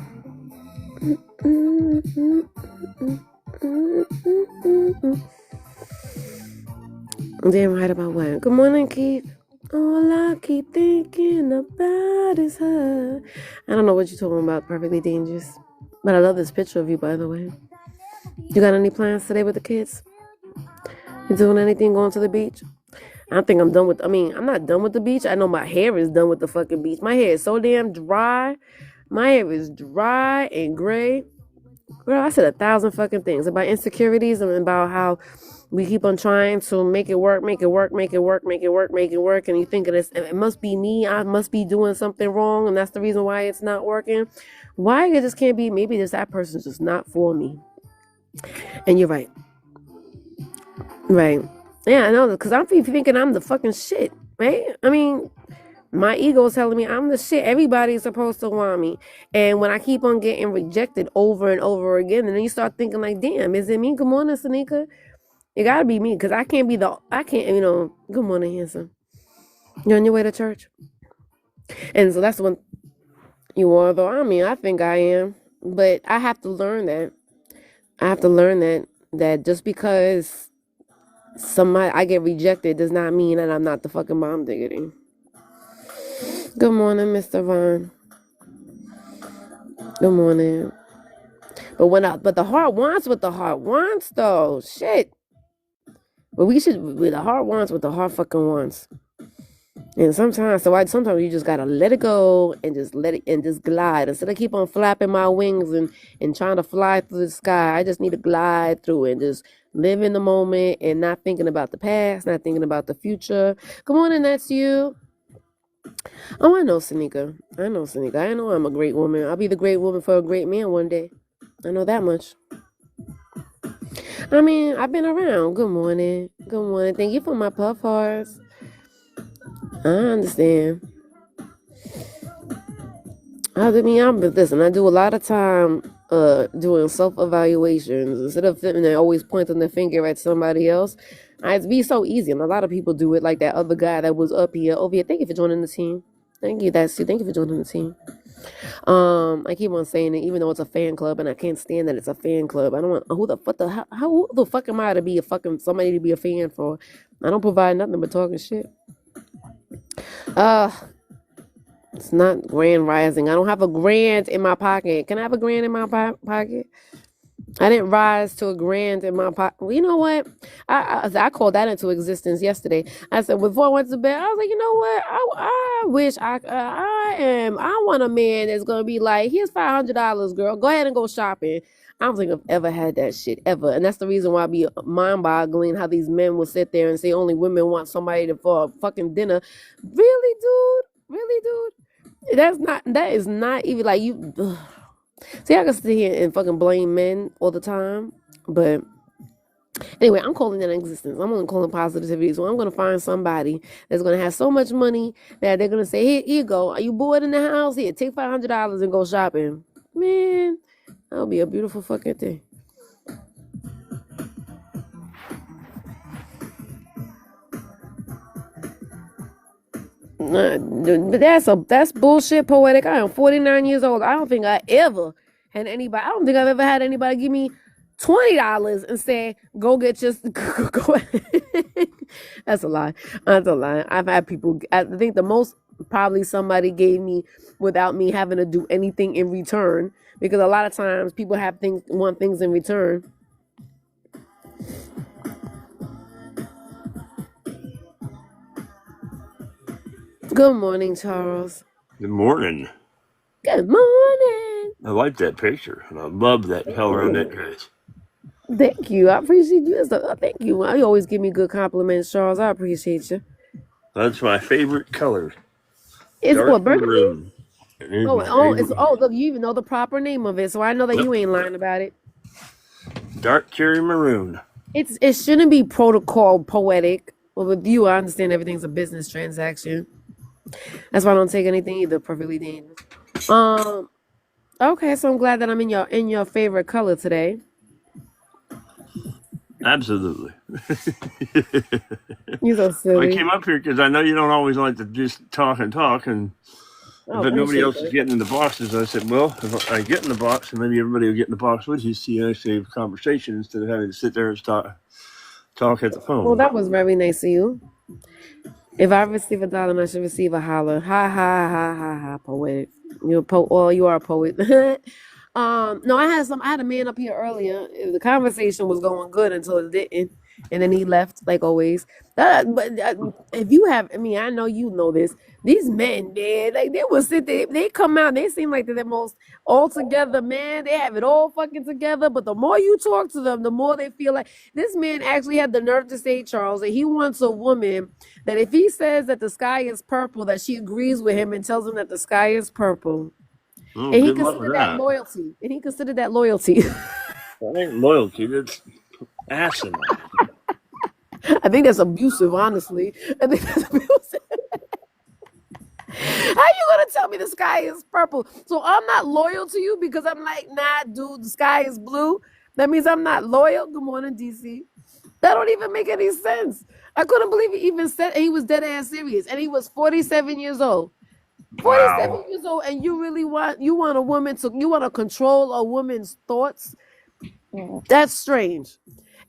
Speaker 1: Damn right about what? Good morning, Keith. All I keep thinking about is her. I don't know what you're talking about, Perfectly Dangerous. But I love this picture of you, by the way. You got any plans today with the kids? You doing anything going to the beach? I think I'm done with. I mean, I'm not done with the beach. I know my hair is done with the fucking beach. My hair is so damn dry. My hair is dry and gray. Girl, I said 1,000 fucking things about insecurities and about how we keep on trying to make it work, make it work, make it work, make it work, make it work, and you think it must be me. I must be doing something wrong, and that's the reason why it's not working. Why it just can't be? Maybe that person's just not for me. And you're right. Right. Yeah, I know, because I'm thinking I'm the fucking shit, right? I mean, my ego is telling me I'm the shit. Everybody's supposed to want me. And when I keep on getting rejected over and over again, and then you start thinking like, damn, is it me? Good morning, Sanika. It gotta be me, because I can't, good morning, handsome. You on your way to church? And so that's when you are, though. I mean, I think I am. But I have to learn that. That just because I get rejected does not mean that I'm not the fucking mom diggity. Good morning, Mr. Vaughn. Good morning. But the heart wants what the heart wants, though. Shit. But the heart wants what the heart fucking wants. And sometimes you just gotta let it go and just let it and just glide. Instead of keep on flapping my wings and trying to fly through the sky, I just need to glide through and just live in the moment and not thinking about the past, not thinking about the future. Good morning, that's you. Oh, I know, Sanika. I know I'm a great woman. I'll be the great woman for a great man one day. I know that much. I mean, I've been around. Good morning. Thank you for my puff hearts. I understand. I do a lot of time doing self-evaluations instead of always pointing the finger at somebody else. It's be so easy, and a lot of people do it, like that other guy that was up here. Over here, thank you for joining the team. Thank you for joining the team. I keep on saying it, even though it's a fan club, and I can't stand that it's a fan club. I don't want who the fuck am I to be somebody to be a fan for? I don't provide nothing but talking shit. It's not grand rising. I don't have a grand in my pocket. Can I have a grand in my pocket? I didn't rise to a grand in my pocket. Well, you know what? I called that into existence yesterday. I said, before I went to bed, I was like, you know what? I wish I want a man that's going to be like, here's $500, girl. Go ahead and go shopping. I don't think I've ever had that shit, ever. And that's the reason why I be mind-boggling how these men will sit there and say only women want somebody for a fucking dinner. Really, dude? That is not even like you. Ugh. See, I can sit here and fucking blame men all the time, but anyway, I'm calling that existence. I'm gonna call it positivity. So I'm gonna find somebody that's gonna have so much money that they're gonna say, here you go. Are you bored in the house? Here, take $500 and go shopping. Man, that'll be a beautiful fucking thing. But that's bullshit, poetic. I am 49 years old. I don't think I've ever had anybody give me $20 and say, go get your go. That's a lie. I've had people, I think the most probably somebody gave me without me having to do anything in return, because a lot of times people want things in return. Good morning, Charles.
Speaker 3: Good morning.
Speaker 1: Good morning.
Speaker 3: I like that picture, and I love that color on that dress.
Speaker 1: Thank you. I appreciate you. Thank you. You always give me good compliments, Charles. I appreciate you.
Speaker 3: That's my favorite color.
Speaker 1: It's
Speaker 3: Dark
Speaker 1: what, burgundy?
Speaker 3: maroon.
Speaker 1: Look, you even know the proper name of it, so I know that you ain't lying about it.
Speaker 3: Dark cherry maroon.
Speaker 1: It shouldn't be protocol poetic. Well, with you, I understand everything's a business transaction. That's why I don't take anything either. Perfectly dangerous. Okay, so I'm glad that I'm in your favorite color today.
Speaker 3: Absolutely.
Speaker 1: You're so silly.
Speaker 3: I came up here because I know you don't always like to just talk, and but nobody else is getting in the boxes. I said, well, if I get in the box, and maybe everybody will get in the box with you, so you actually have conversation instead of having to sit there and talk at the phone.
Speaker 1: Well, that was very nice of you. If I receive $1, I should receive a holler. Ha ha ha ha ha. Poetic. You are a poet. No, I had a man up here earlier. The conversation was going good until it didn't, and then he left like always. But if you have, I mean, I know you know this. These men, man, like they will sit there, they come out, they seem like they're the most all together, man. They have it all fucking together. But the more you talk to them, the more they feel like this man actually had the nerve to say, Charles, that he wants a woman that if he says that the sky is purple, that she agrees with him and tells him that the sky is purple.
Speaker 3: Oh,
Speaker 1: And he
Speaker 3: good luck with
Speaker 1: considered that
Speaker 3: that.
Speaker 1: loyalty. And he considered that loyalty.
Speaker 3: That ain't loyalty. That's asinine.
Speaker 1: I think that's abusive, honestly. I think that's abusive. How you gonna tell me the sky is purple? So I'm not loyal to you because I'm like, nah, dude, the sky is blue. That means I'm not loyal. Good morning, DC. That don't even make any sense. I couldn't believe he even said he was dead ass serious. And he was 47 years old. 47
Speaker 3: Wow.
Speaker 1: years old, and you really want a woman to you want to control a woman's thoughts? That's strange.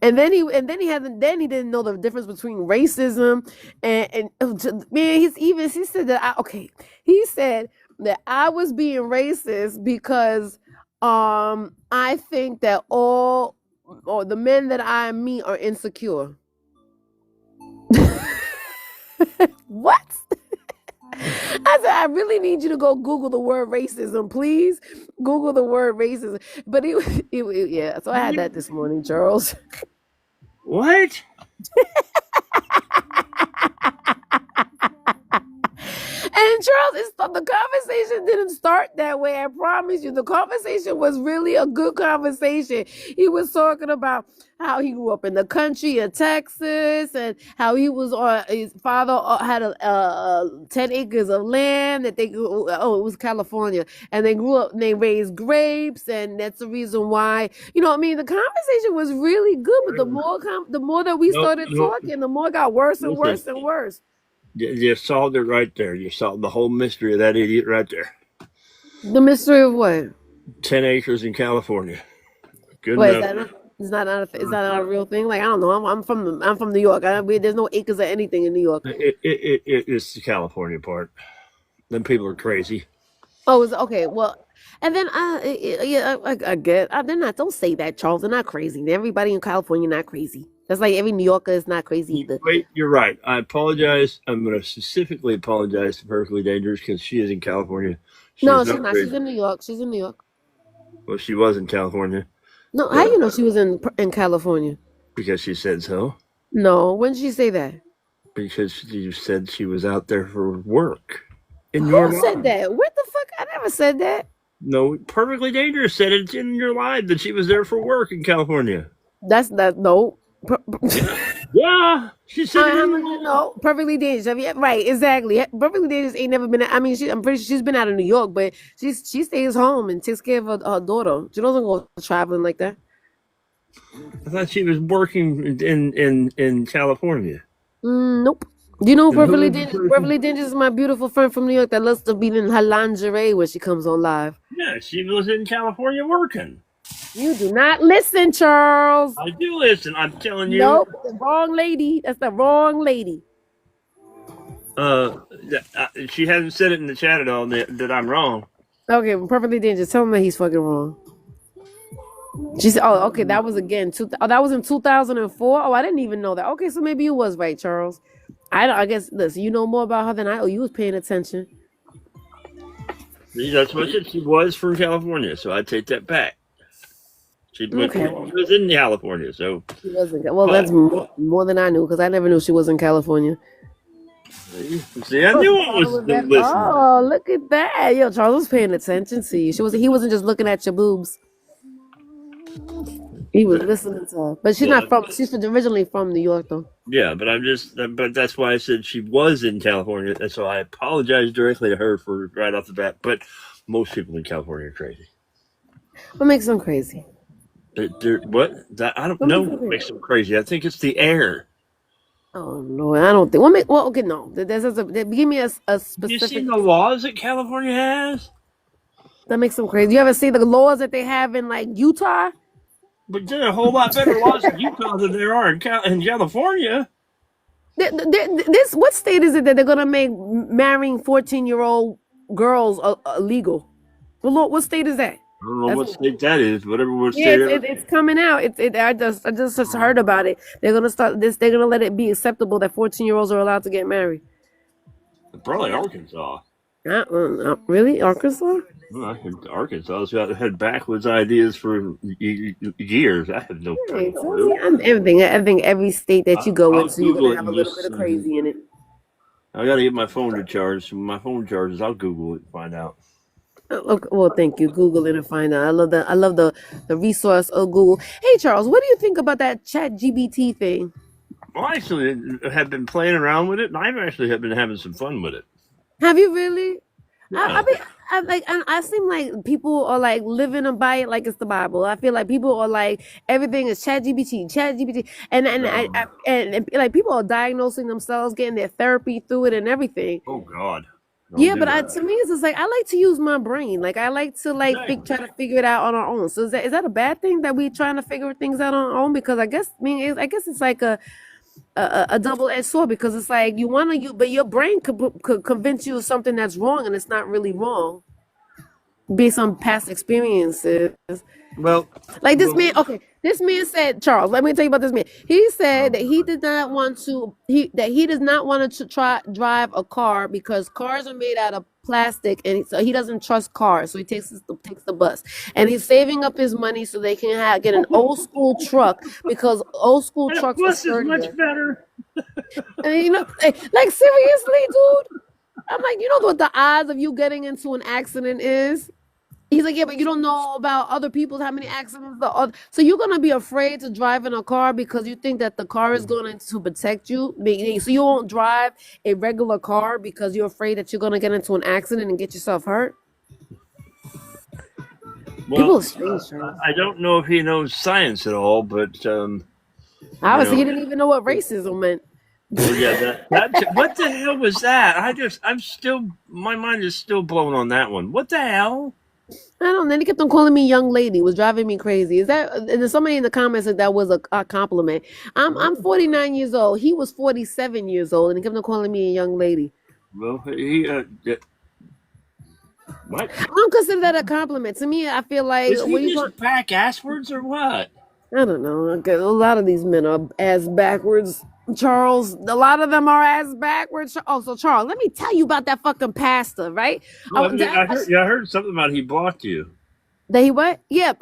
Speaker 1: And then he didn't know the difference between racism and man, he said that he said that I was being racist because I think that all or the men that I meet are insecure. What? I said, I really need you to go Google the word racism, please. Google the word racism. But yeah, so I had that this morning, Charles.
Speaker 3: What?
Speaker 1: And Charles, the conversation didn't start that way. I promise you. The conversation was really a good conversation. He was talking about how he grew up in the country in Texas and how he was on his father had 10 acres of land that they grew. Oh, it was California, and they grew up and they raised grapes, and that's the reason why. You know, what I mean, the conversation was really good, but the more that we
Speaker 3: Nope.
Speaker 1: started
Speaker 3: Nope.
Speaker 1: talking, the more it got worse and
Speaker 3: Listen,
Speaker 1: worse and worse.
Speaker 3: you solved it right there. You solved the whole mystery of that idiot right there.
Speaker 1: The mystery of what?
Speaker 3: 10 acres in California. Good
Speaker 1: What is
Speaker 3: enough.
Speaker 1: that? Is that not a real thing? Like I don't know. I'm from New York. There's no acres of anything in New York.
Speaker 3: It's the California part. Them people are crazy.
Speaker 1: Oh, is okay. Well, and then yeah, I get. They're not. Don't say that, Charles. They're not crazy. Everybody in California not crazy. That's like every New Yorker is not crazy either.
Speaker 3: Wait, you're right. I apologize. I'm going to specifically apologize to Perfectly Dangerous because she is in California. She
Speaker 1: No,
Speaker 3: is
Speaker 1: she's
Speaker 3: not
Speaker 1: not. She's
Speaker 3: crazy.
Speaker 1: in New York. She's in New York.
Speaker 3: Well, she was in California
Speaker 1: No, how
Speaker 3: uh,
Speaker 1: you know she was in California?
Speaker 3: because she said so.
Speaker 1: No, when did she say that?
Speaker 3: Because you said she was out there for work in your
Speaker 1: Who said
Speaker 3: live.
Speaker 1: that? What the fuck? I never said that.
Speaker 3: No, Perfectly Dangerous said it in your live that she was there for work in California.
Speaker 1: That's not no.
Speaker 3: Yeah. Yeah. She said it
Speaker 1: How
Speaker 3: in
Speaker 1: much
Speaker 3: your
Speaker 1: you
Speaker 3: live.
Speaker 1: know? Perfectly dangerous. Right, exactly. Perfectly dangerous ain't never been. I mean, I'm pretty sure she's been out of New York, but she stays home and takes care of her daughter. She doesn't go traveling like that.
Speaker 3: I thought she was working in California.
Speaker 1: Nope. Do you know who
Speaker 3: And who
Speaker 1: Perfectly
Speaker 3: was the
Speaker 1: Dangerous?
Speaker 3: person?
Speaker 1: Perfectly Dangerous is my beautiful friend from New York that loves to be in her lingerie when she comes on live.
Speaker 3: Yeah, she was in California working.
Speaker 1: You do not listen, Charles.
Speaker 3: I do listen. I'm telling you.
Speaker 1: Nope, the wrong lady. That's the wrong lady.
Speaker 3: She hasn't said it in the chat at all that I'm wrong.
Speaker 1: Okay, Perfectly Dangerous. Tell him that he's fucking wrong. She said, "Oh, okay, that was again. That was in 2004. Oh, I didn't even know that. Okay, so maybe you was right, Charles. I guess. Listen, you know more about her than I. Oh, you was paying attention.
Speaker 3: See, that's what I said. She was from California, so I take that back. She
Speaker 1: Okay,
Speaker 3: was in California, so
Speaker 1: she wasn't. Well, that's
Speaker 3: oh,
Speaker 1: more than I knew because I never knew she was in California.
Speaker 3: see, I knew I was listening.
Speaker 1: Oh, look at that. Yo, Charles was paying attention to you. He wasn't just looking at your boobs. He was listening to her. But
Speaker 3: Well,
Speaker 1: she's originally from New York though.
Speaker 3: yeah, but that's why I said she was in California, and so I apologize directly to her for right off the bat. But most people in California are crazy.
Speaker 1: What makes them crazy?
Speaker 3: What? I don't
Speaker 1: What
Speaker 3: know
Speaker 1: makes them
Speaker 3: what
Speaker 1: crazy?
Speaker 3: makes them crazy. I think it's the air.
Speaker 1: Oh no, I don't think. Well, okay, no. Give me a
Speaker 3: Have you
Speaker 1: specific
Speaker 3: seen the laws that California has?
Speaker 1: that makes them crazy. You ever see the laws that they have in like Utah?
Speaker 3: But there are a whole lot better laws in Utah than there are in California.
Speaker 1: This what state is it that they're gonna make marrying 14-year-old girls illegal? What state is that?
Speaker 3: I don't know
Speaker 1: That's
Speaker 3: what state that is. Whatever
Speaker 1: yeah,
Speaker 3: state ever.
Speaker 1: it's coming out. I just heard about it. They're gonna start this. They're gonna let it be acceptable that 14-year-olds are allowed to get married.
Speaker 3: Probably Arkansas.
Speaker 1: Really, Arkansas?
Speaker 3: Well, I think Arkansas has had backwards ideas for years. I have no
Speaker 1: Right.
Speaker 3: fucking
Speaker 1: So
Speaker 3: clue.
Speaker 1: see, everything. I think every state that you go
Speaker 3: I'll
Speaker 1: into, you're
Speaker 3: Google
Speaker 1: gonna
Speaker 3: it
Speaker 1: have a
Speaker 3: and
Speaker 1: little bit
Speaker 3: just.
Speaker 1: of crazy in it.
Speaker 3: I got to get my phone to charge. When my phone charges, I'll Google it and find out.
Speaker 1: Okay, well, thank you. Google it and find out. I love the resource of Google. Hey, Charles, what do you think about that Chat GBT thing?
Speaker 3: Well, I actually have been playing around with it, and I've actually have been having some fun with it.
Speaker 1: Have you really? I
Speaker 3: Yeah.
Speaker 1: mean, I seem like people are like living and by it like it's the Bible. I feel like people are like everything is Chat GPT, and like people are diagnosing themselves, getting their therapy through it and everything.
Speaker 3: Oh God, don't
Speaker 1: Yeah,
Speaker 3: do
Speaker 1: but
Speaker 3: that.
Speaker 1: to me, it's just like I like to use my brain. Like I like to
Speaker 3: Exactly.
Speaker 1: try to figure it out on our own. So is that a bad thing that we trying to figure things out on our own? Because I guess it's like a double-edged sword because it's like you want to you, but your brain could convince you of something that's wrong and it's not really wrong based on past experiences.
Speaker 3: Well,
Speaker 1: Like this
Speaker 3: well,
Speaker 1: man, okay. This man said, Charles, let me tell you about this man. He said that he did not want to he does not want to try drive a car because cars are made out of plastic and so he doesn't trust cars. So he takes the bus. And he's saving up his money so they can get an old school truck because old school
Speaker 3: a
Speaker 1: trucks are
Speaker 3: bus is much
Speaker 1: sturdier.
Speaker 3: better.
Speaker 1: And like seriously, dude. I'm like, you know what the odds of you getting into an accident is? He's like, yeah, but you don't know about other people's how many accidents so you're gonna be afraid to drive in a car because you think that the car is going to protect you. So you won't drive a regular car because you're afraid that you're gonna get into an accident and get yourself hurt. People
Speaker 3: Well,
Speaker 1: are strange, Charles.
Speaker 3: I don't know if he knows science at all, but you
Speaker 1: Obviously, he
Speaker 3: know,
Speaker 1: didn't even know what racism meant.
Speaker 3: well, yeah, that what the hell was that? I'm still, my mind is still blown on that one. What the hell?
Speaker 1: I don't know. Then he kept on calling me young lady. It was driving me crazy. Is that? And there's somebody in the comments said that was a compliment. I'm 49 years old. He was 47 years old, and he kept on calling me a young lady.
Speaker 3: Well, he what?
Speaker 1: I don't consider that a compliment. To me, I feel like
Speaker 3: Is
Speaker 1: what
Speaker 3: he
Speaker 1: you want.
Speaker 3: just back asswards or what?
Speaker 1: I don't know. Okay, a lot of these men are ass backwards. Charles, a lot of them are ass backwards. Oh, so Charles, let me tell you about that fucking pastor, right?
Speaker 3: Well, I heard, yeah, I heard something about he blocked you.
Speaker 1: That he what? Yeah.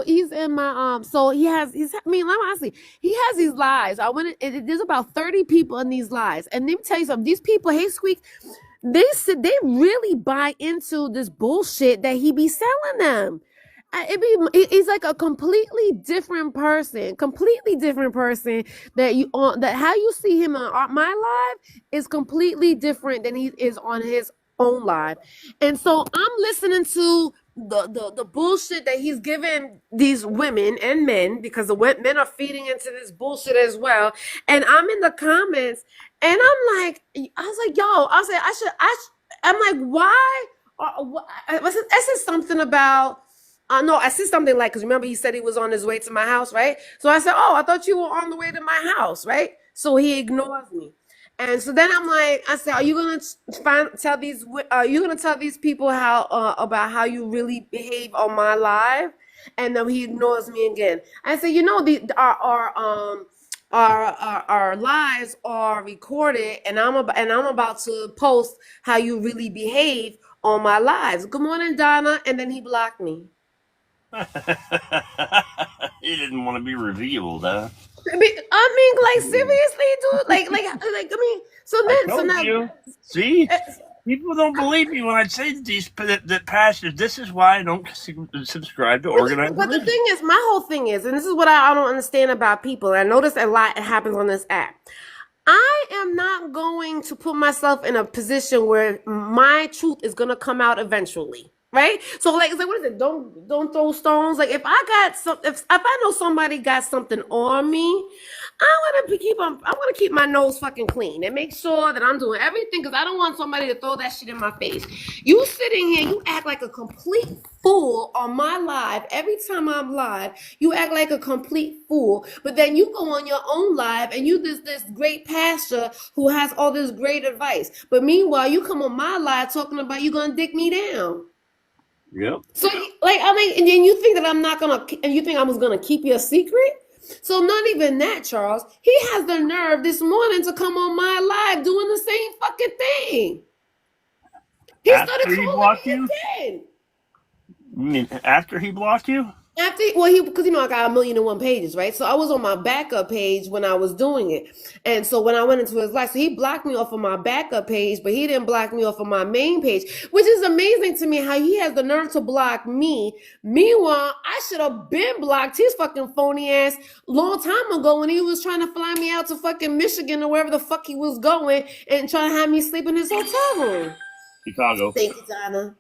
Speaker 1: He's in my so he's I mean, let me honestly, he has these lies. There's about 30 people in these lies. And let me tell you something, these people, hey Squeak, they really buy into this bullshit that he be selling them. He's like a completely different person that how you see him on my live is completely different than he is on his own live. And so I'm listening to the bullshit that he's giving these women and men because men are feeding into this bullshit as well. And I'm in the comments and I was like, yo, I was like, I'm like, why? I said something about no, I said something like, because remember he said he was on his way to my house, right? So I said, oh, I thought you were on the way to my house, right? So he ignores me. And so then I'm like, I said, are you gonna tell these people how about how you really behave on my live? And then he ignores me again. I said, our lives are recorded, and I'm about to post how you really behave on my lives. Good morning, Donna. And then he blocked me.
Speaker 3: He didn't want to be revealed, huh?
Speaker 1: Like seriously, dude. I mean,
Speaker 3: I told
Speaker 1: now,
Speaker 3: you. See,
Speaker 1: uh,
Speaker 3: people don't believe me when I say that pastors. This is why I don't subscribe to organized
Speaker 1: but the
Speaker 3: religion.
Speaker 1: thing is, my whole thing is, and this is what I don't understand about people. And I notice a lot happens on this app. I am not going to put myself in a position where my truth is gonna come out eventually. Right? So like it's like what is it? Don't throw stones. Like if I know somebody got something on me, I want to keep my nose fucking clean and make sure that I'm doing everything because I don't want somebody to throw that shit in my face. You sitting here, you act like a complete fool on my live. Every time I'm live, you act like a complete fool. But then you go on your own live and you this great pastor who has all this great advice. But meanwhile, you come on my live talking about you gonna dick me down.
Speaker 3: Yep.
Speaker 1: So, like, I mean, and then you think that I'm not gonna, and you think I was gonna keep your secret? So, not even that, Charles. He has the nerve this morning to come on my live doing the same fucking thing. He started
Speaker 3: After he
Speaker 1: calling
Speaker 3: blocked
Speaker 1: me
Speaker 3: you?
Speaker 1: again.
Speaker 3: You mean after he blocked you?
Speaker 1: After, well, because I got 1,000,001 pages, right? So I was on my backup page when I was doing it, and so when I went into his life, so he blocked me off of my backup page, but he didn't block me off of my main page, which is amazing to me how he has the nerve to block me. Meanwhile, I should have been blocked his fucking phony ass long time ago when he was trying to fly me out to fucking Michigan or wherever the fuck he was going and trying to have me sleep in his hotel room.
Speaker 3: Chicago.
Speaker 1: Thank you, Donna.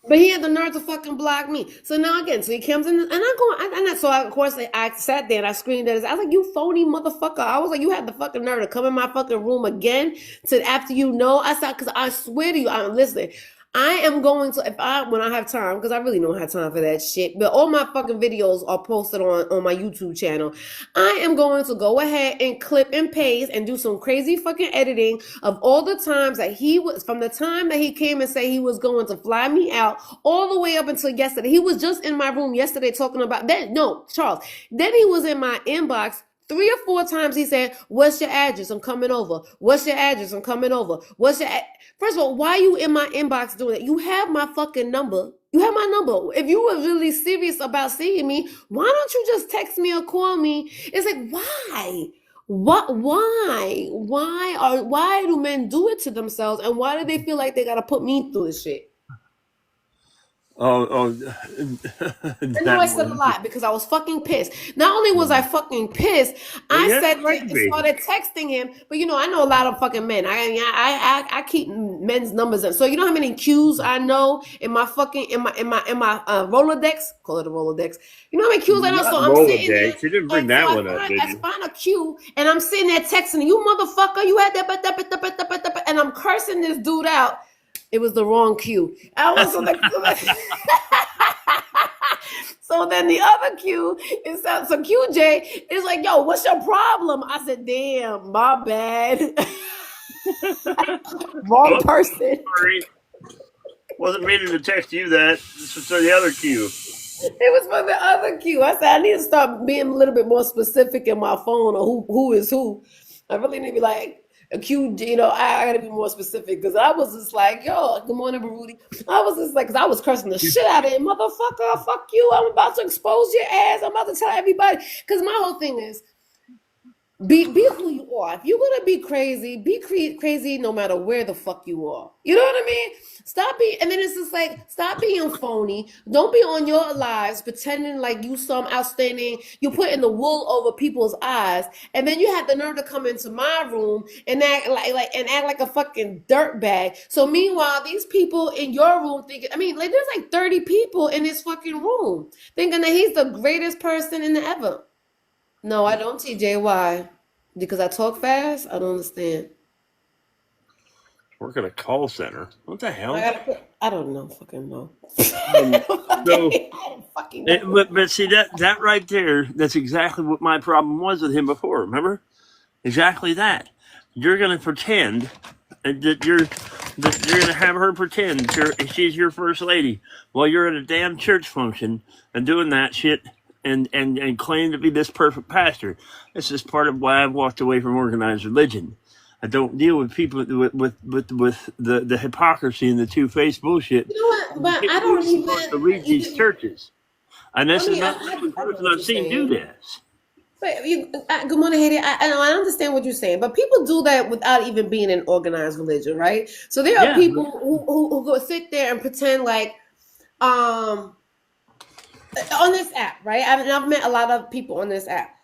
Speaker 1: But he had the nerve to fucking block me. So now again, so he comes in, and of course, I sat there and I screamed at his. I was like, "You phony motherfucker!" I was like, "You had the fucking nerve to come in my fucking room again to after you know." I said, "Because I swear to you, I'm listening. I am going to when I have time, because I really don't have time for that shit. But all my fucking videos are posted on my YouTube channel. I am going to go ahead and clip and paste and do some crazy fucking editing of all the times that he was, from the time that he came and said he was going to fly me out all the way up until yesterday. He was just in my room yesterday talking about that. No, Charles. Then he was in my inbox 3 or 4 times. He said, "What's your address? I'm coming over. What's your address? I'm coming over. What's your First of all, why are you in my inbox doing that? You have my fucking number. You have my number. If you were really serious about seeing me, why don't you just text me or call me?" It's like, why? What? Why do men do it to themselves, and why do they feel like they gotta put me through this shit?
Speaker 3: Oh,
Speaker 1: I know I said a lot because I was fucking pissed. Not only was I fucking pissed,
Speaker 3: well,
Speaker 1: I
Speaker 3: you had
Speaker 1: said
Speaker 3: the right
Speaker 1: and
Speaker 3: to be.
Speaker 1: started texting him. But I know a lot of fucking men. I keep men's numbers, and so you know how many Qs I know in my fucking in my Rolodex. Call it a Rolodex. You know how many Qs I know.
Speaker 3: Not
Speaker 1: So I'm sitting there,
Speaker 3: Rolodex. You didn't bring
Speaker 1: and so
Speaker 3: that one up, did
Speaker 1: I
Speaker 3: you?
Speaker 1: find a Q, and I'm sitting there texting you, motherfucker. You had that, and I'm cursing this dude out. It was the wrong Q. I was like. So then the other Q is so QJ is like, "Yo, what's your problem?" I said, "Damn, my bad." Wrong
Speaker 3: Oh,
Speaker 1: person.
Speaker 3: sorry. Wasn't meaning to text you that. This was for the other Q.
Speaker 1: It was for the other Q. I said I need to start being a little bit more specific in my phone or who is who. I really need to be like a Q. I gotta be more specific because I was just like, "Yo, good morning, Baruti." I was just like, because I was cursing the shit out of him, motherfucker. Fuck you. I'm about to expose your ass. I'm about to tell everybody. Because my whole thing is, be who you are. If you're gonna be crazy, be crazy no matter where the fuck you are. You know what I mean? Stop being, and then it's just like, stop being phony. Don't be on your lives pretending like you some outstanding. You putting the wool over people's eyes, and then you have the nerve to come into my room and act like a fucking dirtbag. So meanwhile, these people in your room thinking, I mean, like there's like 30 people in this fucking room thinking that he's the greatest person in the ever. No, I don't, TJ. Why? Because I talk fast? I don't understand.
Speaker 3: Work at a call center. What the hell?
Speaker 1: I don't know. Fucking know.
Speaker 3: So,
Speaker 1: I don't fucking know.
Speaker 3: but see that right there. That's exactly what my problem was with him before. Remember? Exactly that. You're gonna pretend that you're gonna have her pretend she's your first lady while you're at a damn church function and doing that shit and claim to be this perfect pastor. This is part of why I've walked away from organized religion. I don't deal with people with the hypocrisy and the two-faced bullshit.
Speaker 1: You know what? But I
Speaker 3: People
Speaker 1: don't
Speaker 3: are supposed to lead these
Speaker 1: even.
Speaker 3: churches, and this
Speaker 1: I
Speaker 3: is
Speaker 1: mean,
Speaker 3: not the
Speaker 1: I
Speaker 3: only
Speaker 1: know
Speaker 3: person
Speaker 1: what
Speaker 3: I've
Speaker 1: you're
Speaker 3: seen do
Speaker 1: saying.
Speaker 3: this.
Speaker 1: But good morning, Haiti. I know I understand what you're saying, but people do that without even being an organized religion, right? So there are
Speaker 3: Yeah,
Speaker 1: people who go sit there and pretend like um on this app, right? I've met a lot of people on this app,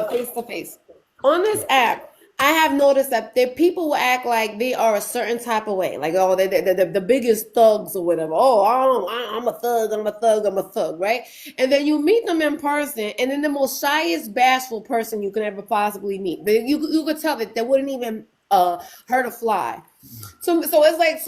Speaker 1: face to face. On this app, I have noticed that people will act like they are a certain type of way, like they're the biggest thugs or whatever. Oh, I'm a thug, I'm a thug, right? And then you meet them in person, and then the most shyest, bashful person you can ever possibly meet. You could tell that they wouldn't even hurt a fly. So it's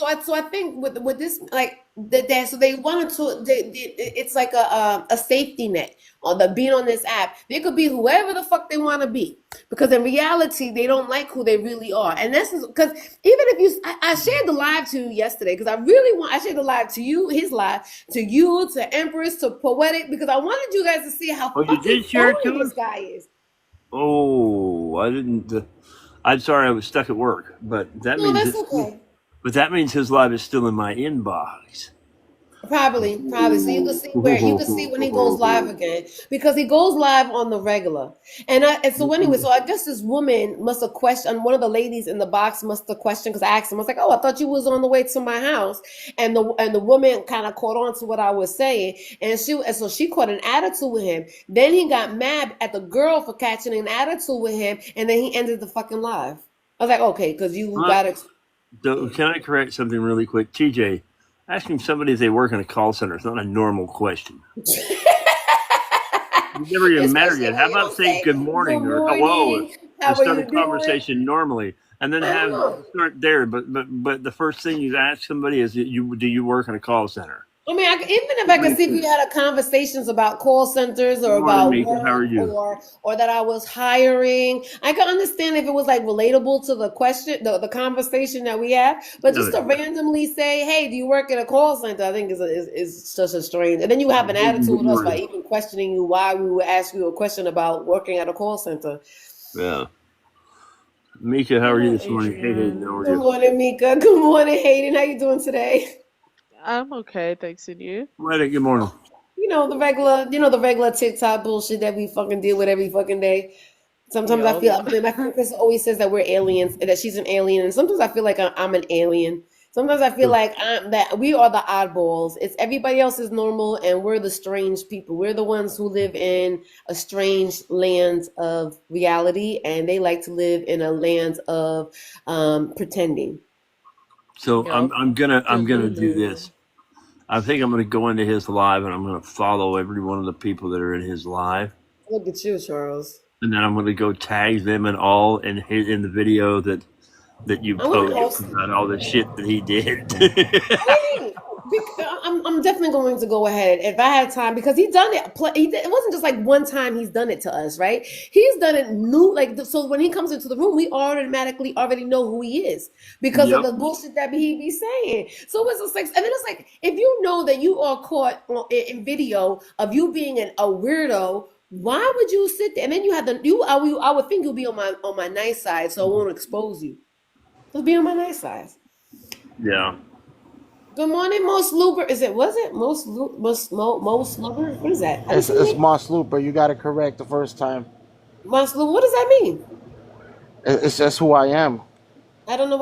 Speaker 1: like so I think with this like that so they wanted to it's like a safety net on the being on this app. They could be whoever the fuck they want to be because in reality they don't like who they really are. And this is because even if I shared the live to you yesterday because I shared the live to you, his live to you, to Empress, to Poetic because I wanted you guys to see how
Speaker 3: Oh, you
Speaker 1: fucking
Speaker 3: did share it
Speaker 1: funny
Speaker 3: to
Speaker 1: this
Speaker 3: us?
Speaker 1: guy is.
Speaker 3: Oh, I didn't. I'm sorry, I was stuck at work, but that
Speaker 1: No,
Speaker 3: means
Speaker 1: that's okay.
Speaker 3: his live is still in my inbox.
Speaker 1: Probably. So you can see when he goes live again because he goes live on the regular. And so anyway, so I guess this woman must have questioned one of the ladies in the box must have questioned because I asked him, I was like, "Oh, I thought you was on the way to my house," and the woman kind of caught on to what I was saying, and so she caught an attitude with him. Then he got mad at the girl for catching an attitude with him, and then he ended the fucking live. I was like, okay, because you
Speaker 3: Uh,
Speaker 1: got to.
Speaker 3: can I correct something really quick? TJ, asking somebody if they work in a call center is not a normal question. You've never even met her
Speaker 1: Especially
Speaker 3: yet.
Speaker 1: when
Speaker 3: How
Speaker 1: you
Speaker 3: about
Speaker 1: don't
Speaker 3: saying
Speaker 1: say
Speaker 3: good
Speaker 1: good
Speaker 3: morning or hello
Speaker 1: morning,
Speaker 3: and
Speaker 1: how are
Speaker 3: start a
Speaker 1: you doing?
Speaker 3: conversation normally, and then
Speaker 1: I don't know.
Speaker 3: start there? But the first thing you ask somebody is, do you work in a call center?
Speaker 1: I mean, even if I could see if you had a conversations about call centers
Speaker 3: Good
Speaker 1: or
Speaker 3: morning,
Speaker 1: about
Speaker 3: Mika. How are
Speaker 1: work
Speaker 3: you?
Speaker 1: or that I was hiring, I could understand if it was like relatable to the question, the conversation that we have. But just to
Speaker 3: Good.
Speaker 1: randomly say, "Hey, do you work at a call center?" I think is such a strange. And then you have an attitude with us by even questioning you why we would ask you a question about working at a call center.
Speaker 3: Yeah. Mika, how are you
Speaker 4: Hello,
Speaker 3: this morning? Hey, Hayden, how
Speaker 4: Adrian.
Speaker 3: are
Speaker 1: Good
Speaker 3: you?
Speaker 1: morning, Mika. Good morning, Hayden. How you doing today?
Speaker 4: I'm okay, thanks, and you?
Speaker 3: Right, good morning.
Speaker 1: The regular TikTok bullshit that we fucking deal with every fucking day. Sometimes
Speaker 4: Yup.
Speaker 1: my friend Chris always says that we're aliens, that she's an alien, and sometimes I feel like I'm an alien. Sometimes I feel like that we are the oddballs. It's everybody else is normal, and we're the strange people. We're the ones who live in a strange land of reality, and they like to live in a land of pretending.
Speaker 3: So
Speaker 4: Yup.
Speaker 3: I'm gonna do
Speaker 4: Delulu.
Speaker 3: this. I think I'm gonna go into his live and I'm gonna follow every one of the people that are in his live,
Speaker 1: Look at you, Charles.
Speaker 3: and then I'm gonna go tag them and all in the video that you
Speaker 1: I want to
Speaker 3: post
Speaker 1: post.
Speaker 3: about all the shit that he did.
Speaker 1: Wait, I'm definitely going to go ahead if I had time because he done it. It wasn't just like one time he's done it to us, right? He's done it new, so when he comes into the room, we automatically already know who he is because of
Speaker 3: Yep.
Speaker 1: the bullshit that he be saying. So it's just like, and then it's like if you know that you are caught in video of you being a weirdo. Why would you sit there? And then you have I would think you'll be on my nice side, so I won't expose you. Just be on my nice side.
Speaker 3: Yeah.
Speaker 1: Good morning, Most Luber. Was it Most Luber? What is that? How do you say your
Speaker 5: It's
Speaker 1: name?
Speaker 5: Moss Looper. You got it correct the first time.
Speaker 1: Most Luber. What does that mean?
Speaker 5: It's just who I am.
Speaker 1: I don't know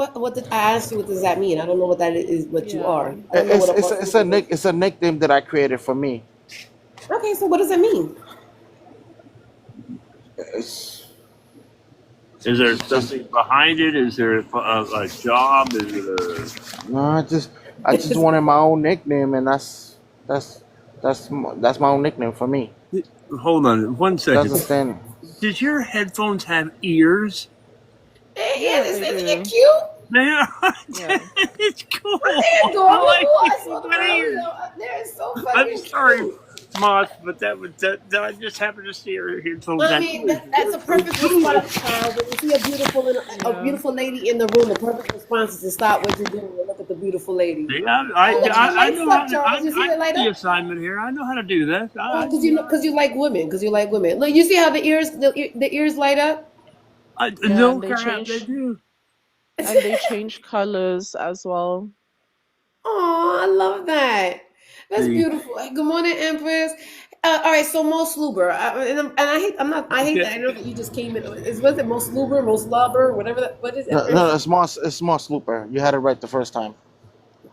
Speaker 1: I asked you what does that mean. I don't know what that is. What you are.
Speaker 4: Yeah.
Speaker 1: I don't know what a
Speaker 5: It's
Speaker 1: Most
Speaker 5: a
Speaker 1: Luber is.
Speaker 5: it's a nickname that I created for me.
Speaker 1: Okay, so what does that mean?
Speaker 5: It's
Speaker 3: Is there
Speaker 5: it's just
Speaker 3: something behind it? Is there a job? Is it a
Speaker 5: no. I just wanted my own nickname, and that's that's my own nickname for me.
Speaker 3: Hold on one second.
Speaker 5: Doesn't stand.
Speaker 3: Did your headphones have ears?
Speaker 1: Yeah,
Speaker 4: Yeah, they
Speaker 1: isn't it
Speaker 4: do.
Speaker 1: cute?
Speaker 3: They are.
Speaker 4: Yeah.
Speaker 3: It's cool.
Speaker 1: They're
Speaker 3: I like
Speaker 1: adorable. I
Speaker 3: it.
Speaker 1: saw
Speaker 3: It's
Speaker 1: them
Speaker 3: got ears.
Speaker 1: earlier. They're so
Speaker 3: I'm
Speaker 1: fucking
Speaker 3: sorry,
Speaker 1: cute.
Speaker 3: Moss, but that I just happened to see your headphones
Speaker 1: I
Speaker 3: had
Speaker 1: mean,
Speaker 3: ears.
Speaker 1: that's
Speaker 3: They're
Speaker 1: a
Speaker 3: so
Speaker 1: perfect
Speaker 3: cool.
Speaker 1: response, Charles. When you see a
Speaker 4: Yeah.
Speaker 1: beautiful lady in the room, the perfect response is to stop what you're doing and look at the beautiful lady.
Speaker 3: Yeah,
Speaker 1: Oh, look at the
Speaker 3: I
Speaker 1: lights
Speaker 3: know how
Speaker 1: up,
Speaker 3: to.
Speaker 1: Charles. You see
Speaker 3: I
Speaker 1: the
Speaker 3: know
Speaker 1: light
Speaker 3: the
Speaker 1: up?
Speaker 3: assignment here. I know how to do that.
Speaker 1: Oh, because you like women. Because you like women. Look, you see how the ears light up?
Speaker 4: Yeah,
Speaker 3: No
Speaker 4: and they
Speaker 3: crap, they
Speaker 4: change
Speaker 3: do.
Speaker 4: colors as well.
Speaker 1: Oh, I love that. That's
Speaker 3: See,
Speaker 1: beautiful. Hey, good morning, Empress. All right, so Mo Sluber, I hate
Speaker 3: okay,
Speaker 1: that. I know that you just came in. Was it Mo Sluber, Mo Slobber, whatever that? What is
Speaker 5: No,
Speaker 1: Empress?
Speaker 5: no, it's Moss Looper. You had it right the first time.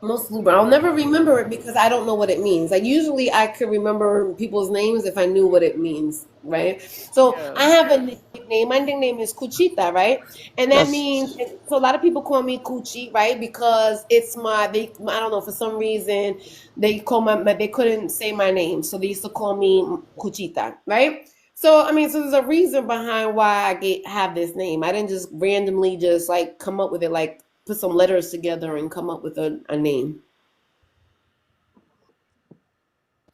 Speaker 1: Most Luber. I'll never remember it because I don't know what it means. Like usually I could remember people's names if I knew what it means, right? So
Speaker 4: Yeah.
Speaker 1: I have a nickname. My nickname is Cuchita, right? And that means
Speaker 5: That's
Speaker 1: so a lot of people call me Cuchi, right? Because it's I don't know, for some reason they couldn't say my name. So they used to call me Cuchita, right? So I mean, so there's a reason behind why have this name. I didn't just randomly just like come up with it, like put some letters together and come up with a name.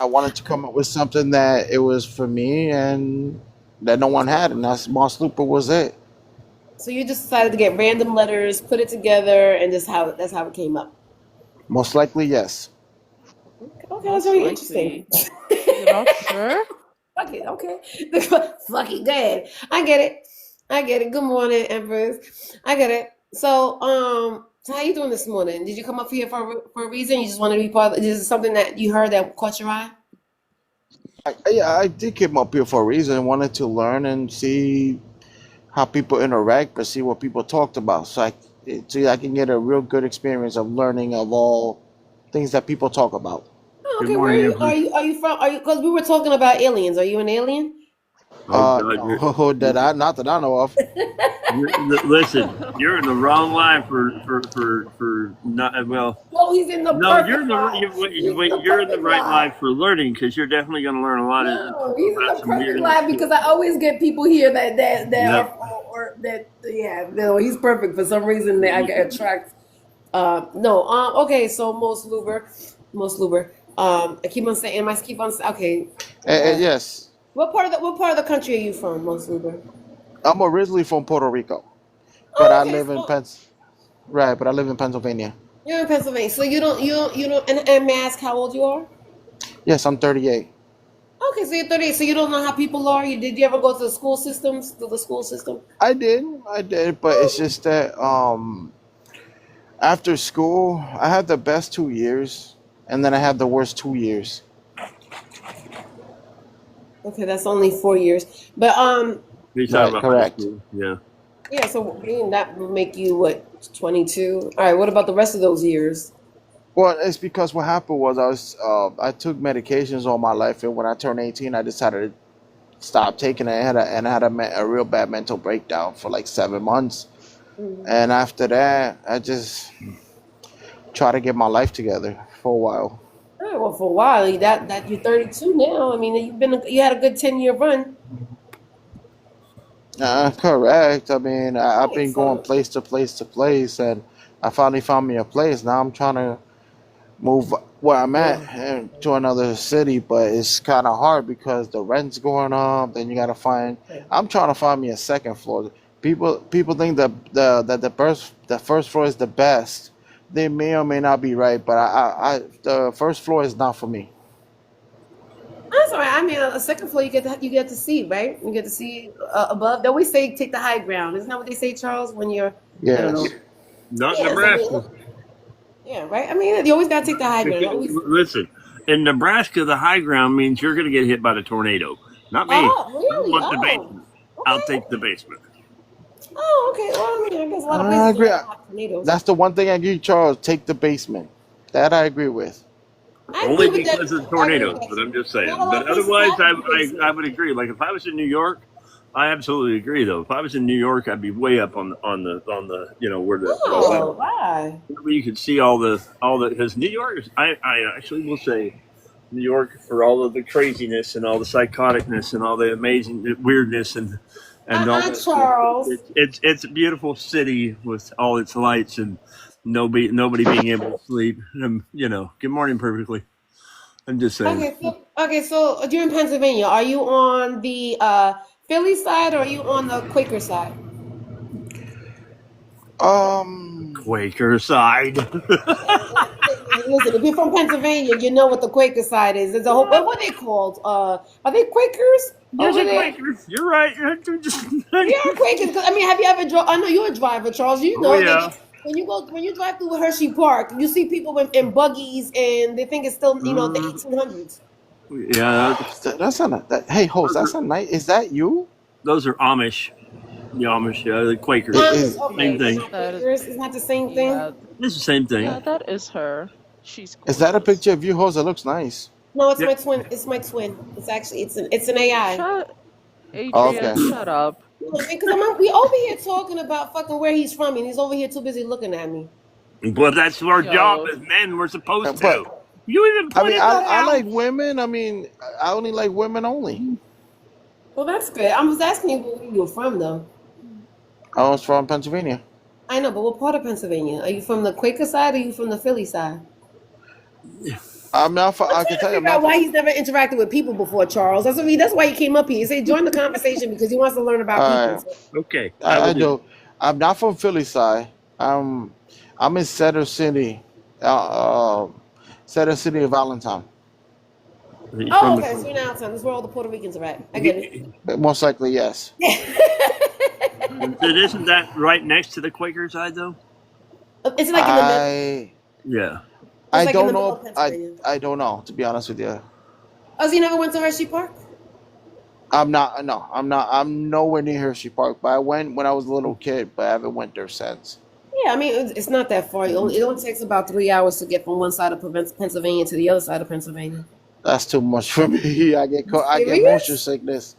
Speaker 5: I wanted to come up with something that it was for me and that no one had, and that's Moss Looper was it.
Speaker 1: So you just decided to get random letters, put it together, and just how that's how it came up.
Speaker 5: Most likely, yes.
Speaker 1: Okay, that's
Speaker 4: Most
Speaker 1: very interesting.
Speaker 4: likely. You're not sure?
Speaker 1: Fuck it, okay. Fuck it, go ahead. I get it. I get it. Good morning, Empress. I get it. So how you doing this morning? Did you come up here for a reason? You just want to be part of this is something that you heard that caught your eye?
Speaker 5: Yeah, I did come up here for a reason. I wanted to learn and see how people interact, but see what people talked about, so I can get a real good experience of learning of all things that people talk about.
Speaker 1: Oh,
Speaker 3: Good
Speaker 1: okay, where are
Speaker 3: morning,
Speaker 1: you?
Speaker 3: Empress.
Speaker 1: Are you from? Are you? Because we were talking about aliens. Are you an alien?
Speaker 3: Oh God,
Speaker 5: No, that I not that I know of.
Speaker 3: listen, you're in the wrong line for not well.
Speaker 1: Oh, he's in the
Speaker 3: No, you're
Speaker 1: perfect
Speaker 3: in the
Speaker 1: line. He's in the
Speaker 3: you're in the
Speaker 1: perfect
Speaker 3: right
Speaker 1: line.
Speaker 3: line for learning because you're definitely going to learn a lot of
Speaker 1: No, he's in
Speaker 3: about
Speaker 1: the
Speaker 3: some
Speaker 1: perfect
Speaker 3: weirdness
Speaker 1: line
Speaker 3: too.
Speaker 1: because I always get people here that are
Speaker 3: Yep.
Speaker 1: or that yeah. No, he's perfect for some reason. That I get attract. No. Okay. So most Luber. I keep on saying. I keep on. Okay.
Speaker 5: Yes,
Speaker 1: What part of the country are you from, most Luber?
Speaker 5: I'm originally from Puerto Rico, but
Speaker 1: Oh,
Speaker 5: I
Speaker 1: okay.
Speaker 5: live in
Speaker 1: So
Speaker 5: right, but I live in Pennsylvania.
Speaker 1: you're in Pennsylvania. So you don't. And may I ask how old you are?
Speaker 5: Yes, I'm 38.
Speaker 1: Okay, so you're 38. So you don't know how people are. Did you ever go to the school systems? To the school system?
Speaker 5: I did, but it's
Speaker 1: Oh,
Speaker 5: just that after school, I had the best 2 years, and then I had the worst 2 years.
Speaker 1: okay, that's only 4 years. But
Speaker 3: You talking
Speaker 5: Right,
Speaker 3: about high
Speaker 5: correct.
Speaker 3: school? Yeah.
Speaker 1: yeah. So that would make you what 22. All right. What about the rest of those years?
Speaker 5: Well, it's because what happened was I took medications all my life, and when I turned 18, I decided to stop taking it. And I had a real bad mental breakdown for like 7 months,
Speaker 1: Mhm.
Speaker 5: and after that, I just tried to get my life together for a while.
Speaker 1: All right, well, for a while, that you're 32 now. I mean, you had a good 10-year run.
Speaker 5: Correct. I mean, I've
Speaker 1: Right.
Speaker 5: been going
Speaker 1: So
Speaker 5: place to place to place, and I finally found me a place. Now I'm trying to move where I'm at
Speaker 1: yeah.
Speaker 5: and to another city, but it's kind of hard because the rent's going up. Then you gotta find. I'm trying to find me a second floor. People think that the first floor is the best. They may or may not be right, but the first floor is not for me.
Speaker 1: That's all right. I mean, a second floor you get to see, right? You get to see above. They always say take the high ground. Isn't that what they say, Charles? When you're, I don't
Speaker 5: Yes.
Speaker 1: know.
Speaker 3: Not
Speaker 1: Yes, I mean,
Speaker 3: Nebraska.
Speaker 1: yeah, right. I mean, you always gotta take the high ground. Always.
Speaker 3: Listen, in Nebraska, the high ground means you're going to get hit by the tornado. Not me.
Speaker 1: Oh,
Speaker 3: I
Speaker 1: really?
Speaker 3: want the
Speaker 1: Oh,
Speaker 3: basement. I'll
Speaker 1: okay.
Speaker 3: take the basement.
Speaker 1: Oh, okay. Well, I mean, I guess a lot of
Speaker 5: I
Speaker 1: places
Speaker 5: agree.
Speaker 1: don't have tornadoes.
Speaker 5: That's the one thing I give you, Charles. Take the basement. That I agree with.
Speaker 1: I
Speaker 3: Only
Speaker 1: agree with that
Speaker 3: because of
Speaker 1: too.
Speaker 3: the
Speaker 1: I agree with
Speaker 3: tornadoes,
Speaker 1: that
Speaker 3: but I'm
Speaker 1: too.
Speaker 3: just
Speaker 1: Not a
Speaker 3: saying.
Speaker 1: lot
Speaker 3: But
Speaker 1: of places
Speaker 3: otherwise,
Speaker 1: have the
Speaker 3: I
Speaker 1: basement.
Speaker 3: would agree. Like if I was in New York, I absolutely agree. Though if I was in New York, I'd be way up on the where the all that
Speaker 1: Oh, why?
Speaker 3: where you could see all the because New York is I actually will say New York for all of the craziness and all the psychoticness and all the amazing weirdness and all that stuff.
Speaker 1: Charles.
Speaker 3: It's a beautiful city with all its lights and nobody being able to sleep. Good morning perfectly. I'm just saying.
Speaker 1: Okay, so you're in Pennsylvania. Are you on the Philly side or are you on the Quaker side?
Speaker 5: Um,
Speaker 3: Quaker side.
Speaker 1: Listen, if you're from Pennsylvania, you know what the Quaker side is. There's a whole what are they called? Are they Quakers
Speaker 3: There's
Speaker 1: over
Speaker 3: a
Speaker 1: there?
Speaker 3: Quaker. You're right.
Speaker 1: They are Quakers. 'Cause, I mean, have you ever drove? I know you're a driver, Charles. You
Speaker 3: Oh
Speaker 1: know that
Speaker 3: yeah.
Speaker 1: when you drive through Hershey Park, you see people in buggies and they think it's still the
Speaker 3: Mm,
Speaker 1: 1800s.
Speaker 3: yeah.
Speaker 5: that's not that. Hey, host,
Speaker 3: Those
Speaker 5: that's
Speaker 3: are
Speaker 5: a night. Is that you?
Speaker 3: those are Amish. The Amish. Yeah, the
Speaker 5: It
Speaker 3: Quakers.
Speaker 5: is.
Speaker 3: Same
Speaker 1: Okay, they're
Speaker 3: thing.
Speaker 1: not
Speaker 4: That
Speaker 1: Quakers. It's not the same
Speaker 4: yeah,
Speaker 1: thing.
Speaker 3: It's the same
Speaker 4: yeah,
Speaker 3: thing.
Speaker 4: that is her. She's
Speaker 5: Is that a
Speaker 4: gorgeous.
Speaker 5: picture of you, host? It looks nice.
Speaker 1: No, it's
Speaker 3: Yep.
Speaker 1: my twin. It's my twin. It's actually it's an AI.
Speaker 4: Shut,
Speaker 5: Oh,
Speaker 4: Adrian,
Speaker 5: okay.
Speaker 4: shut up.
Speaker 1: Because we over here talking about fucking where he's from, and he's over here too busy looking at me.
Speaker 3: But that's our job
Speaker 4: Yo,
Speaker 3: as men. We're supposed to.
Speaker 5: But
Speaker 3: You even
Speaker 5: I mean,
Speaker 3: pointed that
Speaker 5: I
Speaker 3: out.
Speaker 5: like women. I mean, I only like women only.
Speaker 1: Well, that's good. I was asking you where you were from, though.
Speaker 5: I was from Pennsylvania.
Speaker 1: I know, but what part of Pennsylvania? Are you from the Quaker side or are you from the Philly side?
Speaker 5: I'm not.
Speaker 1: I'm
Speaker 5: I can
Speaker 1: trying to
Speaker 5: tell you, I'm
Speaker 1: figure out
Speaker 5: not.
Speaker 1: why he's never interacted with people before, Charles. That's what that's why he came up here. He said join the conversation because he wants to learn about people.
Speaker 5: Uh,
Speaker 1: So,
Speaker 3: Okay, I will
Speaker 5: I
Speaker 3: do.
Speaker 5: do. I'm not from Philly side. I'm in Center City, uh, Center City of Valentine.
Speaker 3: He's
Speaker 1: oh,
Speaker 3: from
Speaker 1: okay. So
Speaker 3: the.
Speaker 1: you're now This is where all the Puerto Ricans are at. I get it.
Speaker 5: Most likely, yes.
Speaker 3: Isn't that right next to the Quaker side, though?
Speaker 1: It's like in the middle.
Speaker 5: I
Speaker 3: Yeah.
Speaker 1: It's
Speaker 5: I
Speaker 1: like in the
Speaker 5: don't
Speaker 1: middle of
Speaker 5: know.
Speaker 1: Pennsylvania.
Speaker 5: I don't know, to be honest with you.
Speaker 1: Oh, so you never went to Hershey Park?
Speaker 5: I'm not. No, I'm not. I'm nowhere near Hershey Park, but I went when I was a little kid, but I haven't went there since.
Speaker 1: Yeah, I mean it's not that far. It only takes about 3 hours to get from one side of Pennsylvania to the other side of Pennsylvania.
Speaker 5: That's too much for me. I get motion
Speaker 1: Serious?
Speaker 5: sickness.